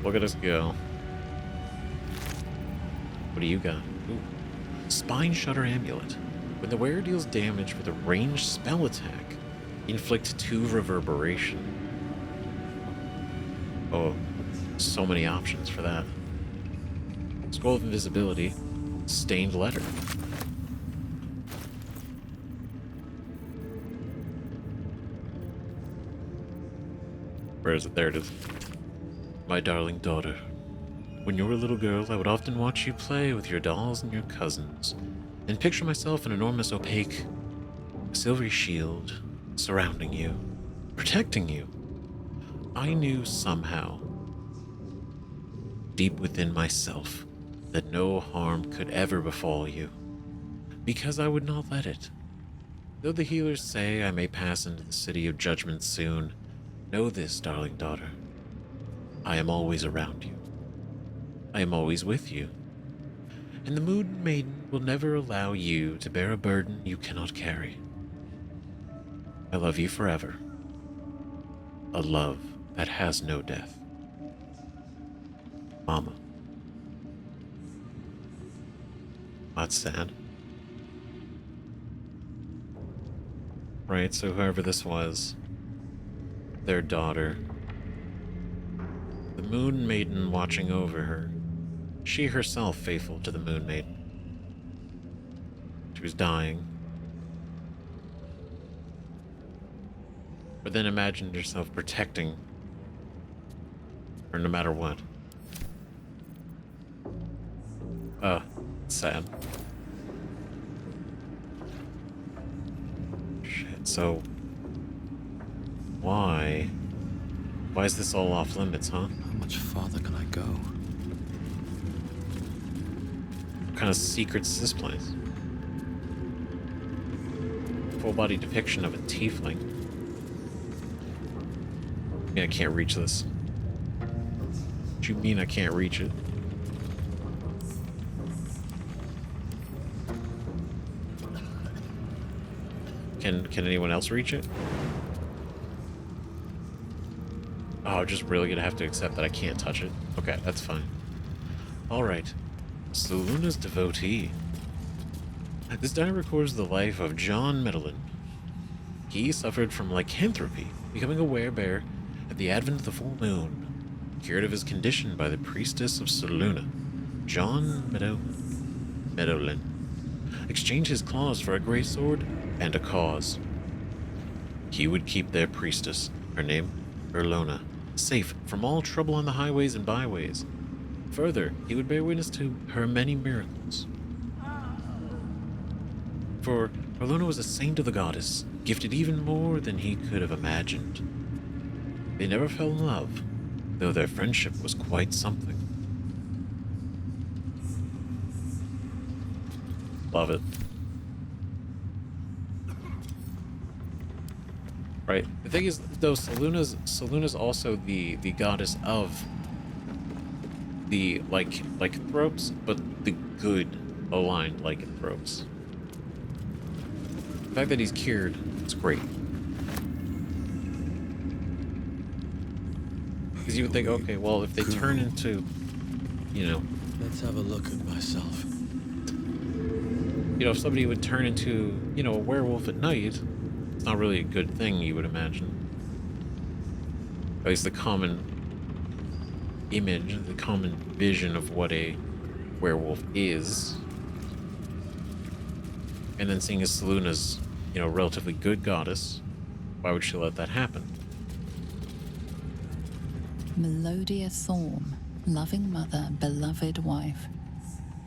[SPEAKER 1] Look at us go. What do you got? Ooh. Spine Shutter Amulet. When the wearer deals damage with a ranged spell attack, inflict 2 reverberation. Oh, so many options for that. Scroll of Invisibility. Stained Letter. Where is it? There it is. My darling daughter. When you were a little girl, I would often watch you play with your dolls and your cousins, and picture myself an enormous opaque, silvery shield surrounding you, protecting you. I knew somehow, deep within myself, that no harm could ever befall you, because I would not let it. Though the healers say I may pass into the city of judgment soon, know this, darling daughter. I am always around you. I am always with you. And the Moon Maiden will never allow you to bear a burden you cannot carry. I love you forever. A love that has no death. Mama. That's sad. Right, so whoever this was, their daughter, the Moon Maiden watching over her, she herself faithful to the Moon Maiden. She was dying. But then imagined herself protecting her no matter what. Sad. Shit, so... Why Why is this all off limits, huh?
[SPEAKER 4] How much farther can I go?
[SPEAKER 1] What kind of secrets is this place? Full body depiction of a tiefling. I can't reach this. What you mean I can't reach it? Can anyone else reach it? Oh, I'm just really gonna have to accept that I can't touch it. Okay, that's fine. Alright. Soluna's devotee. This diary records the life of John Medellin. He suffered from lycanthropy, becoming a werebear at the advent of the full moon. Cured of his condition by the priestess of Soluna, John Medellin. Exchanged his claws for a grey sword and a cause. He would keep their priestess, her name Erlona, safe from all trouble on the highways and byways. Further, he would bear witness to her many miracles. For Erlona was a saint of the goddess, gifted even more than he could have imagined. They never fell in love, though their friendship was quite something. Love it. Right. The thing is, though, Soluna's also the goddess of the lycanthropes, but the good aligned lycanthropes. The fact that he's cured, it's great. Because you would think, okay, well, if they turn into, you know...
[SPEAKER 4] Let's have a look at myself.
[SPEAKER 1] You know, if somebody would turn into, you know, a werewolf at night, it's not really a good thing, you would imagine. At least the common image, the common vision of what a werewolf is. And then seeing as Soluna's, you know, relatively good goddess, why would she let that happen?
[SPEAKER 6] Melodia Thorm, loving mother, beloved wife.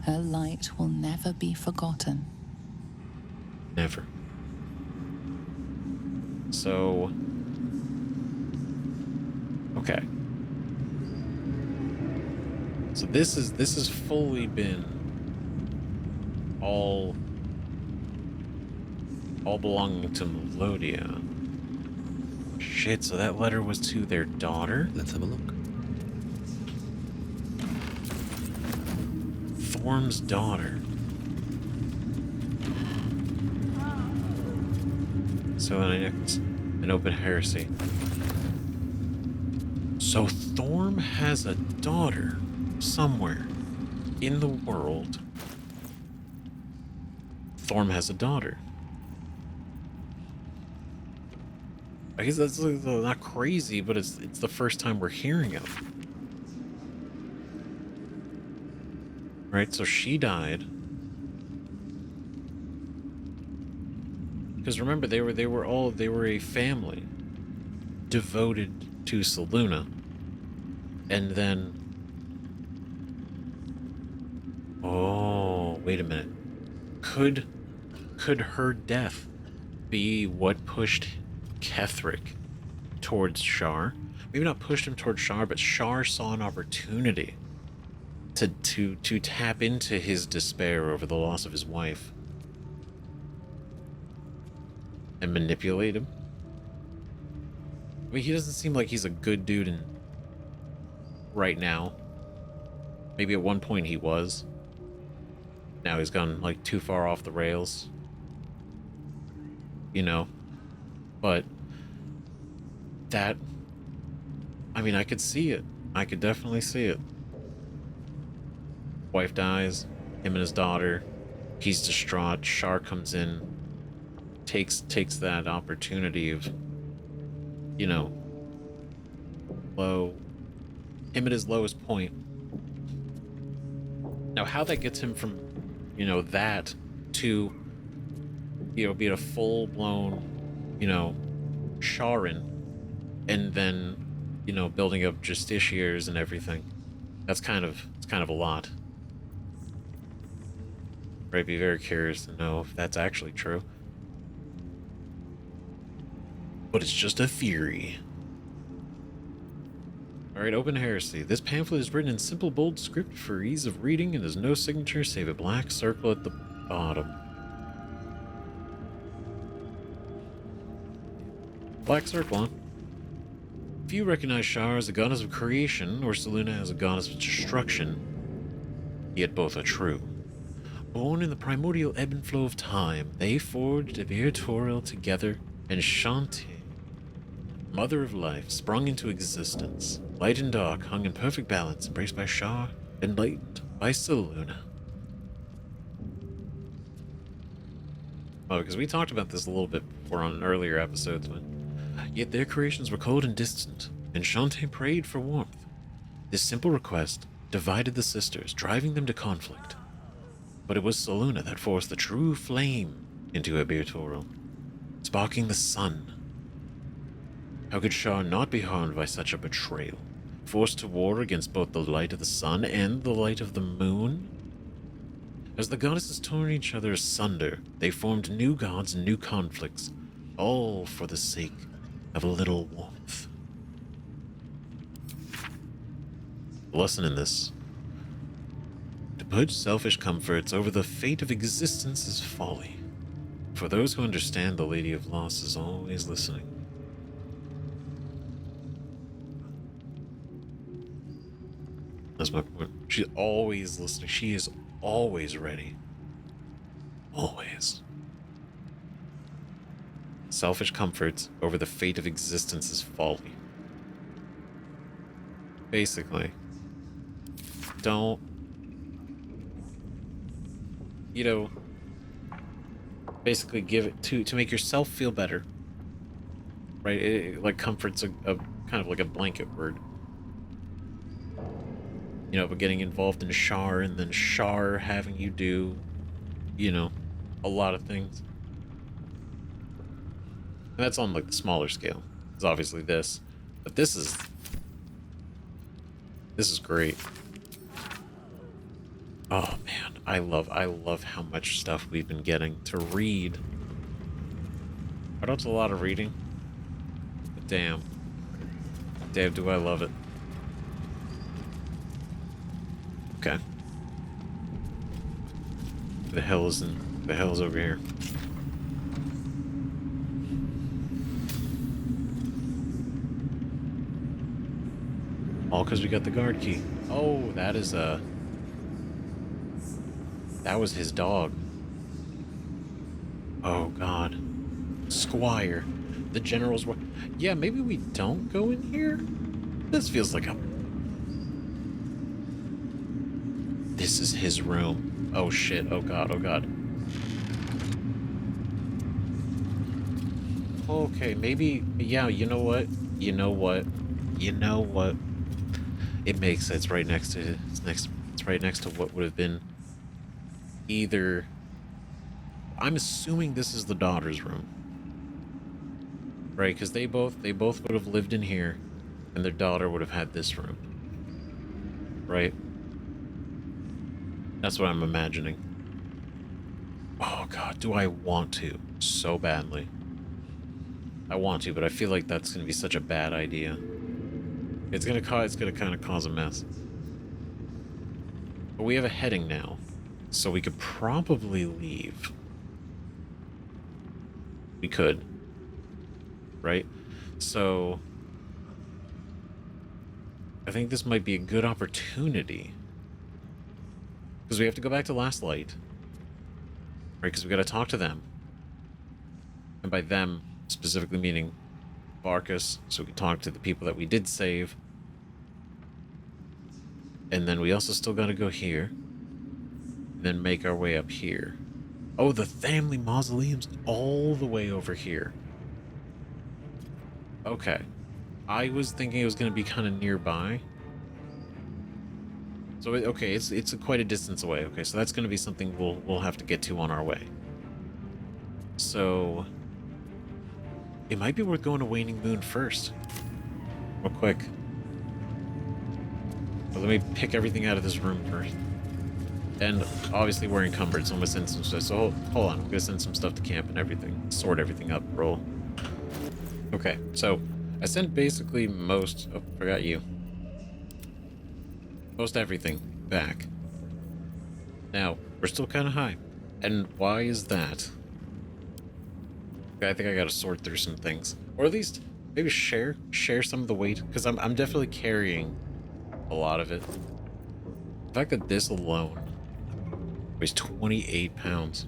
[SPEAKER 6] Her light will never be forgotten.
[SPEAKER 1] Never. So... okay. So this has fully been all belonging to Melodia. Shit, so that letter was to their daughter?
[SPEAKER 4] Let's have a look.
[SPEAKER 1] Thorm's daughter. So an open heresy. So Thorm has a daughter somewhere in the world. Thorm has a daughter. I guess that's not crazy, but it's the first time we're hearing of. Right, so she died. Because remember, they were a family devoted to Soluna. And then, oh, wait a minute. Could her death be what pushed Ketheric towards Shar? Maybe not pushed him towards Shar, but Shar saw an opportunity to tap into his despair over the loss of his wife and manipulate him. I mean, he doesn't seem like he's a good dude right now. Maybe at one point he was. Now he's gone like too far off the rails. You know. But that, I mean, I could see it. I could definitely see it. Wife dies, him and his daughter. He's distraught. Shar comes in, takes that opportunity of, you know, him at his lowest point. Now, how that gets him from, you know, that to, you know, being a full-blown, you know, Sharin, and then, you know, building up justiciars and everything. It's kind of a lot. I'd be very curious to know if that's actually true. But it's just a theory. Alright, Open Heresy. This pamphlet is written in simple, bold script for ease of reading and has no signature save a black circle at the bottom. Black circle, huh? Few recognize Shar as a goddess of creation or Selûne as a goddess of destruction, yet both are true. Born in the primordial ebb and flow of time, they forged Ibir together, and Shantae, mother of life, sprung into existence. Light and dark hung in perfect balance, embraced by Shar, enlightened by Selûne. Oh, because we talked about this a little bit before on earlier episodes, but yet their creations were cold and distant, and Shantae prayed for warmth. This simple request divided the sisters, driving them to conflict. But it was Selûne that forced the true flame into Ibir, sparking the sun. How could Shar not be harmed by such a betrayal? Forced to war against both the light of the sun and the light of the moon? As the goddesses tore each other asunder, they formed new gods and new conflicts, all for the sake of a little warmth. The lesson in this: to put selfish comforts over the fate of existence is folly. For those who understand, the Lady of Loss is always listening. That's my point. She's always listening. She is always ready. Always. Selfish comforts over the fate of existence is folly. Basically. Don't... You know... Basically give it to make yourself feel better. Right? Like, comfort's a kind of like a blanket word. You know, but getting involved in Shar and then Shar having you do, you know, a lot of things. And that's on like the smaller scale. It's obviously this, but this is great. Oh man, I love how much stuff we've been getting to read. I know it's a lot of reading, but damn, do I love it. Okay. The hell is over here? All because we got the guard key. Oh, that was his dog. Oh god. Squire. The general's... Yeah, maybe we don't go in here? This feels like a... This is his room. Oh shit, oh god, oh god. Okay, maybe, yeah, you know what? It makes sense. It's right next to, it's right next to what would have been either, I'm assuming this is the daughter's room. Right, because they both would have lived in here, and their daughter would have had this room. Right? That's what I'm imagining. Oh god, do I want to so badly. I want to, but I feel like that's gonna be such a bad idea. It's gonna kind of cause a mess. But we have a heading now, so we could probably leave. We could. Right? So I think this might be a good opportunity. Because we have to go back to Last Light. Right, because we gotta talk to them. And by them, specifically meaning Barcus, so we can talk to the people that we did save. And then we also still gotta go here. And then make our way up here. Oh, the family mausoleum's all the way over here. Okay. I was thinking it was gonna be kind of nearby. So, okay, it's quite a distance away. Okay, so that's going to be something we'll have to get to on our way. So, it might be worth going to Waning Moon first. Real quick. But let me pick everything out of this room first. And obviously we're encumbered, so I'm going to send some stuff. So hold on, I'm going to send some stuff to camp and everything. Sort everything up, roll. Okay, so I sent basically most... Oh, forgot you. most everything back. Now, we're still kind of high. And why is that? I think I gotta sort through some things. Or at least, maybe share some of the weight. Because I'm definitely carrying a lot of it. The fact that this alone weighs 28 pounds.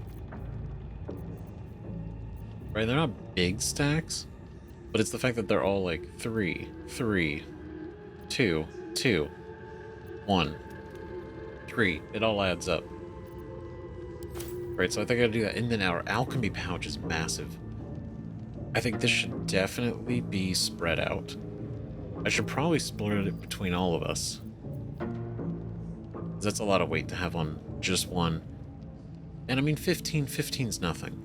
[SPEAKER 1] Right, they're not big stacks. But it's the fact that they're all like 3, 3, 2, 2, 1, 3. It all adds up. Right, so I think I gotta do that. And then our alchemy pouch is massive. I think this should definitely be spread out. I should probably split it between all of us. That's a lot of weight to have on just one. And I mean, 15's nothing.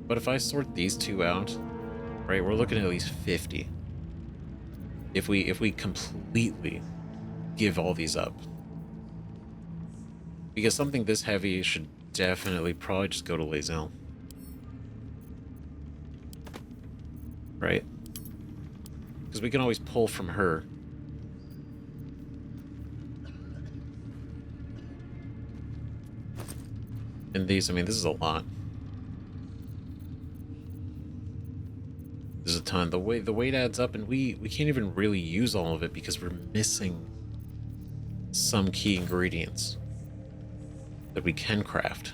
[SPEAKER 1] But if I sort these two out, right, we're looking at least 50. If we completely give all these up. Because something this heavy should definitely probably just go to Lae'zel. Right? Because we can always pull from her. And these, I mean, this is a lot. There's a ton. The weight adds up, and we can't even really use all of it because we're missing some key ingredients that we can craft.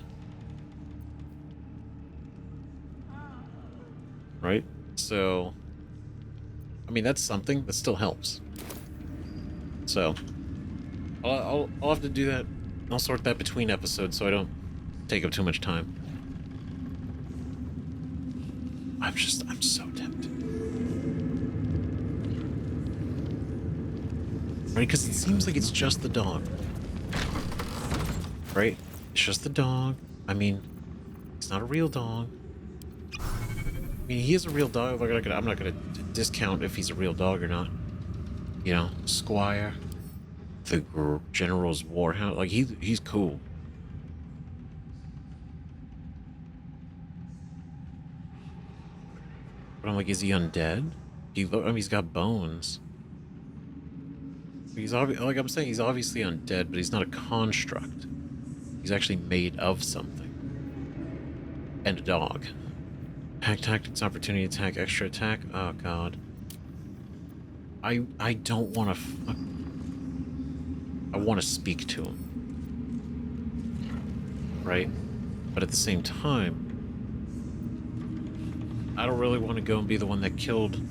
[SPEAKER 1] Right? So, I mean, that's something that still helps. So, I'll have to do that. I'll sort that between episodes so I don't take up too much time. I'm so tempted. Right? Because it seems like it's just the dog. Right? It's just the dog. I mean, it's not a real dog. I mean, he is a real dog. I'm not gonna discount if he's a real dog or not. You know, Squire, the General's Warhound. Like, he's cool. But I'm like, is he undead? I mean, he's got bones. He's like I'm saying, he's obviously undead, but he's not a construct. He's actually made of something. And a dog. Pack tactics, opportunity attack, extra attack. Oh god. I don't want to. I want to speak to him. Right? But at the same time, I don't really want to go and be the one that killed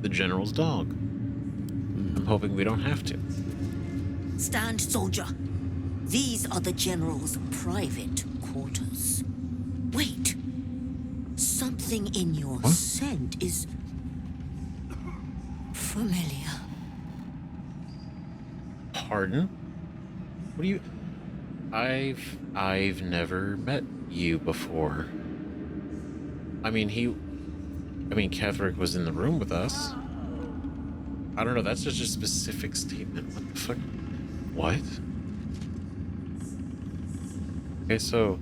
[SPEAKER 1] the General's dog. I'm hoping we don't have to.
[SPEAKER 16] Stand, soldier. These are the General's private quarters. Wait. Something in your scent is familiar.
[SPEAKER 1] Pardon? What do you... I've never met you before. I mean, Ketheric was in the room with us. I don't know, that's just a specific statement. What the fuck? What? Okay, so...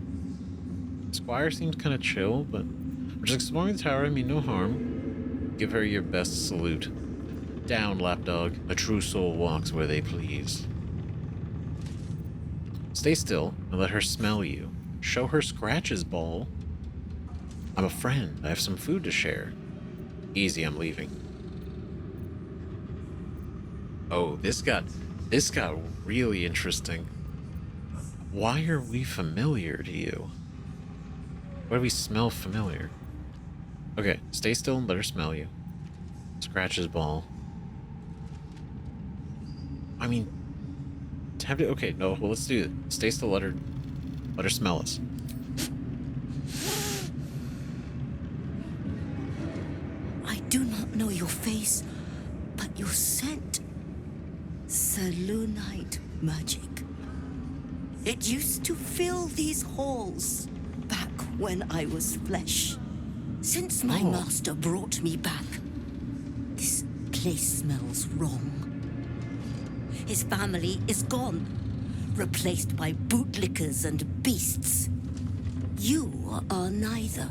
[SPEAKER 1] Squire seems kind of chill, but... We're just exploring the tower, I mean, no harm. Give her your best salute. Down, lapdog. A true soul walks where they please. Stay still and let her smell you. Show her scratches, Ball. I'm a friend. I have some food to share. Easy, I'm leaving. Oh, this got really interesting. Why are we familiar to you? Why do we smell familiar? Okay, stay still and let her smell you. Scratches, Ball. I mean, okay, no, well, let's do it. Stay still, let her smell us.
[SPEAKER 16] I do not know your face, but your scent. Selûnite magic. It used to fill these halls back when I was flesh. Since my master brought me back, this place smells wrong. His family is gone, replaced by bootlickers and beasts. You are neither.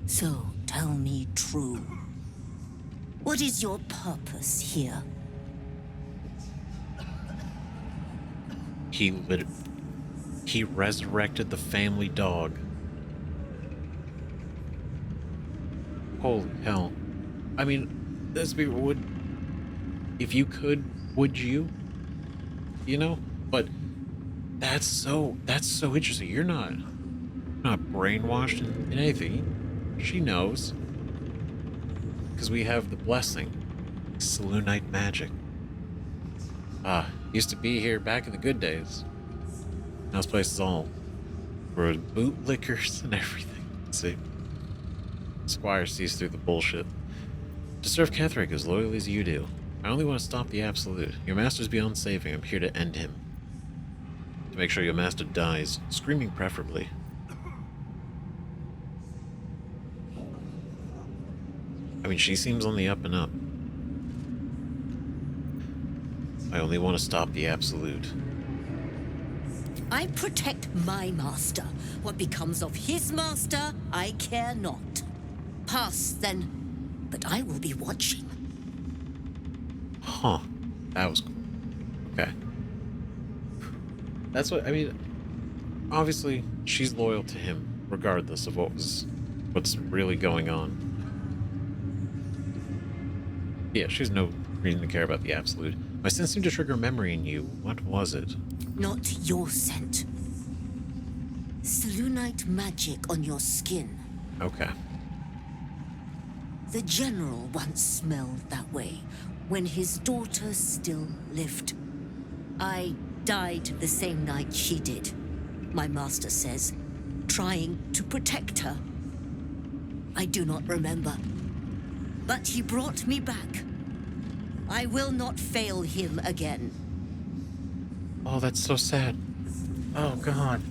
[SPEAKER 16] So tell me true. What is your purpose here?
[SPEAKER 1] He resurrected the family dog. Holy hell. I mean, let's be, if you could, would you? You know? But that's so interesting. You're not brainwashed in anything. She knows. Because we have the blessing. Selûnite magic. Used to be here back in the good days. Now this place is all for bootlickers and everything. See? Squire sees through the bullshit. To serve Ketheric as loyally as you do, I only want to stop the Absolute. Your master's beyond saving. I'm here to end him. To make sure your master dies, screaming preferably. I mean, she seems on the up and up. I only want to stop the Absolute.
[SPEAKER 16] I protect my master. What becomes of his master, I care not. Pass, then, but I will be watching.
[SPEAKER 1] Huh. That was cool. Okay. That's what, I mean, obviously, she's loyal to him, regardless of what's really going on. Yeah, she has no reason to care about the Absolute. My sense seemed to trigger a memory in you. What was it?
[SPEAKER 16] Not your scent. Selûnite magic on your skin.
[SPEAKER 1] Okay.
[SPEAKER 16] The general once smelled that way when his daughter still lived. I died the same night she did, my master says, trying to protect her. I do not remember, but he brought me back. I will not fail him again.
[SPEAKER 1] Oh, that's so sad. Oh, God.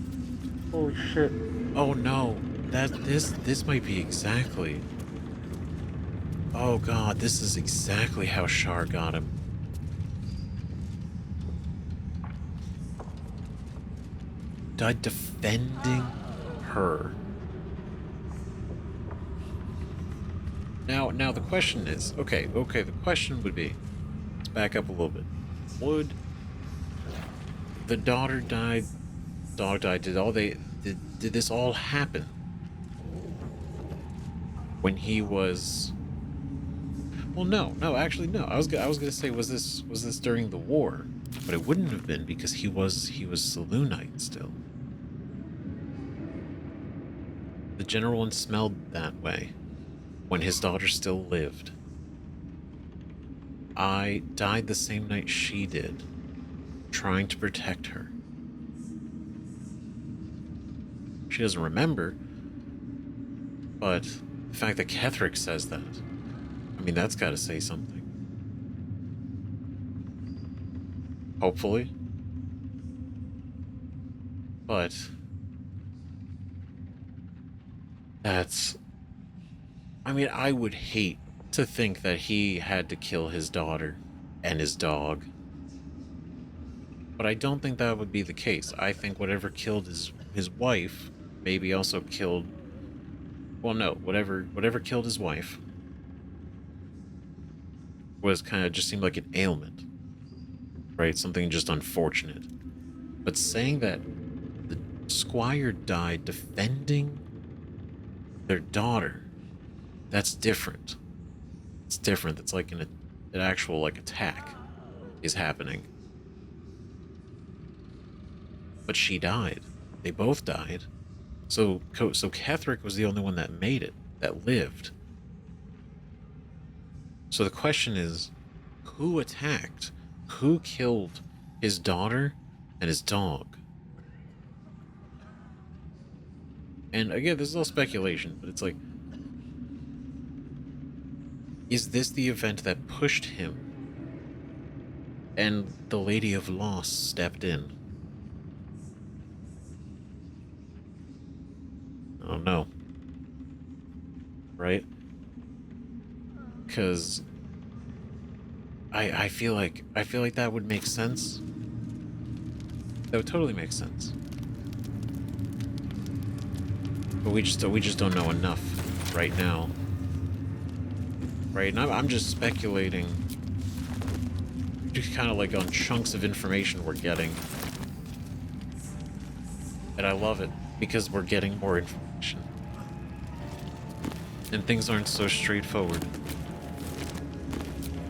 [SPEAKER 1] Holy shit. Oh, no. This might be exactly... Oh, God, this is exactly how Shar got him. Died defending her. Now the question is... Okay, the question would be... Let's back up a little bit. Would... The daughter died... Did this all happen when he was... Well, no, actually, no. I was gonna say, was this during the war? But it wouldn't have been because he was Selûnite still. The general one smelled that way when his daughter still lived. I died the same night she did, trying to protect her. She doesn't remember, but the fact that Ketheric says that, I mean, that's got to say something. Hopefully. But that's... I mean, I would hate to think that he had to kill his daughter and his dog. But I don't think that would be the case. I think whatever killed his wife maybe also killed... Well, no, whatever killed his wife was kind of just seemed like an ailment. Right? Something just unfortunate. But saying that the squire died defending their daughter, that's different. It's different. It's like an actual like attack is happening. But she died. They both died. So Ketheric was the only one that made it, that lived. So the question is, who attacked? Who killed his daughter and his dog? And again, this is all speculation, but it's like, is this the event that pushed him and the Lady of Loss stepped in? I don't know. Right? Because I feel like that would make sense. That would totally make sense. But we just don't know enough right now. Right? And I'm just speculating, just kind of like on chunks of information we're getting. And I love it because we're getting more information. And things aren't so straightforward.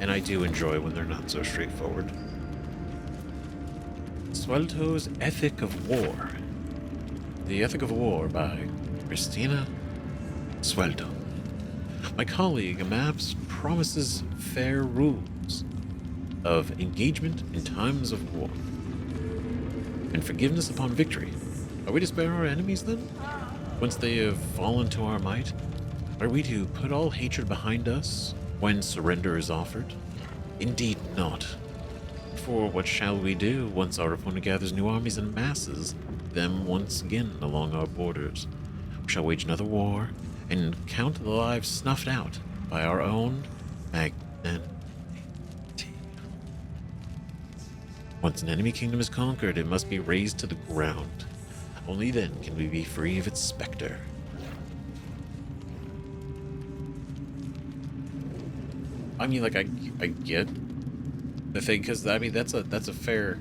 [SPEAKER 1] And I do enjoy when they're not so straightforward. Swelto's Ethic of War. The Ethic of War by Christina Swelto. My colleague maps promises fair rules of engagement in times of war and forgiveness upon victory. Are we to spare our enemies then? Once they have fallen to our might, are we to put all hatred behind us when surrender is offered? Indeed not. For what shall we do once our opponent gathers new armies and masses them once again along our borders? We shall wage another war and count the lives snuffed out by our own magnanimity. Once an enemy kingdom is conquered, it must be razed to the ground. Only then can we be free of its specter. I mean, like, I get the thing, because, I mean, that's a fair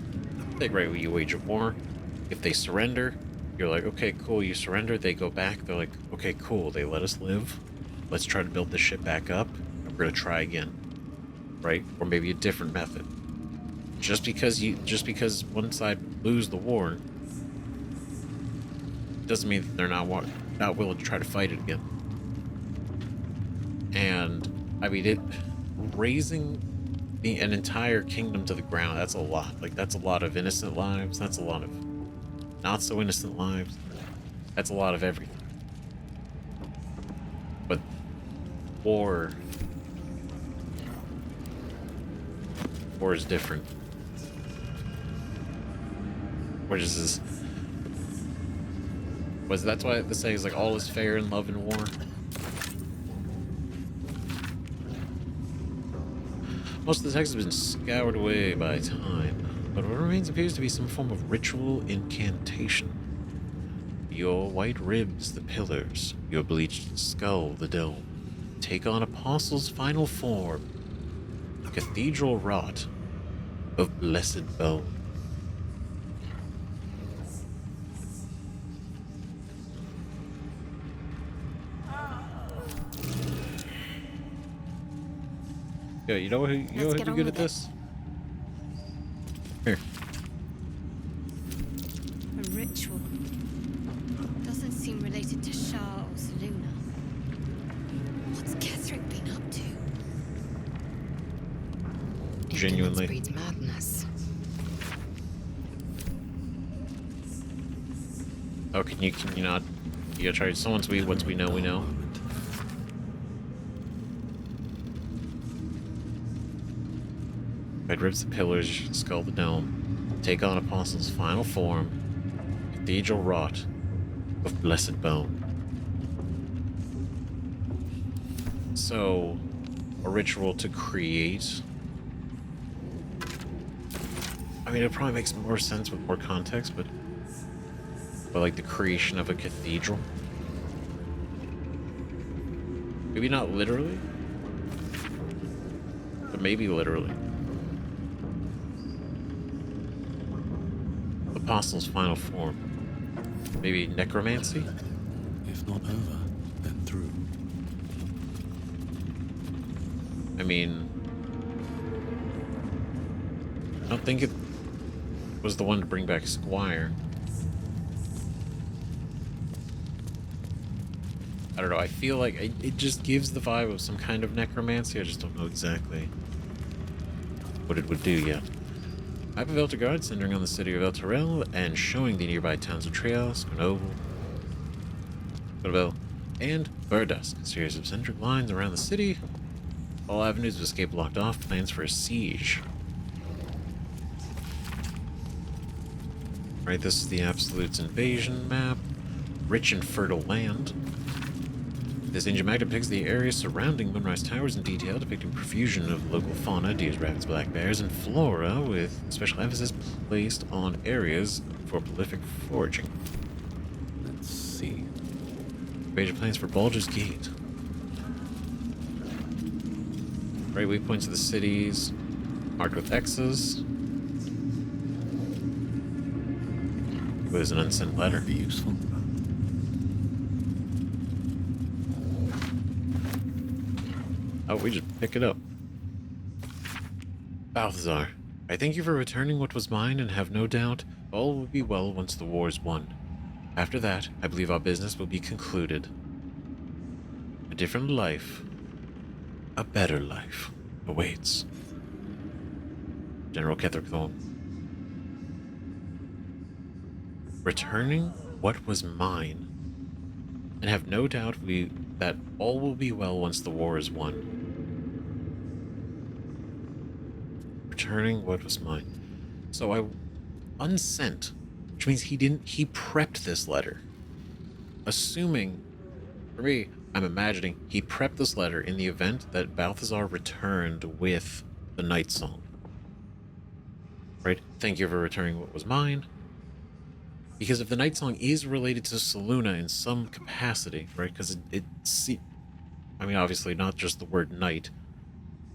[SPEAKER 1] thing, right? When you wage a war, if they surrender, you're like, okay, cool, you surrender, they go back, they're like, okay, cool, they let us live, let's try to build this shit back up, and we're gonna try again, right? Or maybe a different method. Just because one side lose the war doesn't mean that they're not willing to try to fight it again. And I mean, raising an entire kingdom to the ground, that's a lot. Like, that's a lot of innocent lives, that's a lot of not so innocent lives, that's a lot of everything. But war is different. Which is that's why the saying is like, all is fair in love and war. Most of the text has been scoured away by time, but what remains appears to be some form of ritual incantation. Your white ribs, the pillars, your bleached skull, the dome, take on Apostle's final form, cathedral wrought of blessed bone. Yeah, you know who'd be good at this? Here.
[SPEAKER 8] A ritual. Doesn't seem related to Shah or Seluna. What's Ketheric been up to?
[SPEAKER 1] Genuinely.
[SPEAKER 2] Breeds madness.
[SPEAKER 1] Oh, can you not? You gotta try once we know, we know. Red ribs the pillars, skull the dome, take on Apostle's final form, cathedral wrought of blessed bone. So, a ritual to create. I mean, it probably makes more sense with more context, but like the creation of a cathedral. Maybe not literally, but maybe literally. Apostle's final form. Maybe necromancy?
[SPEAKER 4] If not over, then through.
[SPEAKER 1] I mean, I don't think it was the one to bring back Squire. I don't know, I feel like it just gives the vibe of some kind of necromancy. I just don't know exactly what it would do yet. Map of Eltergard, centering on the city of Elturel and showing the nearby towns of Trios, Grenoble, and Burdusk. A series of centric lines around the city. All avenues of escape blocked off. Plans for a siege. Right, this is the Absolute's invasion map. Rich and fertile land. This ancient map depicts the area surrounding Moonrise Towers in detail, depicting profusion of local fauna, deers, rabbits, black bears, and flora, with special emphasis placed on areas for prolific foraging.
[SPEAKER 4] Let's see.
[SPEAKER 1] Major plans for Baldur's Gate. Right, waypoints of the cities, marked with X's. was an unsent letter.
[SPEAKER 10] Be useful.
[SPEAKER 1] Oh, we just pick it up. Balthazar, I thank you for returning what was mine and have no doubt all will be well once the war is won. After that, I believe our business will be concluded. A different life, a better life, awaits. General Ketheric Thorm. Returning what was mine, and have no doubt that all will be well once the war is won. Returning what was mine. So I unsent, which means he prepped this letter. Assuming, for me, I'm imagining he prepped this letter in the event that Balthazar returned with the Night Song. Right? Thank you for returning what was mine. Because if the Night Song is related to Selûne in some capacity, right? Because I mean, obviously not just the word night,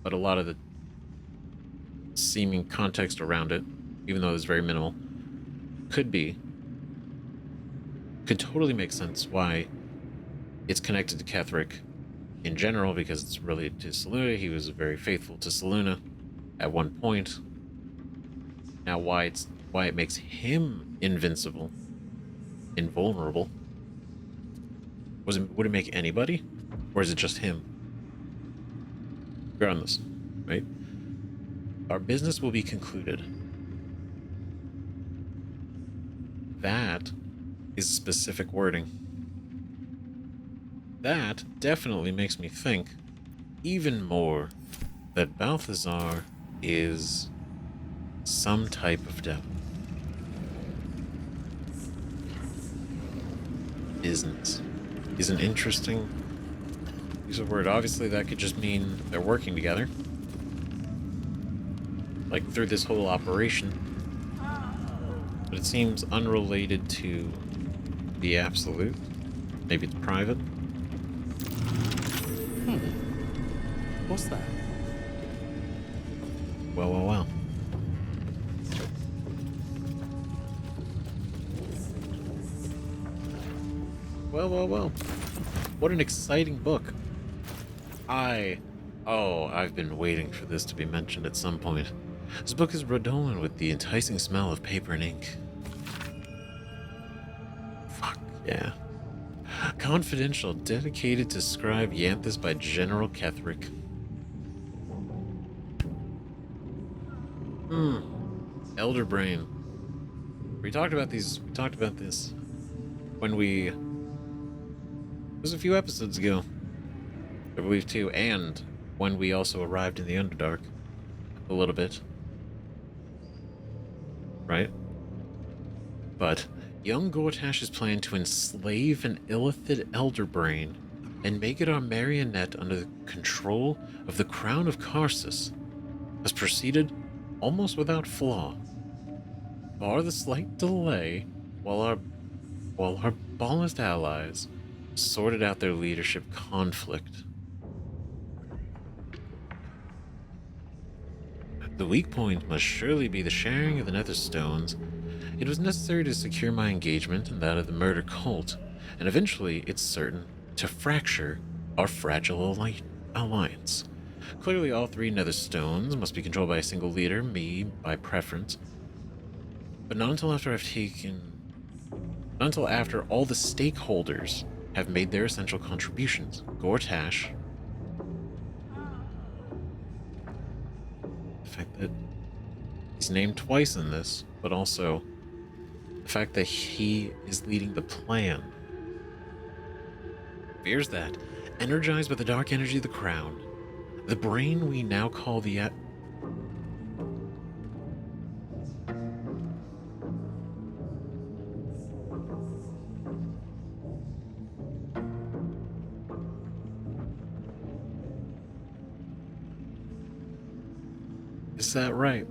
[SPEAKER 1] but a lot of the seeming context around it, even though it's very minimal, could totally make sense why it's connected to Ketheric in general, because it's related to Selûne. He was very faithful to Selûne at one point. Now why it makes him invincible, invulnerable. Would it make anybody? Or is it just him? Regardless, right? Our business will be concluded. That is specific wording. That definitely makes me think even more that Balthazar is some type of devil. Business is an interesting use of word. Obviously, that could just mean they're working together. Like, through this whole operation. But it seems unrelated to the Absolute. Maybe it's private.
[SPEAKER 10] What's that?
[SPEAKER 1] Well, well, well. Well, well, well. What an exciting book. I've been waiting for this to be mentioned at some point. This book is redolent with the enticing smell of paper and ink. Fuck, yeah. Confidential, dedicated to Scribe Yanthus by General Ketheric. Elder Brain. We talked about this when it was a few episodes ago, I believe too, and when we also arrived in the Underdark a little bit. Right? But young Gortash's plan to enslave an illithid elder brain and make it our marionette under the control of the Crown of Karsus has proceeded almost without flaw. Bar the slight delay while our Balnist allies sorted out their leadership conflict. The weak point must surely be the sharing of the Nether Stones. It was necessary to secure my engagement and that of the murder cult, and eventually, it's certain, to fracture our fragile alliance. Clearly, all three Nether Stones must be controlled by a single leader, me by preference. But not until after all the stakeholders have made their essential contributions. Gortash. The fact that he's named twice in this, but also the fact that he is leading the plan. Fears that, energized by the dark energy of the Crown, the brain we now call the Is that right?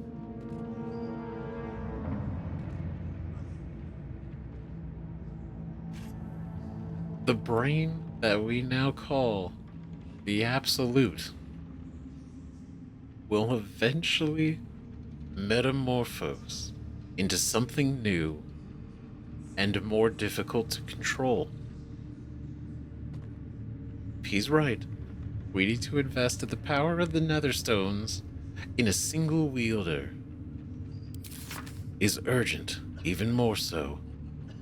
[SPEAKER 1] The brain that we now call the Absolute will eventually metamorphose into something new and more difficult to control. He's right. We need to invest in the power of the Netherstones in a single wielder. Is urgent, even more so,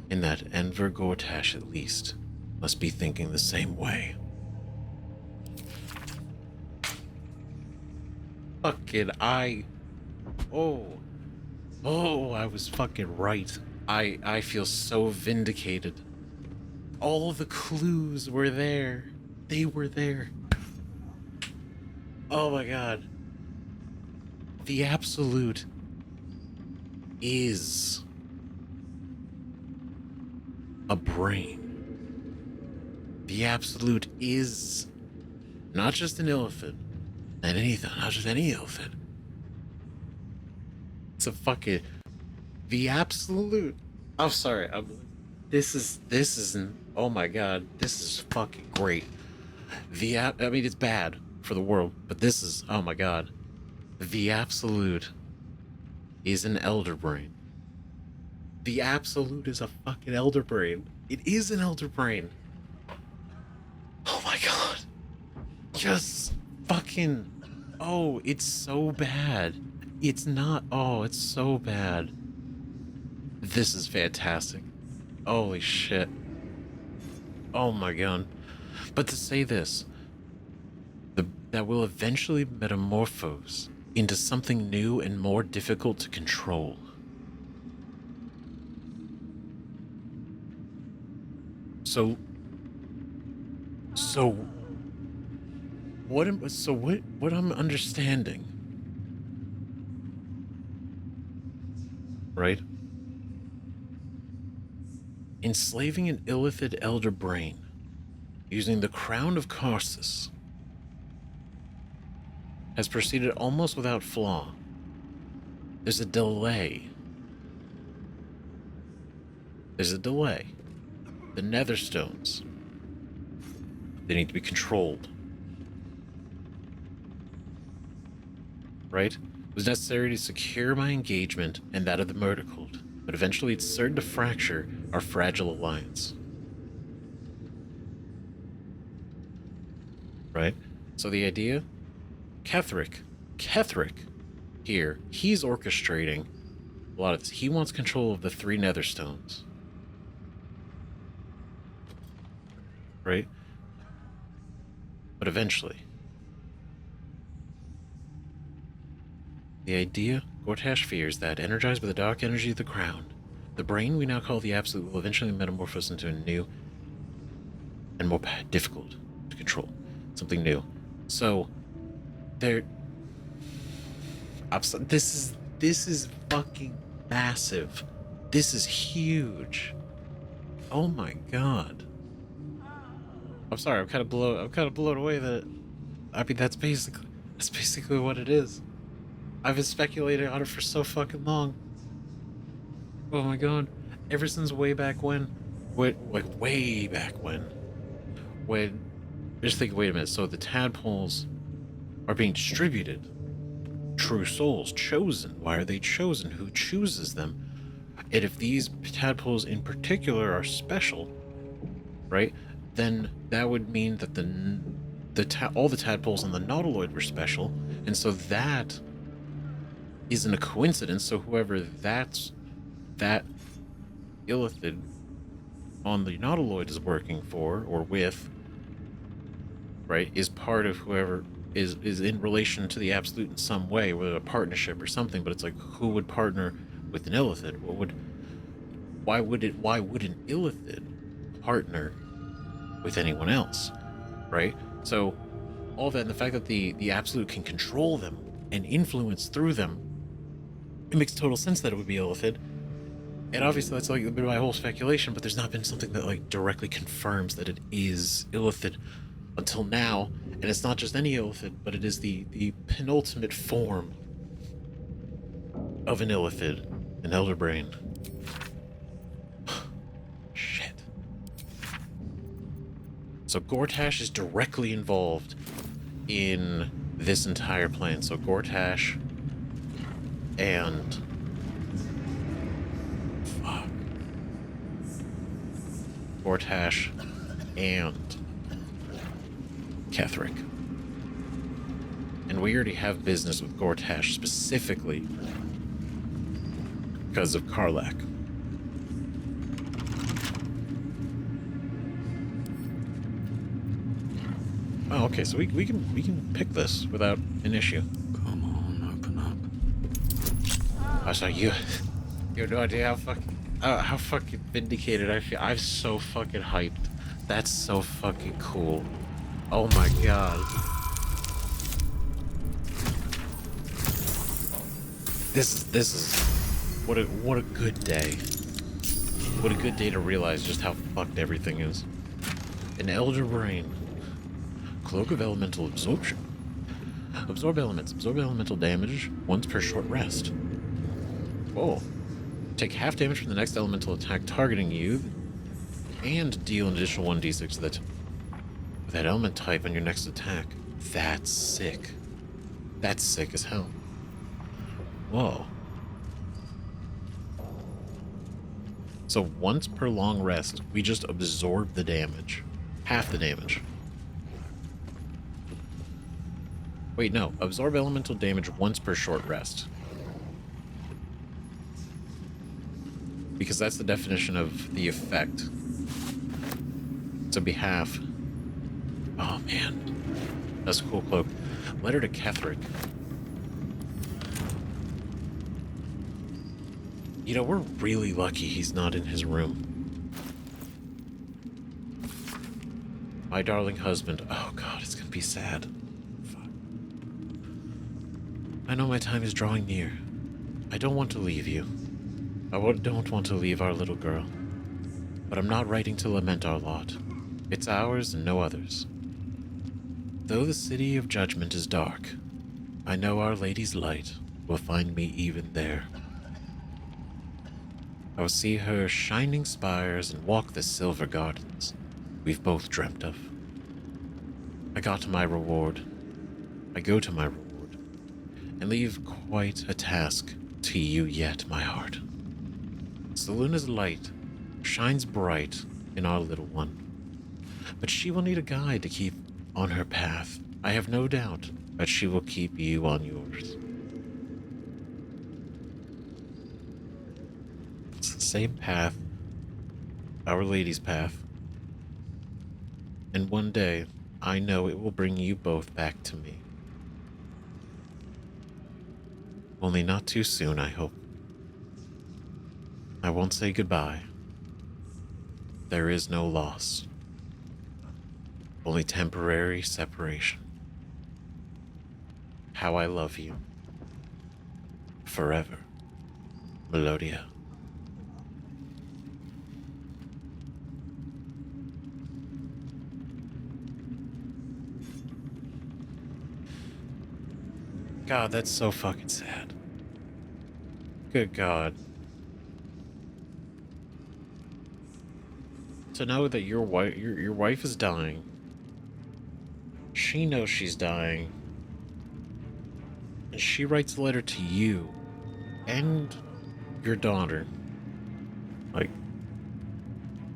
[SPEAKER 1] in that Enver Gortash at least must be thinking the same way. Fucking I was fucking right. I feel so vindicated. All the clues were there. They were there. Oh my god. The Absolute is a brain. The Absolute is not just an illithid, not just any illithid. It's a fucking the Absolute. I'm sorry. This isn't. Oh my god, this is fucking great. I mean, it's bad for the world, but this is. Oh my god, the Absolute is an elder brain. The Absolute is a fucking elder brain. It is an elder brain. Oh my god. Just fucking. Oh, it's so bad. It's not. Oh, it's so bad. This is fantastic. Holy shit. Oh my god. But to say this, that will eventually metamorphose into something new and more difficult to control. So what I'm understanding, right? Enslaving an illithid elder brain using the crown of Karsus has proceeded almost without flaw. There's a delay. The Netherstones, they need to be controlled. Right? It was necessary to secure my engagement and that of the murder cult, but eventually it's certain to fracture our fragile alliance. Right? So the idea? Ketheric here, he's orchestrating a lot of this. He wants control of the 3 Netherstones. Right? But eventually. The idea, Gortash fears that, energized by the dark energy of the crown, the brain we now call the Absolute will eventually metamorphose into a new and more difficult to control. Something new. So, this is fucking massive. This is huge. Oh my god. I'm sorry, I'm kind of blown away that. I mean, that's basically what it is. I've been speculating on it for so fucking long. Oh my god. Ever since way back when. Way back when. When. Just think, wait a minute, so the tadpoles are being distributed. True souls chosen. Why are they chosen? Who chooses them? And if these tadpoles in particular are special, right, then that would mean that all the tadpoles on the Nautiloid were special, and so that isn't a coincidence. So whoever that illithid on the Nautiloid is working for or with, right, is part of whoever is in relation to the Absolute in some way, whether a partnership or something. But it's like, who would partner with an illithid? Why would an illithid partner with anyone else, right? So all that, and the fact that the Absolute can control them and influence through them, it makes total sense that it would be illithid. And obviously that's like my whole speculation, but there's not been something that like directly confirms that it is illithid until now. And it's not just any illithid, but it is the penultimate form of an illithid, an elder brain. Shit. So Gortash is directly involved in this entire plan. So Gortash and Gortash and Ketheric. And we already have business with Gortash specifically because of Karlach. Oh, okay, so we can pick this without an issue.
[SPEAKER 4] Come on, open up.
[SPEAKER 1] Oh, so you have no idea how fucking vindicated I feel. I'm so fucking hyped. That's so fucking cool. Oh my god. This is what a good day. What a good day to realize just how fucked everything is. An Elder Brain. Cloak of Elemental Absorption. Absorb elements. Absorb elemental damage once per short rest. Whoa. Take half damage from the next elemental attack targeting you, and deal an additional 1d6 to that element type on your next attack. That's sick. That's sick as hell. Whoa. So once per long rest, we just absorb the damage. Half the damage. Wait, no. Absorb elemental damage once per short rest. Because that's the definition of the effect. So be half. Oh, man. That's a cool cloak. Letter to Ketheric. You know, we're really lucky he's not in his room. My darling husband. Oh, God, it's gonna be sad. I know my time is drawing near. I don't want to leave you. I don't want to leave our little girl. But I'm not writing to lament our lot. It's ours and no others. Though the city of judgment is dark, I know Our Lady's light will find me even there. I will see her shining spires and walk the silver gardens we've both dreamt of. I got to my reward. I go to my reward. And leave quite a task to you yet, my heart. Seluna's light shines bright in our little one, but she will need a guide to keep on her path. I have no doubt that she will keep you on yours. It's the same path, Our Lady's path, and one day I know it will bring you both back to me. Only not too soon, I hope. I won't say goodbye. There is no loss. Only temporary separation. How I love you. Forever. Melodia. God, that's so fucking sad. Good God. To know that your wife is dying. She knows she's dying. And she writes a letter to you and your daughter. Like,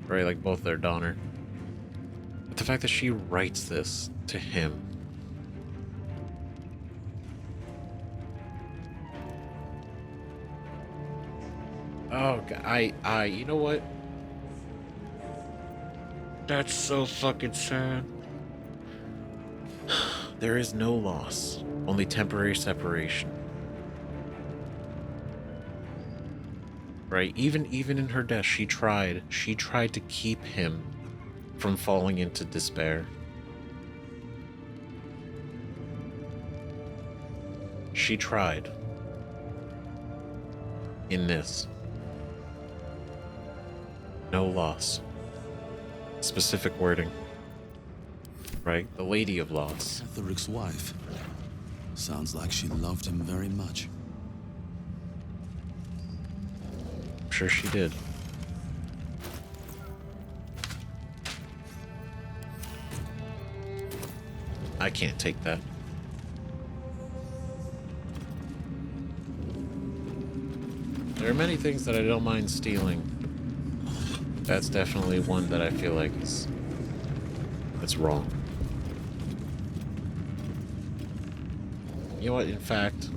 [SPEAKER 1] right, like both their daughter. But the fact that she writes this to him. Oh, God, you know what? That's so fucking sad. There is no loss, only temporary separation. Right? Even in her death, she tried to keep him from falling into despair. She tried. In this. No loss. Specific wording. Right? The Lady of Loss.
[SPEAKER 4] Ketheric's wife. Sounds like she loved him very much.
[SPEAKER 1] I'm sure she did. I can't take that. There are many things that I don't mind stealing That's definitely one that I feel like that's wrong. You know what, in fact,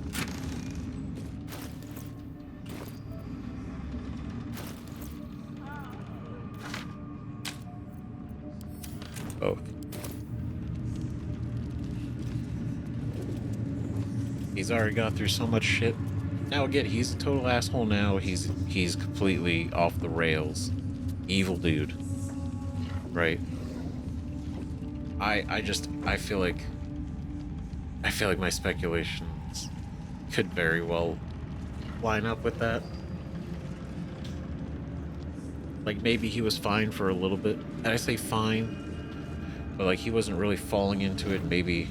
[SPEAKER 1] both. He's already got through so much shit. Now again, he's a total asshole now. He's completely off the rails. Evil dude. Right? I feel like my speculations could very well line up with that. Like, maybe he was fine for a little bit. And I say fine, but like he wasn't really falling into it. Maybe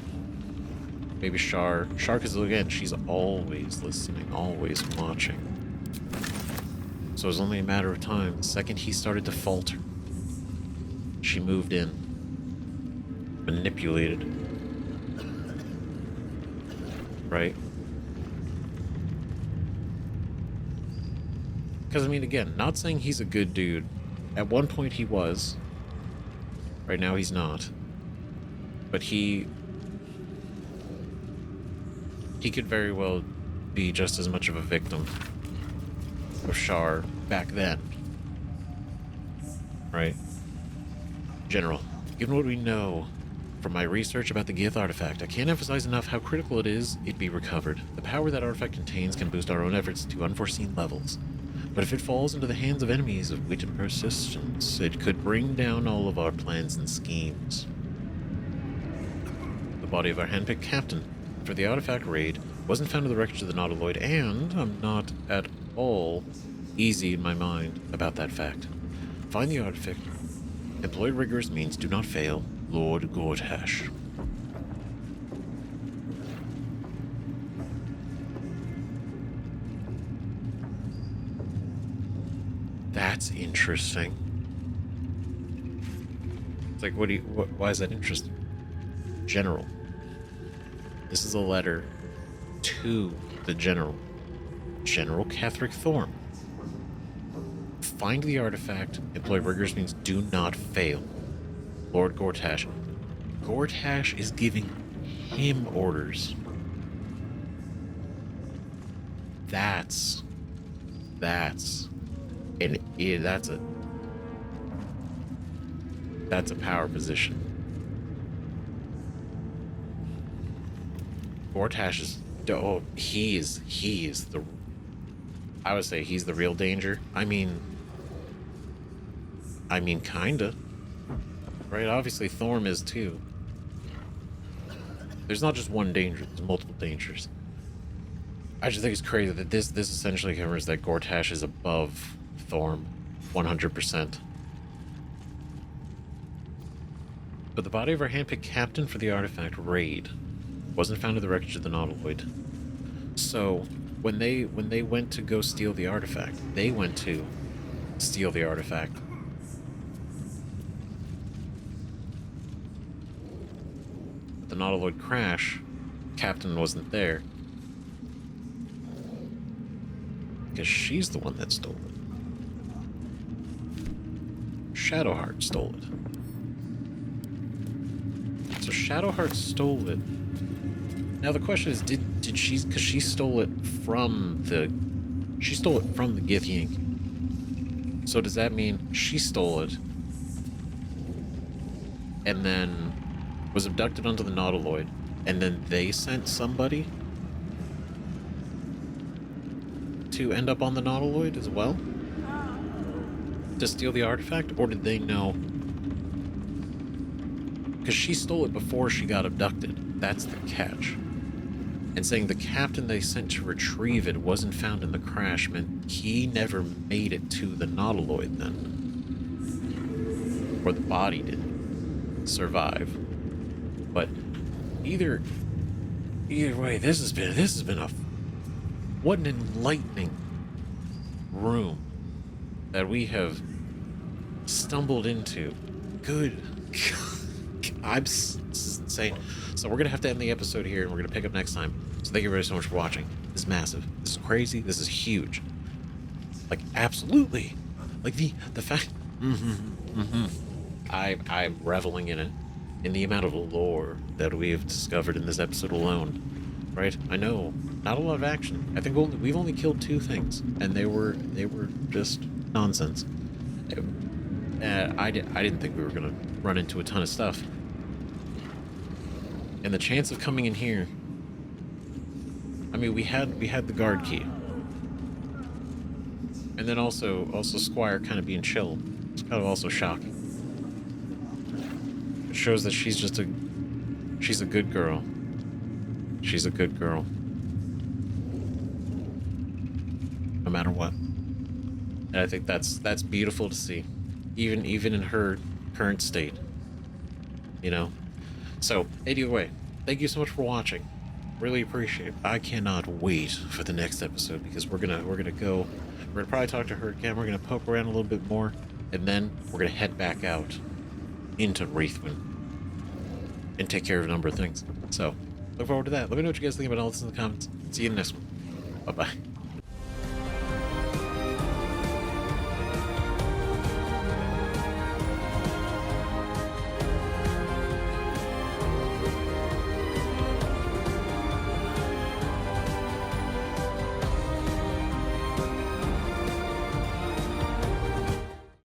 [SPEAKER 1] Shar, because again, she's always listening, always watching. So it was only a matter of time. The second he started to falter, she moved in, manipulated. Right? Because, I mean, again, not saying he's a good dude. At one point he was. Right now he's not. But he could very well be just as much of a victim of Shar back then. Right? General, given what we know from my research about the Gith artifact, I can't emphasize enough how critical it is it be recovered. The power that artifact contains can boost our own efforts to unforeseen levels. But if it falls into the hands of enemies of wit and persistence, it could bring down all of our plans and schemes. The body of our handpicked captain for the artifact raid wasn't found in the wreckage of the Nautiloid, and I'm not at all easy in my mind about that fact. Find the artifact. Employ rigorous means. Do not fail. Lord Gortash. That's interesting. It's like, why is that interesting? General. This is a letter to the General. General Ketheric Thorm. Find the artifact. Employ rigorous means. Do not fail. Lord Gortash. Gortash is giving him orders. That's a power position. Gortash is, he is the, I would say he's the real danger. I mean kinda. Right, obviously Thorm is too. There's not just one danger, there's multiple dangers. I just think it's crazy that this essentially covers that Gortash is above Thorm 100%. But the body of our handpicked captain for the artifact raid wasn't found in the wreckage of the Nautiloid. So when they went to go steal the artifact, they went to steal the artifact. The Nautiloid crash, Captain wasn't there. Because she's the one that stole it. Shadowheart stole it. So Shadowheart stole it. Now the question is, did she, because she stole it from the Githyank. So does that mean she stole it and then was abducted onto the Nautiloid, and then they sent somebody to end up on the Nautiloid as well to steal the artifact? Or did they know? Because she stole it before she got abducted. That's the catch. And saying the captain they sent to retrieve it wasn't found in the crash meant he never made it to the Nautiloid then. Or the body didn't survive. But either way, this has been a, what an enlightening room that we have stumbled into. Good God. This is insane. So we're gonna have to end the episode here, and we're gonna pick up next time. So thank you very so much for watching. This is massive. This is crazy. This is huge. Like, absolutely. Like the fact I'm reveling in it, in the amount of lore that we have discovered in this episode alone. Right? I know, not a lot of action. I think we've only killed 2 things, and they were just nonsense. I didn't think we were gonna run into a ton of stuff, and the chance of coming in here. I mean, we had the guard key, and then also Squire kind of being chill. It's kind of also shocking. It shows that she's a good girl. She's a good girl. No matter what. And I think that's beautiful to see. Even in her current state. You know? So, either way, thank you so much for watching. Really appreciate it. I cannot wait for the next episode, because we're gonna probably talk to her again, we're gonna poke around a little bit more, and then we're gonna head back out into Wraithwind and take care of a number of things. So, look forward to that. Let me know what you guys think about all this in the comments. See you in the next one. Bye-bye.